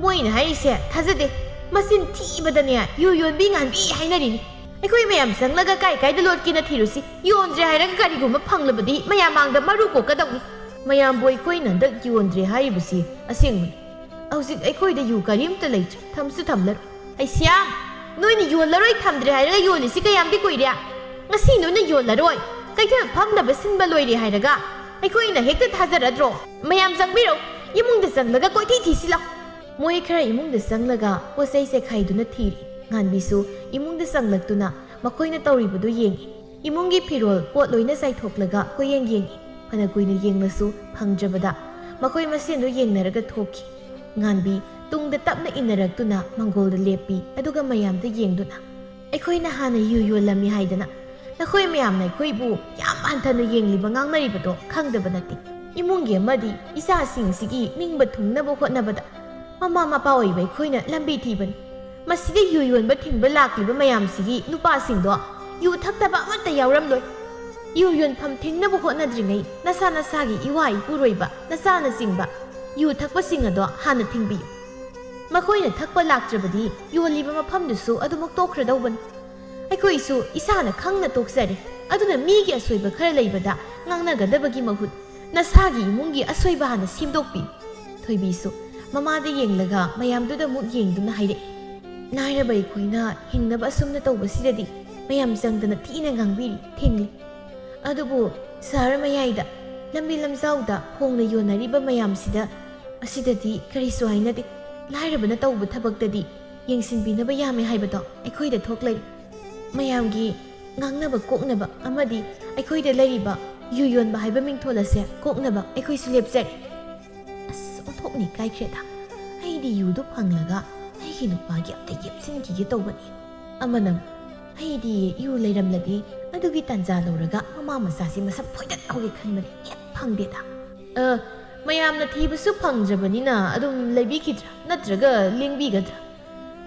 Speaker 1: ꯃꯣꯏꯅ ꯍꯥꯏꯔꯤꯁꯦ ꯊꯥꯖꯗꯦ꯫ ꯃꯆꯤꯟ ꯊꯤꯕꯗꯅꯦ ꯌꯨ ꯌꯣꯟꯕꯤ ꯉꯥꯟꯕꯤ ꯍꯥꯏꯅꯔꯤꯅꯤ꯫ ꯑꯩꯈꯣꯏ ꯃꯌꯥꯝ ꯆꯪꯂꯒ ꯀꯥꯏ ꯀꯥꯏꯗ ꯂꯣꯠꯀꯦꯅ ꯊꯤꯔꯨꯁꯤ꯫ ꯌꯣꯟꯗ꯭ꯔꯦ ꯍꯥꯏꯔꯒ ꯀꯔꯤꯒꯨꯝꯕ ꯐꯪꯂꯕꯗꯤ ꯃꯌꯥꯝ ꯃꯥꯡꯗ ꯃꯔꯨ ꯀꯣꯛꯀꯗꯧꯅꯤ꯫ ꯃꯌꯥꯝꯕꯨ ꯑꯩꯈꯣꯏꯅ ꯍꯟꯗꯛ ꯌꯣꯟꯗ꯭ꯔꯦ ꯍꯥꯏꯔꯤꯕꯁꯤ ꯑꯁꯦꯡꯕꯅꯤ꯫ ꯍꯧꯖꯤꯛ ꯑꯩꯈꯣꯏꯗ ꯌꯨ ꯀꯔꯤꯝꯇ ꯂꯩꯇ꯭ꯔꯦ, ꯊꯝꯁꯨ ꯊꯝꯂꯔꯣꯏ꯫ ꯑꯩꯁ꯭ꯌꯥꯝ, ꯅꯣꯏꯅ ꯌꯣꯜꯂꯔꯣꯏ ꯊꯝꯗ꯭ꯔꯦ ꯍꯥꯏꯔꯒ ꯌꯣꯜꯂꯤꯁꯤ ꯀꯌꯥꯝꯗꯤ ꯀꯨꯏꯔꯦ? ꯉꯁꯤ ꯅꯣꯏꯅ ꯌꯣꯜꯂꯔꯣꯏ, ꯀꯩꯊꯦꯜ ꯐꯝꯅꯕ ꯁꯤꯟꯕ ꯂꯣꯏꯔꯦ ꯍꯥꯏꯔꯒ ꯑꯩꯈꯣꯏꯅ ꯍꯦꯛꯇ ꯊꯥꯖꯔꯗ꯭ꯔꯣ? ꯃꯌꯥꯝ ꯆꯪꯕꯤꯔꯣ, ꯏꯃꯨꯡꯗ ꯆꯪꯂꯒ ꯀꯣꯏꯊꯤ ꯊꯤꯁꯤ ꯂꯥꯎ꯫ ꯃꯣꯏ ꯈꯔ ꯏꯃꯨꯡꯗ ꯆꯪꯂꯒ ꯄꯣꯠ ꯆꯩꯁꯦ ꯈꯥꯏꯗꯨꯅ ꯊꯤꯔꯤ꯫ ꯉꯥꯟꯕꯤꯁꯨ ꯏꯃꯨꯡꯗ ꯆꯪꯂꯛꯇꯨꯅ ꯃꯈꯣꯏꯅ ꯇꯧꯔꯤꯕꯗꯨ ꯌꯦꯡꯉꯤ꯫ ꯏꯃꯨꯡꯒꯤ ꯐꯤꯔꯣꯜ ꯄꯣꯠ ꯂꯣꯏꯅ ꯆꯥꯏꯊꯣꯛꯂꯒ ꯀꯣꯌꯦꯡ ꯌꯦꯡꯉꯤ꯫ ꯐꯅ ꯀꯨꯏꯅ ꯌꯦꯡꯂꯁꯨ ꯐꯪꯗ꯭ꯔꯕꯗ ꯃꯈꯣꯏ ꯃꯁꯦꯟꯗꯨ ꯌꯦꯡꯅꯔꯒ ꯊꯣꯛꯈꯤ꯫ ꯉꯥꯟꯕꯤ ꯇꯨꯡꯗ ꯇꯞꯅ ꯏꯟꯅꯔꯛꯇꯨꯅ ꯃꯥꯡꯒꯣꯜꯗ ꯂꯦꯞꯄꯤ꯫ ꯑꯗꯨꯒ ꯃꯌꯥꯝꯗ ꯌꯦꯡꯗꯨꯅ ꯑꯩꯈꯣꯏꯅ ꯍꯥꯟꯅ ꯌꯨ ꯌꯣꯜꯂꯝꯃꯤ ꯍꯥꯏꯗꯅ ꯅꯈꯣꯏ ꯃꯌꯥꯝꯅ ꯑꯩꯈꯣꯏꯕꯨ ꯌꯥꯝ ꯍꯟꯊꯅ ꯌꯦꯡꯂꯤꯕ ꯉꯥꯡꯅꯔꯤꯕꯗꯣ ꯈꯪꯗꯕ ꯅꯠꯇꯦ꯫ ꯏꯃꯨꯡꯒꯤ ꯑꯃꯗꯤ ꯏꯆꯥꯁꯤꯡꯁꯤꯒꯤ ꯅꯤꯡꯕ ꯊꯨꯡꯅꯕ ꯍꯣꯠꯅꯕꯗ ꯃꯃꯥ ꯃꯄꯥ ꯑꯣꯏꯕ ꯑꯩꯈꯣꯏꯅ ꯂꯝꯕꯤ ꯊꯤꯕꯅꯤ꯫ ꯃꯁꯤꯗ ꯌꯨ ꯌꯣꯟꯕ ꯊꯤꯡꯕ ꯂꯥꯛꯂꯤꯕ ꯃꯌꯥꯝꯁꯤꯒꯤ ꯅꯨꯄꯥꯁꯤꯡꯗꯣ ꯌꯨ ꯊꯛꯇꯕ ꯑꯃꯠꯇ ꯌꯥꯎꯔꯝꯂꯣꯏ꯫ ꯌꯨ ꯌꯣꯟꯐꯝ ꯊꯤꯡꯅꯕ ꯍꯣꯠꯅꯗ꯭ꯔꯤꯉꯩ ꯅꯁꯥ ꯅꯁꯥꯒꯤ ꯏꯋꯥ ꯏꯄꯨꯔꯣꯏꯕ ꯅꯆꯥꯅꯆꯤꯡꯕ ꯌꯨ ꯊꯛꯄꯁꯤꯡ ꯑꯗꯣ ꯍꯥꯟꯅ ꯊꯤꯡꯕꯤꯌꯨ꯫ ꯃꯈꯣꯏꯅ ꯊꯛꯄ ꯂꯥꯛꯇ꯭ꯔꯕꯗꯤ ꯌꯣꯜꯂꯤꯕ ꯃꯐꯝꯗꯨꯁꯨ ꯑꯗꯨꯃꯛ ꯇꯣꯛꯈ꯭ꯔꯗꯧꯕꯅꯤ꯫ ꯑꯩꯈꯣꯏꯁꯨ ꯏꯁꯥꯅ ꯈꯪꯅ ꯇꯣꯛꯆꯔꯦ꯫ ꯑꯗꯨꯅ ꯃꯤꯒꯤ ꯑꯁꯣꯏꯕ ꯈꯔ ꯂꯩꯕꯗ ꯉꯥꯡꯅꯒꯗꯕꯒꯤ ꯃꯍꯨꯠ ꯅꯁꯥꯒꯤ ꯏꯃꯨꯡꯒꯤ ꯑꯁꯣꯏꯕ ꯍꯥꯟꯅ ꯁꯦꯝꯗꯣꯛꯄꯤ꯫ ꯊꯣꯏꯕꯤꯁꯨ ꯃꯃꯥꯗ ꯌꯦꯡꯂꯒ ꯃꯌꯥꯝꯗꯨꯗ ꯑꯃꯨꯛ ꯌꯦꯡꯗꯨꯅ ꯍꯥꯏꯔꯛꯏ꯫ ꯂꯥꯏꯔꯕ ꯑꯩꯈꯣꯏꯅ ꯍꯤꯡꯅꯕ ꯑꯁꯨꯝꯅ ꯇꯧꯕꯁꯤꯗꯗꯤ ꯃꯌꯥꯝ ꯆꯪꯗꯅ ꯊꯤꯅ ꯉꯥꯡꯕꯤꯔꯤ ꯊꯤꯡꯂꯤ꯫ ꯑꯗꯨꯕꯨ ꯁꯍꯔ ꯃꯌꯥꯏꯗ ꯂꯝꯕꯤ ꯂꯝꯖꯥꯎꯗ ꯍꯣꯡꯅ ꯌꯣꯟꯅꯔꯤꯕ ꯃꯌꯥꯝꯁꯤꯗ ꯑꯁꯤꯗꯗꯤ ꯀꯔꯤꯁꯨ ꯍꯥꯏꯅꯗꯦ꯫ ꯂꯥꯏꯔꯕꯅ ꯇꯧꯕ ꯊꯕꯛꯇꯗꯤ ꯌꯦꯡꯁꯤꯟꯕꯤꯅꯕ ꯌꯥꯝꯃꯦ ꯍꯥꯏꯕꯗꯣ ꯑꯩꯈꯣꯏꯗ ꯊꯣꯛꯂꯩ꯫ ꯃꯌꯥꯝꯒꯤ ꯉꯥꯡꯅꯕ ꯀꯣꯛꯅꯕ ꯑꯃꯗꯤ ꯑꯩꯈꯣꯏꯗ ꯂꯩꯔꯤꯕ ꯌꯨ ꯌꯣꯟꯕ ꯍꯥꯏꯕ ꯃꯤꯡꯊꯣꯜ ꯑꯁꯦ ꯀꯣꯛꯅꯕ ꯑꯩꯈꯣꯏꯁꯨ ꯂꯦꯞꯆꯔꯤ꯫ ꯑꯁ ꯑꯣꯟꯊꯣꯛꯅꯤ ꯀꯥꯏꯈ꯭ꯔꯦꯗ, ꯑꯩꯗꯤ ꯌꯨꯗꯣ ꯐꯪꯂꯒ ꯑꯩꯒꯤ ꯅꯨꯄꯥꯒꯤ ꯑꯝꯇ ꯌꯦꯞꯁꯤꯟꯈꯤꯒꯦ ꯇꯧꯕꯅꯤ꯫ ꯑꯃꯅ ꯑꯩꯗꯤ ꯌꯨ ꯂꯩꯔꯝꯂꯗꯤ ꯑꯗꯨꯒꯤ ꯇꯥꯟꯖꯥ ꯂꯧꯔꯒ ꯃꯃꯥ ꯃꯆꯥꯁꯤ ꯃꯁꯝ ꯐꯣꯏꯗꯠꯍꯧꯒꯦ ꯈꯟꯕꯅꯤ, ꯍꯦꯛ ꯐꯪꯗꯦꯗ꯫ ꯃꯌꯥꯝꯅ ꯊꯤꯕꯁꯨ ꯐꯪꯗ꯭ꯔꯕꯅꯤꯅ ꯑꯗꯨꯝ ꯂꯩꯕꯤꯈꯤꯗ꯭ꯔꯥ ꯅꯠꯇ꯭ꯔꯒ ꯂꯦꯡꯕꯤꯒꯗ꯭ꯔꯥ?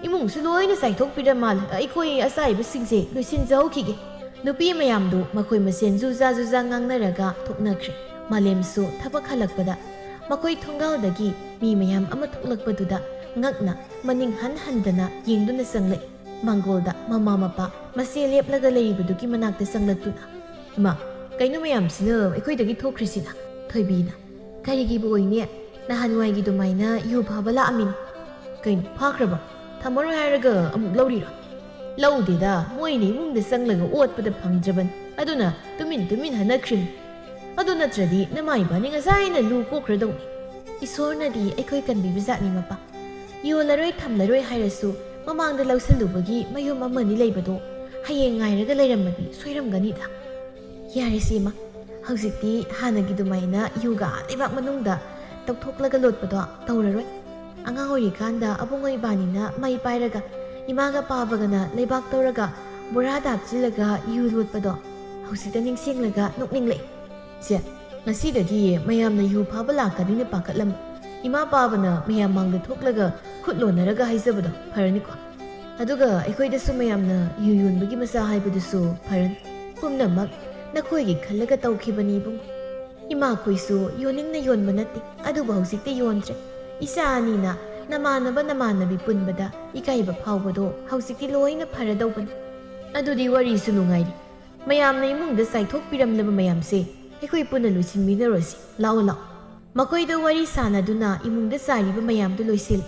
Speaker 1: ꯏꯃꯨꯡꯁꯨ ꯂꯣꯏꯅ ꯆꯥꯏꯊꯣꯛꯄꯤꯔ ꯃꯥꯜꯂꯦ, ꯑꯩꯈꯣꯏ ꯑꯆꯥꯏꯕꯁꯤꯡꯁꯦ ꯂꯣꯏꯁꯤꯟꯖꯍꯧꯈꯤꯒꯦ꯫ ꯅꯨꯄꯤ ꯃꯌꯥꯝꯗꯨ ꯃꯈꯣꯏ ꯃꯁꯦꯟ ꯖꯨꯖꯥ ꯖꯨꯖꯥ ꯉꯥꯡꯅꯔꯒ ꯊꯣꯛꯅꯈ꯭ꯔꯦ꯫ ꯃꯥꯂꯦꯝꯁꯨ ꯊꯕꯛ ꯍꯜꯂꯛꯄꯗ ꯃꯈꯣꯏ ꯊꯣꯡꯒꯥꯜꯗꯒꯤ ꯃꯤ ꯃꯌꯥꯝ ꯑꯃ ꯊꯣꯛꯂꯛꯄꯗꯨꯗ ꯉꯛꯅ ꯃꯅꯤꯡ ꯍꯟꯗꯅ ꯌꯦꯡꯗꯨꯅ ꯆꯪꯂꯛꯏ꯫ ꯃꯥꯡꯒꯣꯜꯗ ꯃꯃꯥ ꯃꯄꯥ ꯃꯆꯦ ꯂꯦꯞꯂꯒ ꯂꯩꯔꯤꯕꯗꯨꯒꯤ ꯃꯅꯥꯛꯇ ꯆꯪꯂꯛꯇꯨꯅ, ꯏꯃꯥ ꯀꯩꯅꯣ ꯃꯌꯥꯝꯁꯤꯅ ꯑꯩꯈꯣꯏꯗꯒꯤ ꯊꯣꯛꯈ꯭ꯔꯤꯁꯤꯅ? ꯊꯣꯏꯕꯤꯅ, ꯀꯔꯤꯒꯤꯕꯨ ꯑꯣꯏꯅꯤ, ꯅꯍꯥꯟꯋꯥꯏꯒꯤ ꯑꯗꯨꯃꯥꯏꯅ ꯌꯨ ꯐꯥꯕ ꯂꯥꯛꯑꯝꯃꯤꯅꯤ꯫ ꯀꯩꯅꯣ ꯐꯥꯈ꯭ꯔꯕ? ꯊꯝꯃꯔꯣꯏ ꯍꯥꯏꯔꯒ ꯑꯃꯨꯛ ꯂꯧꯔꯤꯔꯣ? ꯂꯧꯗꯦꯗ, ꯃꯣꯏꯅ ꯏꯃꯨꯡꯗ ꯆꯪꯂꯒ ꯑꯣꯠꯄꯗ ꯐꯪꯗ꯭ꯔꯕꯅꯤ, ꯑꯗꯨꯅ ꯇꯨꯃꯤꯟ ꯍꯟꯅꯈ꯭ꯔꯤꯝꯅꯤ꯫ ꯑꯗꯨ ꯅꯠꯇ꯭ꯔꯗꯤ ꯅꯃꯥ ꯏꯕꯥꯅꯤ ꯉꯁꯥꯏꯅ ꯂꯨ ꯀꯣꯛꯈ꯭ꯔꯗꯧꯅꯤ꯫ ꯏꯁꯣꯔꯅꯗꯤ ꯑꯩꯈꯣꯏ ꯀꯟꯕꯤꯕꯖꯥꯠꯅꯤ ꯃꯄꯥ꯫ ꯌꯣꯜꯂꯔꯣꯏ ꯊꯝꯂꯔꯣꯏ ꯍꯥꯏꯔꯁꯨ ꯃꯃꯥꯡꯗ ꯂꯧꯁꯜꯂꯨꯕꯒꯤ ꯃꯌꯨꯝ ꯑꯃꯅꯤ ꯂꯩꯕꯗꯣ ꯍꯌꯦꯡ ꯉꯥꯏꯔꯒ ꯂꯩꯔꯝꯃꯗꯤ ꯁꯣꯏꯔꯝꯒꯅꯤꯗ꯫ ꯌꯥꯔꯦꯁꯦ ꯏꯃꯥ, ꯍꯧꯖꯤꯛꯇꯤ ꯍꯥꯟꯅꯒꯤ ꯑꯗꯨꯃꯥꯏꯅ ꯌꯨꯒ ꯂꯩꯕꯥꯛ ꯃꯅꯨꯡꯗ ꯇꯧꯊꯣꯛꯂꯒ ꯂꯣꯠꯄꯗꯣ ꯇꯧꯔꯔꯣꯏ꯫ ꯑꯉꯥꯡ ꯑꯣꯏꯔꯤꯀꯥꯟꯗ ꯑꯕꯨꯡꯉꯣ ꯏꯕꯥꯅꯤꯅ ꯃꯩ ꯄꯥꯏꯔꯒ ꯏꯃꯥꯒ ꯄꯥꯕꯒꯅ ꯂꯩꯕꯥꯛ ꯇꯧꯔꯒ ꯕꯣꯔꯥꯗ ꯍꯥꯞꯆꯤꯜꯂꯒ ꯌꯨ ꯂꯣꯠꯄꯗꯣ ꯍꯧꯖꯤꯛꯇ ꯅꯤꯡꯁꯤꯡꯂꯒ ꯅꯣꯛꯅꯤꯡꯂꯛꯏ꯫ ꯏꯆꯦ, ꯉꯁꯤꯗꯒꯤ ꯃꯌꯥꯝꯅ ꯌꯨ ꯐꯥꯕ ꯂꯥꯛꯀꯅꯤꯅ ꯄꯥꯈꯠꯂꯝꯕ ꯏꯃꯥ ꯄꯥꯕꯅ ꯃꯌꯥꯝ ꯃꯥꯡꯗ ꯊꯣꯛꯂꯒ ꯈꯨꯠ ꯂꯣꯟꯅꯔꯒ ꯍꯥꯏꯖꯕꯗꯣ ꯐꯔꯅꯤꯀꯣ? ꯑꯗꯨꯒ ꯑꯩꯈꯣꯏꯗꯁꯨ ꯃꯌꯥꯝꯅ ꯌꯨ ꯌꯣꯟꯕꯒꯤ ꯃꯆꯥ ꯍꯥꯏꯕꯗꯨꯁꯨ ꯐꯔꯅꯤ꯫ ꯄꯨꯝꯅꯃꯛ ꯅꯈꯣꯏꯒꯤ ꯈꯜꯂꯒ ꯇꯧꯈꯤꯕꯅꯤ ꯏꯕꯨꯡ꯫ ꯏꯃꯥꯈꯣꯏꯁꯨ ꯌꯣꯟꯅꯤꯡꯅ ꯌꯣꯟꯕ ꯅꯠꯇꯦ, ꯑꯗꯨꯕꯨ ꯍꯧꯖꯤꯛꯇꯤ ꯌꯣꯟꯗ꯭ꯔꯦ꯫ ꯏꯆꯥ ꯑꯅꯤꯅ ꯅꯃꯥꯟꯅꯕ ꯅꯃꯥꯟꯅꯕꯤ ꯄꯨꯟꯕꯗ ꯏꯀꯥꯏꯕ ꯐꯥꯎꯕꯗꯣ ꯍꯧꯖꯤꯛꯇꯤ ꯂꯣꯏꯅ ꯐꯔꯗꯧꯕꯅꯤ꯫ ꯑꯗꯨꯗꯤ ꯋꯥꯔꯤꯁꯨ ꯅꯨꯡꯉꯥꯏꯔꯤ, ꯃꯌꯥꯝꯅ ꯏꯃꯨꯡꯗ ꯆꯥꯏꯊꯣꯛꯄꯤꯔꯝꯂꯕ ꯃꯌꯥꯝꯁꯦ ꯑꯩꯈꯣꯏ ꯄꯨꯟꯅ ꯂꯣꯏꯁꯤꯟꯃꯤꯟꯅꯔꯣꯁꯤ꯫ ꯂꯥꯛꯑꯣ ꯂꯥꯛꯑꯣ꯫ ꯃꯈꯣꯏꯗ ꯋꯥꯔꯤ ꯁꯥꯟꯅꯗꯨꯅ ꯏꯃꯨꯡꯗ ꯆꯥꯏꯔꯤꯕ ꯃꯌꯥꯝꯗꯨ ꯂꯣꯏꯁꯤꯜꯂꯤ꯫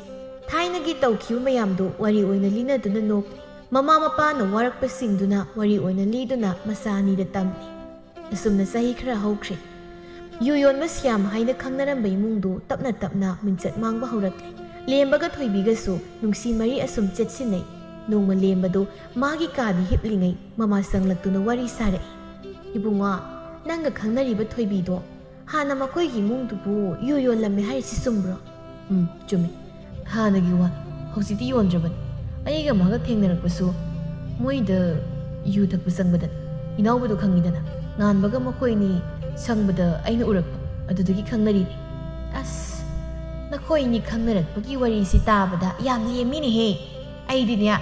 Speaker 1: ꯊꯥꯏꯅꯒꯤ ꯇꯧꯈꯤꯕ ꯃꯌꯥꯝꯗꯨ ꯋꯥꯔꯤ ꯑꯣꯏꯅ ꯂꯤꯅꯗꯨꯅ ꯅꯣꯛꯂꯤ꯫ ꯃꯃꯥ ꯃꯄꯥꯅ ꯋꯥꯔꯛꯄꯁꯤꯡꯗꯨꯅ ꯋꯥꯔꯤ ꯑꯣꯏꯅ ꯂꯤꯗꯨꯅ ꯃꯆꯥ ꯑꯅꯤꯗ ꯇꯝꯂꯤ꯫ ꯑꯁꯨꯝꯅ ꯆꯍꯤ ꯈꯔ ꯍꯧꯈ꯭ꯔꯦ꯫ ꯌꯨ ꯌꯣꯟꯕ ꯁ꯭ꯌꯥꯝ ꯍꯥꯏꯅ ꯈꯪꯅꯔꯝꯕ ꯏꯃꯨꯡꯗꯨ ꯇꯞꯅ ꯇꯞꯅ ꯃꯤꯡꯆꯠ ꯃꯥꯡꯕ ꯍꯧꯔꯛꯂꯤ꯫ ꯂꯦꯝꯕꯒ ꯊꯣꯏꯕꯤꯒꯁꯨ ꯅꯨꯡꯁꯤ ꯃꯔꯤ ꯑꯁꯨꯝ ꯆꯦꯠꯁꯤꯟꯅꯩ꯫ ꯅꯣꯡꯃ ꯂꯦꯝꯕꯗꯨ ꯃꯥꯒꯤ ꯀꯥꯗ ꯍꯤꯞꯂꯤꯉꯩ ꯃꯃꯥ ꯆꯪꯂꯛꯇꯨꯅ ꯋꯥꯔꯤ ꯁꯥꯔꯛꯏ꯫ ꯏꯕꯨꯡꯉꯣ, ꯅꯪꯒ ꯈꯪꯅꯔꯤꯕ ꯊꯣꯏꯕꯤꯗꯣ ꯍꯥꯟꯅ ꯃꯈꯣꯏꯒꯤ ꯏꯃꯨꯡꯗꯨꯕꯨ ꯌꯨ ꯌꯣꯜꯂꯝꯃꯦ ꯍꯥꯏꯔꯤꯁꯤ ꯆꯨꯝꯕ꯭ꯔꯣ?
Speaker 2: ꯆꯨꯝꯃꯤ, ꯍꯥꯟꯅꯒꯤ ꯋꯥꯅꯤ, ꯍꯧꯖꯤꯛꯇꯤ ꯌꯣꯟꯗ꯭ꯔꯕꯅꯤ꯫ ꯑꯩꯒ ꯃꯥꯒ ꯊꯦꯡꯅꯔꯛꯄꯁꯨ ꯃꯣꯏꯗ ꯌꯨ ꯊꯛꯄ ꯆꯪꯕꯗꯅꯤ꯫ ꯏꯅꯥꯎꯕꯗꯣ ꯈꯪꯉꯤꯗꯅ, ꯉꯥꯟꯕꯒ ꯃꯈꯣꯏꯅꯤ ꯁꯪꯕꯗ ꯑꯩꯅ ꯎꯔꯛꯄ, ꯑꯗꯨꯗꯒꯤ ꯈꯪꯅꯔꯤꯅꯤ꯫
Speaker 1: ꯑꯁ, ꯅꯈꯣꯏꯅꯤ ꯈꯪꯅꯔꯛꯄꯒꯤ ꯋꯥꯔꯤꯁꯤ ꯇꯥꯕꯗ ꯌꯥꯝ ꯂꯦꯝꯃꯤꯅꯦꯍꯦ꯫ ꯑꯩꯗꯤꯅꯦ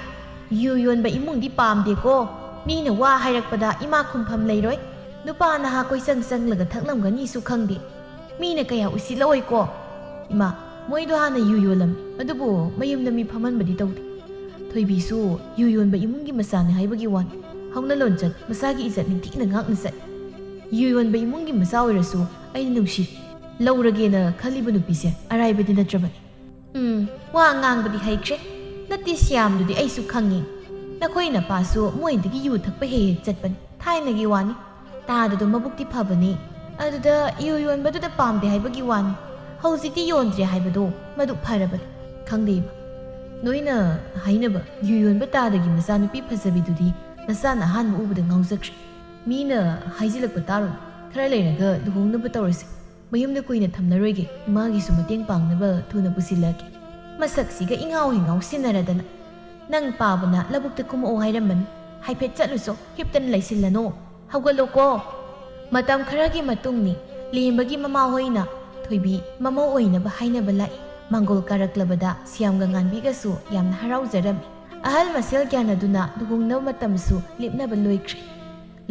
Speaker 1: ꯌꯨ ꯌꯣꯟꯕ ꯏꯃꯨꯡꯗꯤ ꯄꯥꯝꯗꯦꯀꯣ꯫ ꯃꯤꯅ ꯋꯥ ꯍꯥꯏꯔꯛꯄꯗ ꯏꯃꯥ ꯈꯨꯝꯐꯝ ꯂꯩꯔꯣꯏ꯫ ꯅꯨꯄꯥ ꯅꯍꯥ ꯀꯣꯏꯆꯪ ꯆꯪꯂꯒ ꯊꯛꯂꯝꯒꯅꯤꯁꯨ ꯈꯪꯗꯦ, ꯃꯤꯅ ꯀꯌꯥ ꯎꯁꯤꯠꯂꯛꯑꯣꯏꯀꯣ꯫
Speaker 2: ꯏꯃꯥ, ꯃꯣꯏꯗꯣ ꯍꯥꯟꯅ ꯌꯨ ꯌꯣꯜꯂꯝꯃꯤ, ꯑꯗꯨꯕꯨ ꯃꯌꯨꯝꯗ ꯃꯤ ꯐꯝꯍꯟꯕꯗꯤ ꯇꯧꯗꯦ꯫ ꯊꯣꯏꯕꯤꯁꯨ ꯌꯨ ꯌꯣꯟꯕ ꯏꯃꯨꯡꯒꯤ ꯃꯆꯥꯅꯤ ꯍꯥꯏꯕꯒꯤ ꯋꯥꯅꯤ, ꯍꯧꯅ ꯂꯣꯟꯆꯠ ꯃꯁꯥꯒꯤ ꯏꯖꯠ ꯅꯤꯡꯊꯤꯅ ꯉꯥꯛꯅ ꯆꯠꯂꯤ꯫ ꯌꯨ ꯌꯣꯟꯕ ꯏꯃꯨꯡꯒꯤ ꯃꯆꯥ ꯑꯣꯏꯔꯁꯨ ꯑꯩꯅ ꯅꯨꯡꯁꯤꯔꯤ꯫ ꯂꯧꯔꯒꯦꯅ ꯈꯜꯂꯤꯕ ꯅꯨꯄꯤꯁꯦ ꯑꯔꯥꯏꯕꯗꯤ ꯅꯠꯇ꯭ꯔꯕꯅꯤ꯫
Speaker 1: ꯋꯥ ꯉꯥꯡꯕꯗꯤ ꯍꯩꯈ꯭ꯔꯦ꯫ ꯅꯠꯇꯦ ꯁ꯭ꯌꯥꯝꯗꯨꯗꯤ ꯑꯩꯁꯨ ꯈꯪꯉꯤ꯫ ꯅꯈꯣꯏ ꯅꯄꯥꯁꯨ ꯃꯣꯏꯗꯒꯤ ꯌꯨ ꯊꯛꯄ ꯍꯦꯛ ꯆꯠꯄꯅꯤ, ꯊꯥꯏꯅꯒꯤ ꯋꯥꯅꯤ꯫ ꯇꯥꯗꯗꯣ ꯃꯕꯨꯛꯇꯤ ꯐꯕꯅꯤ, ꯑꯗꯨꯗ ꯌꯨ ꯌꯣꯟꯕꯗꯨꯗ ꯄꯥꯝꯗꯦ ꯍꯥꯏꯕꯒꯤ ꯋꯥꯅꯤ꯫ ꯍꯧꯖꯤꯛꯇꯤ ꯌꯣꯟꯗ꯭ꯔꯦ ꯍꯥꯏꯕꯗꯣ ꯃꯗꯨ ꯐꯔꯕꯅꯤ꯫
Speaker 2: ꯈꯪꯗꯦ ꯏꯃꯥ, ꯅꯣꯏꯅ ꯍꯥꯏꯅꯕ ꯌꯨ ꯌꯣꯟꯕ ꯇꯥꯗꯒꯤ ꯃꯆꯥꯅꯨꯄꯤ ꯐꯖꯕꯤꯗꯨꯗꯤ ꯅꯆꯥꯅ ꯑꯍꯥꯟꯕ ꯎꯕꯗ ꯉꯥꯎꯖꯈ꯭ꯔꯦ꯫ ꯃꯤꯅ ꯍꯥꯏꯖꯤꯜꯂꯛꯄ ꯇꯥꯔꯣꯏ, ꯈꯔ ꯂꯩꯔꯒ ꯂꯨꯍꯣꯡꯅꯕ ꯇꯧꯔꯁꯤ꯫ ꯃꯌꯨꯝꯗ ꯀꯨꯏꯅ ꯊꯝꯅꯔꯣꯏꯒꯦ, ꯏꯃꯥꯒꯤꯁꯨ ꯃꯇꯦꯡ ꯄꯥꯡꯅꯕ ꯊꯨꯅ ꯄꯨꯁꯤꯜꯂꯛꯀꯦ꯫
Speaker 1: ꯃꯁꯛꯁꯤꯒ ꯏꯉꯥꯎ ꯍꯤꯉꯥꯎ ꯁꯤꯟꯅꯔꯗꯅ꯫ ꯅꯪ ꯄꯥꯕꯅ ꯂꯧꯕꯨꯛꯇ ꯀꯨꯝꯃꯛꯑꯣ ꯍꯥꯏꯔꯝꯕꯅꯤ, ꯍꯥꯏꯐꯦꯠ ꯆꯠꯂꯨꯆꯣ, ꯍꯤꯞꯇꯅ ꯂꯩꯁꯤꯜꯂꯅꯣ꯫ ꯍꯧꯒꯠꯂꯣꯀꯣ꯫ ꯃꯇꯝ ꯈꯔꯒꯤ ꯃꯇꯨꯡꯅꯤ ꯂꯦꯝꯕꯒꯤ ꯃꯃꯥꯍꯣꯏꯅ ꯊꯣꯏꯕꯤ ꯃꯃꯧ ꯑꯣꯏꯅꯕ ꯍꯥꯏꯅꯕ ꯂꯥꯛꯏ꯫ ꯃꯥꯡꯒꯣꯜ ꯀꯥꯔꯛꯂꯕꯗ ꯁ꯭ꯌꯥꯝꯒ ꯉꯥꯟꯕꯤꯒꯁꯨ ꯌꯥꯝꯅ ꯍꯔꯥꯎꯖꯔꯝꯃꯤ꯫ ꯑꯍꯜ ꯃꯁꯦꯜ ꯌꯥꯅꯗꯨꯅ ꯂꯨꯍꯣꯡꯅꯕ ꯃꯇꯝꯁꯨ ꯂꯦꯞꯅꯕ ꯂꯣꯏꯈ꯭ꯔꯦ꯫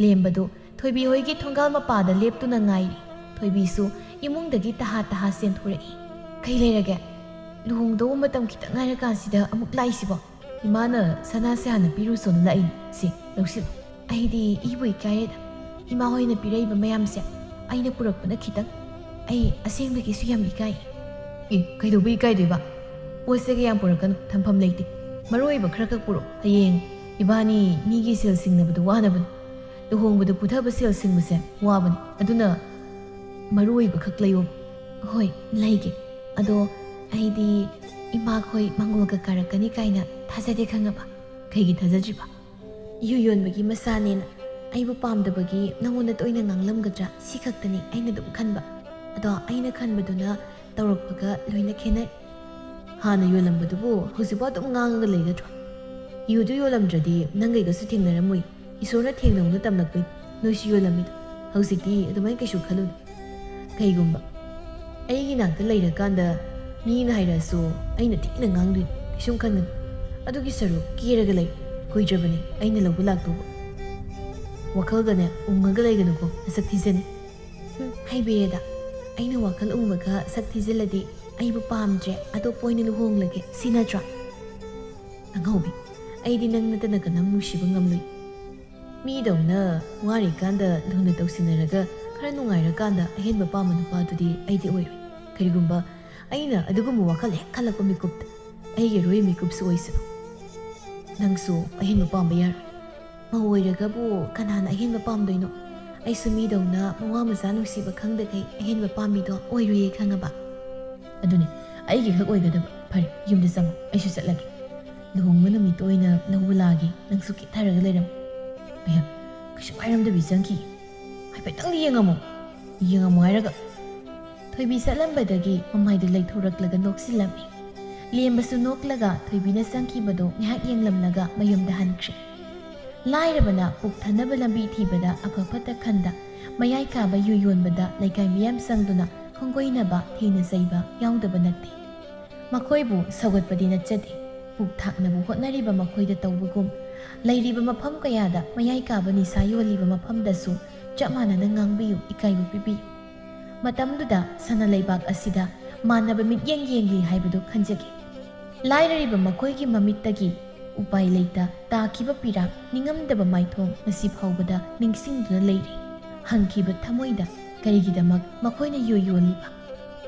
Speaker 1: ꯂꯦꯝꯕꯗꯨ ꯊꯣꯏꯕꯤ ꯍꯣꯏꯒꯤ ꯊꯣꯡꯒꯥꯜ ꯃꯄꯥꯗ ꯂꯦꯞꯇꯨꯅ ꯉꯥꯏꯔꯤ꯫ ꯊꯣꯏꯕꯤꯁꯨ ꯏꯃꯨꯡꯗꯒꯤ ꯇꯍꯥ ꯇꯍꯥ ꯆꯦꯟꯊꯣꯔꯛꯏ꯫ ꯀꯩ ꯂꯩꯔꯒꯦ? ꯂꯨꯍꯣꯡꯗꯧꯕ ꯃꯇꯝ ꯈꯤꯇꯪ ꯉꯥꯏꯔꯀꯥꯟꯁꯤꯗ ꯑꯃꯨꯛ ꯂꯥꯛꯏꯁꯤꯕꯣ?
Speaker 2: ꯏꯃꯥꯅ ꯁꯅꯥꯁꯦ ꯍꯥꯟꯅ ꯄꯤꯔꯨꯁꯣꯅ ꯂꯥꯛꯏꯅꯤ, ꯁꯤ ꯂꯧꯁꯤꯜꯂꯨ꯫
Speaker 1: ꯑꯩꯗꯤ ꯏꯕꯨ ꯏꯀꯥꯏꯔꯦꯗ꯫
Speaker 2: ꯏꯃꯥ ꯍꯣꯏꯅ ꯄꯤꯔꯛꯏꯕ ꯃꯌꯥꯝꯁꯦ ꯑꯩꯅ ꯄꯨꯔꯛꯄꯅ ꯈꯤꯇꯪ. ꯑꯩ ꯑꯁꯦꯡꯕꯒꯤꯁꯨ ꯌꯥꯝ ꯏꯀꯥꯏ. ꯀꯩꯗꯧꯕ ꯏꯀꯥꯏꯗꯣꯏꯕ? ꯄꯣꯠꯁꯦ ꯀꯌꯥꯝ ꯄꯨꯔꯛꯀꯅꯨ, ꯊꯝꯐꯝ ꯂꯩꯇꯦ. ꯃꯔꯨ ꯑꯣꯏꯕ ꯈꯔ ꯈꯛ ꯄꯨꯔꯛ. ꯍꯌꯦꯡ ꯏꯕꯥꯅꯤ ꯃꯤꯒꯤ ꯁꯦꯜ ꯁꯤꯡꯅꯕꯗꯨ ꯋꯥꯅꯕꯅꯤ. ꯂꯨꯍꯣꯡꯕꯗ ꯄꯨꯊꯕ ꯁꯦꯜ ꯁꯤꯡꯕꯁꯦ ꯋꯥꯕꯅꯤ. ꯑꯗꯨꯅ ꯃꯔꯨ ꯑꯣꯏꯕ ꯈꯛ ꯂꯩꯌꯣ.
Speaker 1: ꯍꯣꯏ ꯂꯩꯒꯦ. ꯑꯗꯣ ꯑꯩꯗꯤ ꯏꯃꯥꯈꯣꯏ ꯃꯪꯒꯣꯜꯒ ꯀꯥꯔꯛꯀꯅꯤ ꯀꯥꯏꯅ ꯊꯥꯖꯗꯦ ꯈꯪꯉꯕ?
Speaker 2: ꯀꯩꯒꯤ ꯊꯥꯖꯗ꯭ꯔꯤꯕ?
Speaker 1: ꯌꯨ ꯌꯣꯟꯕꯒꯤ ꯃꯆꯥꯅꯦꯅ ꯑꯩꯕꯨ ꯄꯥꯝꯗꯕꯒꯤ ꯅꯪꯉꯣꯟꯗ ꯇꯣꯏꯅ ꯉꯥꯡꯂꯝꯒꯗ꯭ꯔꯥ ꯁꯤ ꯈꯛꯇꯅꯤ ꯑꯩꯅ ꯑꯗꯨꯝ ꯈꯟꯕ. ꯑꯗꯣ ꯑꯩꯅ ꯈꯟꯕꯗꯨꯅ ꯇꯧꯔꯛꯄꯒ ꯂꯣꯏꯅ ꯈꯦꯠꯅꯩ.
Speaker 2: ꯍꯥꯟꯅ ꯌꯣꯜꯂꯝꯕꯗꯨꯕꯨ ꯍꯧꯖꯤꯛꯐꯥꯎ ꯑꯗꯨꯝ ꯉꯥꯡꯉꯒ ꯂꯩꯒꯗ꯭ꯔꯣ? ꯌꯨꯗꯨ ꯌꯣꯜꯂꯝꯗ꯭ꯔꯗꯤ ꯅꯪꯒꯩꯒꯁꯨ ꯊꯦꯡꯅꯔꯝꯃꯣꯏ. ꯏꯁꯣꯔꯅ ꯊꯦꯡꯅꯧꯅ ꯇꯝꯂꯛꯄꯩ. ꯅꯣꯏꯁꯨ ꯌꯣꯜꯂꯝꯃꯤꯗꯣ. ꯍꯧꯖꯤꯛꯇꯤ ꯑꯗꯨꯃꯥꯏꯅ ꯀꯩꯁꯨ ꯈꯜꯂꯨꯅꯨ. ꯀꯩꯒꯨꯝꯕ ꯑꯩꯒꯤ ꯅꯥꯛꯇ ꯂꯩꯔꯀꯥꯟꯗ ꯃꯤꯅ ꯍꯥꯏꯔꯛꯑꯁꯨ ꯑꯩꯅ ꯊꯤꯅ ꯉꯥꯡꯗꯣꯏꯅꯤ. ꯀꯩꯁꯨꯝ ꯈꯟꯒꯅꯨ. ꯑꯗꯨꯒꯤ ꯁꯔꯨꯛ ꯀꯦꯔꯒ ꯂꯩ. ꯀꯨꯏꯗ꯭ꯔꯕꯅꯤ ꯑꯩꯅ ꯂꯧꯕ ꯂꯥꯛꯇꯧꯕ. ꯋꯥꯈꯜꯒꯅꯦ ꯎꯪꯉꯒ ꯂꯩꯒꯅꯨꯀꯣ, ꯅꯁꯛ ꯊꯤꯖꯅꯤ.
Speaker 1: ꯍꯩꯕꯤꯔꯦꯗ. ꯑꯩꯅ ꯋꯥꯈꯜ ꯎꯡꯕꯒ ꯁꯛ ꯊꯤꯖꯤꯜꯂꯗꯤ ꯑꯩꯕꯨ ꯄꯥꯝꯗ꯭ꯔꯦ, ꯑꯇꯣꯞꯄ ꯑꯣꯏꯅ ꯂꯨꯍꯣꯡꯂꯒꯦ ꯁꯤ ꯅꯠꯇ꯭ꯔꯣ?
Speaker 2: ꯑꯉꯥꯎꯕꯤ, ꯑꯩꯗꯤ ꯅꯪ ꯅꯠꯇꯅ ꯀꯅꯥꯝ ꯅꯨꯡꯁꯤꯕ ꯉꯝꯂꯣꯏ. ꯃꯤꯗꯧꯅ ꯋꯥꯔꯤꯀꯥꯟꯗ ꯂꯨꯅ ꯇꯧꯁꯤꯟꯅꯔꯒ ꯈꯔ ꯅꯨꯡꯉꯥꯏꯔꯀꯥꯟꯗ ꯑꯍꯦꯟꯕ ꯄꯥꯝꯕ ꯅꯨꯄꯥꯗꯨꯗꯤ ꯑꯩꯗꯤ ꯑꯣꯏꯔꯣꯏ. ꯀꯔꯤꯒꯨꯝꯕ ꯑꯩꯅ ꯑꯗꯨꯒꯨꯝꯕ ꯋꯥꯈꯜ ꯍꯦꯛ ꯈꯜꯂꯛꯄ ꯃꯤꯀꯨꯞꯇ ꯑꯩꯒꯤ ꯑꯔꯣꯏ ꯃꯤꯀꯨꯞꯁꯨ ꯑꯣꯏꯁꯅꯨ. ꯅꯪꯁꯨ ꯑꯍꯦꯟꯕ ꯄꯥꯝꯕ ꯌꯥꯔꯣꯏ.
Speaker 1: ꯃꯧ ꯑꯣꯏꯔꯒꯕꯨ ꯀꯅꯥꯅ ꯑꯍꯦꯟꯕ ꯄꯥꯝꯗꯣꯏꯅꯣ? ꯑꯩꯁꯨ ꯃꯤꯗꯧꯅ ꯃꯋꯥ ꯃꯆꯥ ꯅꯨꯡꯁꯤꯕ ꯈꯪꯗꯈꯩ ꯑꯍꯦꯟꯕ ꯄꯥꯝꯃꯤꯗꯣ ꯑꯣꯏꯔꯣꯏꯌꯦ ꯈꯪꯉꯕ?
Speaker 2: ꯑꯗꯨꯅꯦ ꯑꯩꯒꯤ ꯈꯛ ꯑꯣꯏꯒꯗꯕ. ꯐꯔꯦ, ꯌꯨꯝꯗ ꯆꯪꯉꯣ, ꯑꯩꯁꯨ ꯆꯠꯂꯒꯦ. ꯂꯨꯍꯣꯡꯕ ꯅꯨꯃꯤꯠꯇ ꯑꯣꯏꯅ ꯂꯧꯕ ꯂꯥꯛꯑꯒꯦ. ꯅꯪꯁꯨ ꯀꯦꯊꯔꯒ ꯂꯩꯔꯝꯃꯨ. ꯑꯌꯥ, ꯀꯩꯁꯨ ꯍꯥꯏꯔꯝꯗꯕꯤ ꯆꯪꯈꯤꯒꯦ. ꯍꯥꯏꯐꯦꯠꯇꯪꯗꯤ ꯌꯦꯡꯉꯝꯃꯣ. ꯌꯦꯡꯉꯝꯃꯣ ꯍꯥꯏꯔꯒ.
Speaker 1: ꯊꯣꯏꯕꯤ ꯆꯠꯂꯝꯕꯗꯒꯤ ꯃꯃꯥꯏꯗꯨ ꯂꯩꯊꯣꯔꯛꯂꯒ ꯅꯣꯛꯁꯤꯜꯂꯝꯃꯤ. ꯂꯦꯝꯕꯁꯨ ꯅꯣꯛꯂꯒ ꯊꯣꯏꯕꯤꯅ ꯆꯪꯈꯤꯕꯗꯣ ꯉꯥꯏꯍꯥꯛ ꯌꯦꯡꯂꯝꯂꯒ ꯃꯌꯨꯝꯗ ꯍꯟꯈ꯭ꯔꯦ. ꯂꯥꯏꯔꯕꯅ ꯄꯨꯛ ꯊꯟꯅꯕ ꯂꯝꯕꯤ ꯊꯤꯕꯗ ꯑꯐ ꯐꯠꯇ ꯈꯟꯗ ꯃꯌꯥꯏ ꯀꯥꯕ ꯌꯨ ꯌꯣꯟꯕꯗ ꯂꯩꯀꯥꯏ ꯃꯤꯌꯥꯝ ꯆꯪꯗꯨꯅ ꯈꯣꯡꯒꯣꯏꯅꯕ ꯊꯤꯅ ꯆꯩꯕ ꯌꯥꯎꯗꯕ ꯅꯠꯇꯦ. ꯃꯈꯣꯏꯕꯨ ꯁꯧꯒꯠꯄꯗꯤ ꯅꯠꯆꯗꯦ. ꯄꯨꯛ ꯊꯥꯛꯅꯕ ꯍꯣꯠꯅꯔꯤꯕ ꯃꯈꯣꯏꯗ ꯇꯧꯕꯒꯨꯝ ꯂꯩꯔꯤꯕ ꯃꯐꯝ ꯀꯌꯥꯗ ꯃꯌꯥꯏ ꯀꯥꯕ ꯅꯤꯁꯥ ꯌꯣꯜꯂꯤꯕ ꯃꯐꯝꯗꯁꯨ ꯆꯞ ꯃꯥꯟꯅꯅ ꯉꯥꯡꯕꯤꯌꯨ, ꯏꯀꯥꯏꯕ ꯄꯤꯕꯤꯌꯨ. ꯃꯇꯝꯗꯨꯗ ꯁꯅꯥ ꯂꯩꯕꯥꯛ ꯑꯁꯤꯗ ꯃꯥꯟꯅꯕ ꯃꯤꯠꯌꯦꯡ ꯌꯦꯡꯂꯤ ꯍꯥꯏꯕꯗꯨ ꯈꯟꯖꯒꯦ. ꯂꯥꯏꯔꯔꯤꯕ ꯃꯈꯣꯏꯒꯤ ꯃꯃꯤꯠꯇꯒꯤ ꯎꯄꯥꯏ ꯂꯩꯇ ꯇꯥꯈꯤꯕ ꯄꯤꯔꯥꯛ, ꯅꯤꯡꯉꯝꯗꯕ ꯃꯥꯏꯊꯣꯡ ꯉꯁꯤ ꯐꯥꯎꯕꯗ ꯅꯤꯡꯁꯤꯡꯗꯨꯅ ꯂꯩꯔꯤ. ꯍꯪꯈꯤꯕ ꯊꯃꯣꯏꯗ ꯀꯔꯤꯒꯤꯗꯃꯛ ꯃꯈꯣꯏꯅ ꯌꯨ ꯌꯣꯜꯂꯤꯕ?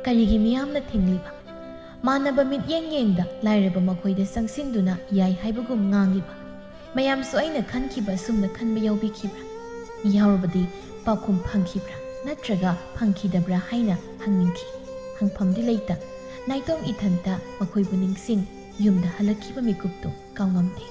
Speaker 1: ꯀꯔꯤꯒꯤ ꯃꯤꯌꯥꯝꯅ ꯊꯤꯡꯂꯤꯕ? ꯃꯥꯟꯅꯕ ꯃꯤꯠꯌꯦꯡ ꯌꯦꯡꯗ ꯂꯥꯏꯔꯕ ꯃꯈꯣꯏꯗ ꯆꯪꯁꯤꯟꯗꯨꯅ ꯌꯥꯏ ꯍꯥꯏꯕꯒꯨꯝ ꯉꯥꯡꯂꯤꯕ ꯃꯌꯥꯝꯁꯨ ꯑꯩꯅ ꯈꯟꯈꯤꯕ ꯑꯁꯨꯝꯅ ꯈꯟꯕ ꯌꯥꯎꯕꯤꯈꯤꯕ꯭ꯔꯥ? ꯌꯥꯎꯔꯕꯗꯤ ꯄꯥꯎꯈꯨꯝ ꯐꯪꯈꯤꯕ꯭ꯔꯥ ꯅꯠꯇ꯭ꯔꯒ ꯐꯪꯈꯤꯗꯕ꯭ꯔꯥ ꯍꯥꯏꯅ ꯍꯪꯅꯤꯡꯈꯤ. ꯍꯪꯐꯝꯗꯤ ꯂꯩꯇ ꯅꯥꯏꯇꯣꯝ ꯏꯊꯟꯇ ꯃꯈꯣꯏꯕꯨ ꯅꯤꯡꯁꯤꯡ ꯌꯨꯝꯗ ꯍꯜꯂꯛꯈꯤꯕ ꯃꯤꯀꯨꯞꯇꯨ ꯀꯥꯎꯉꯝꯗꯦ꯫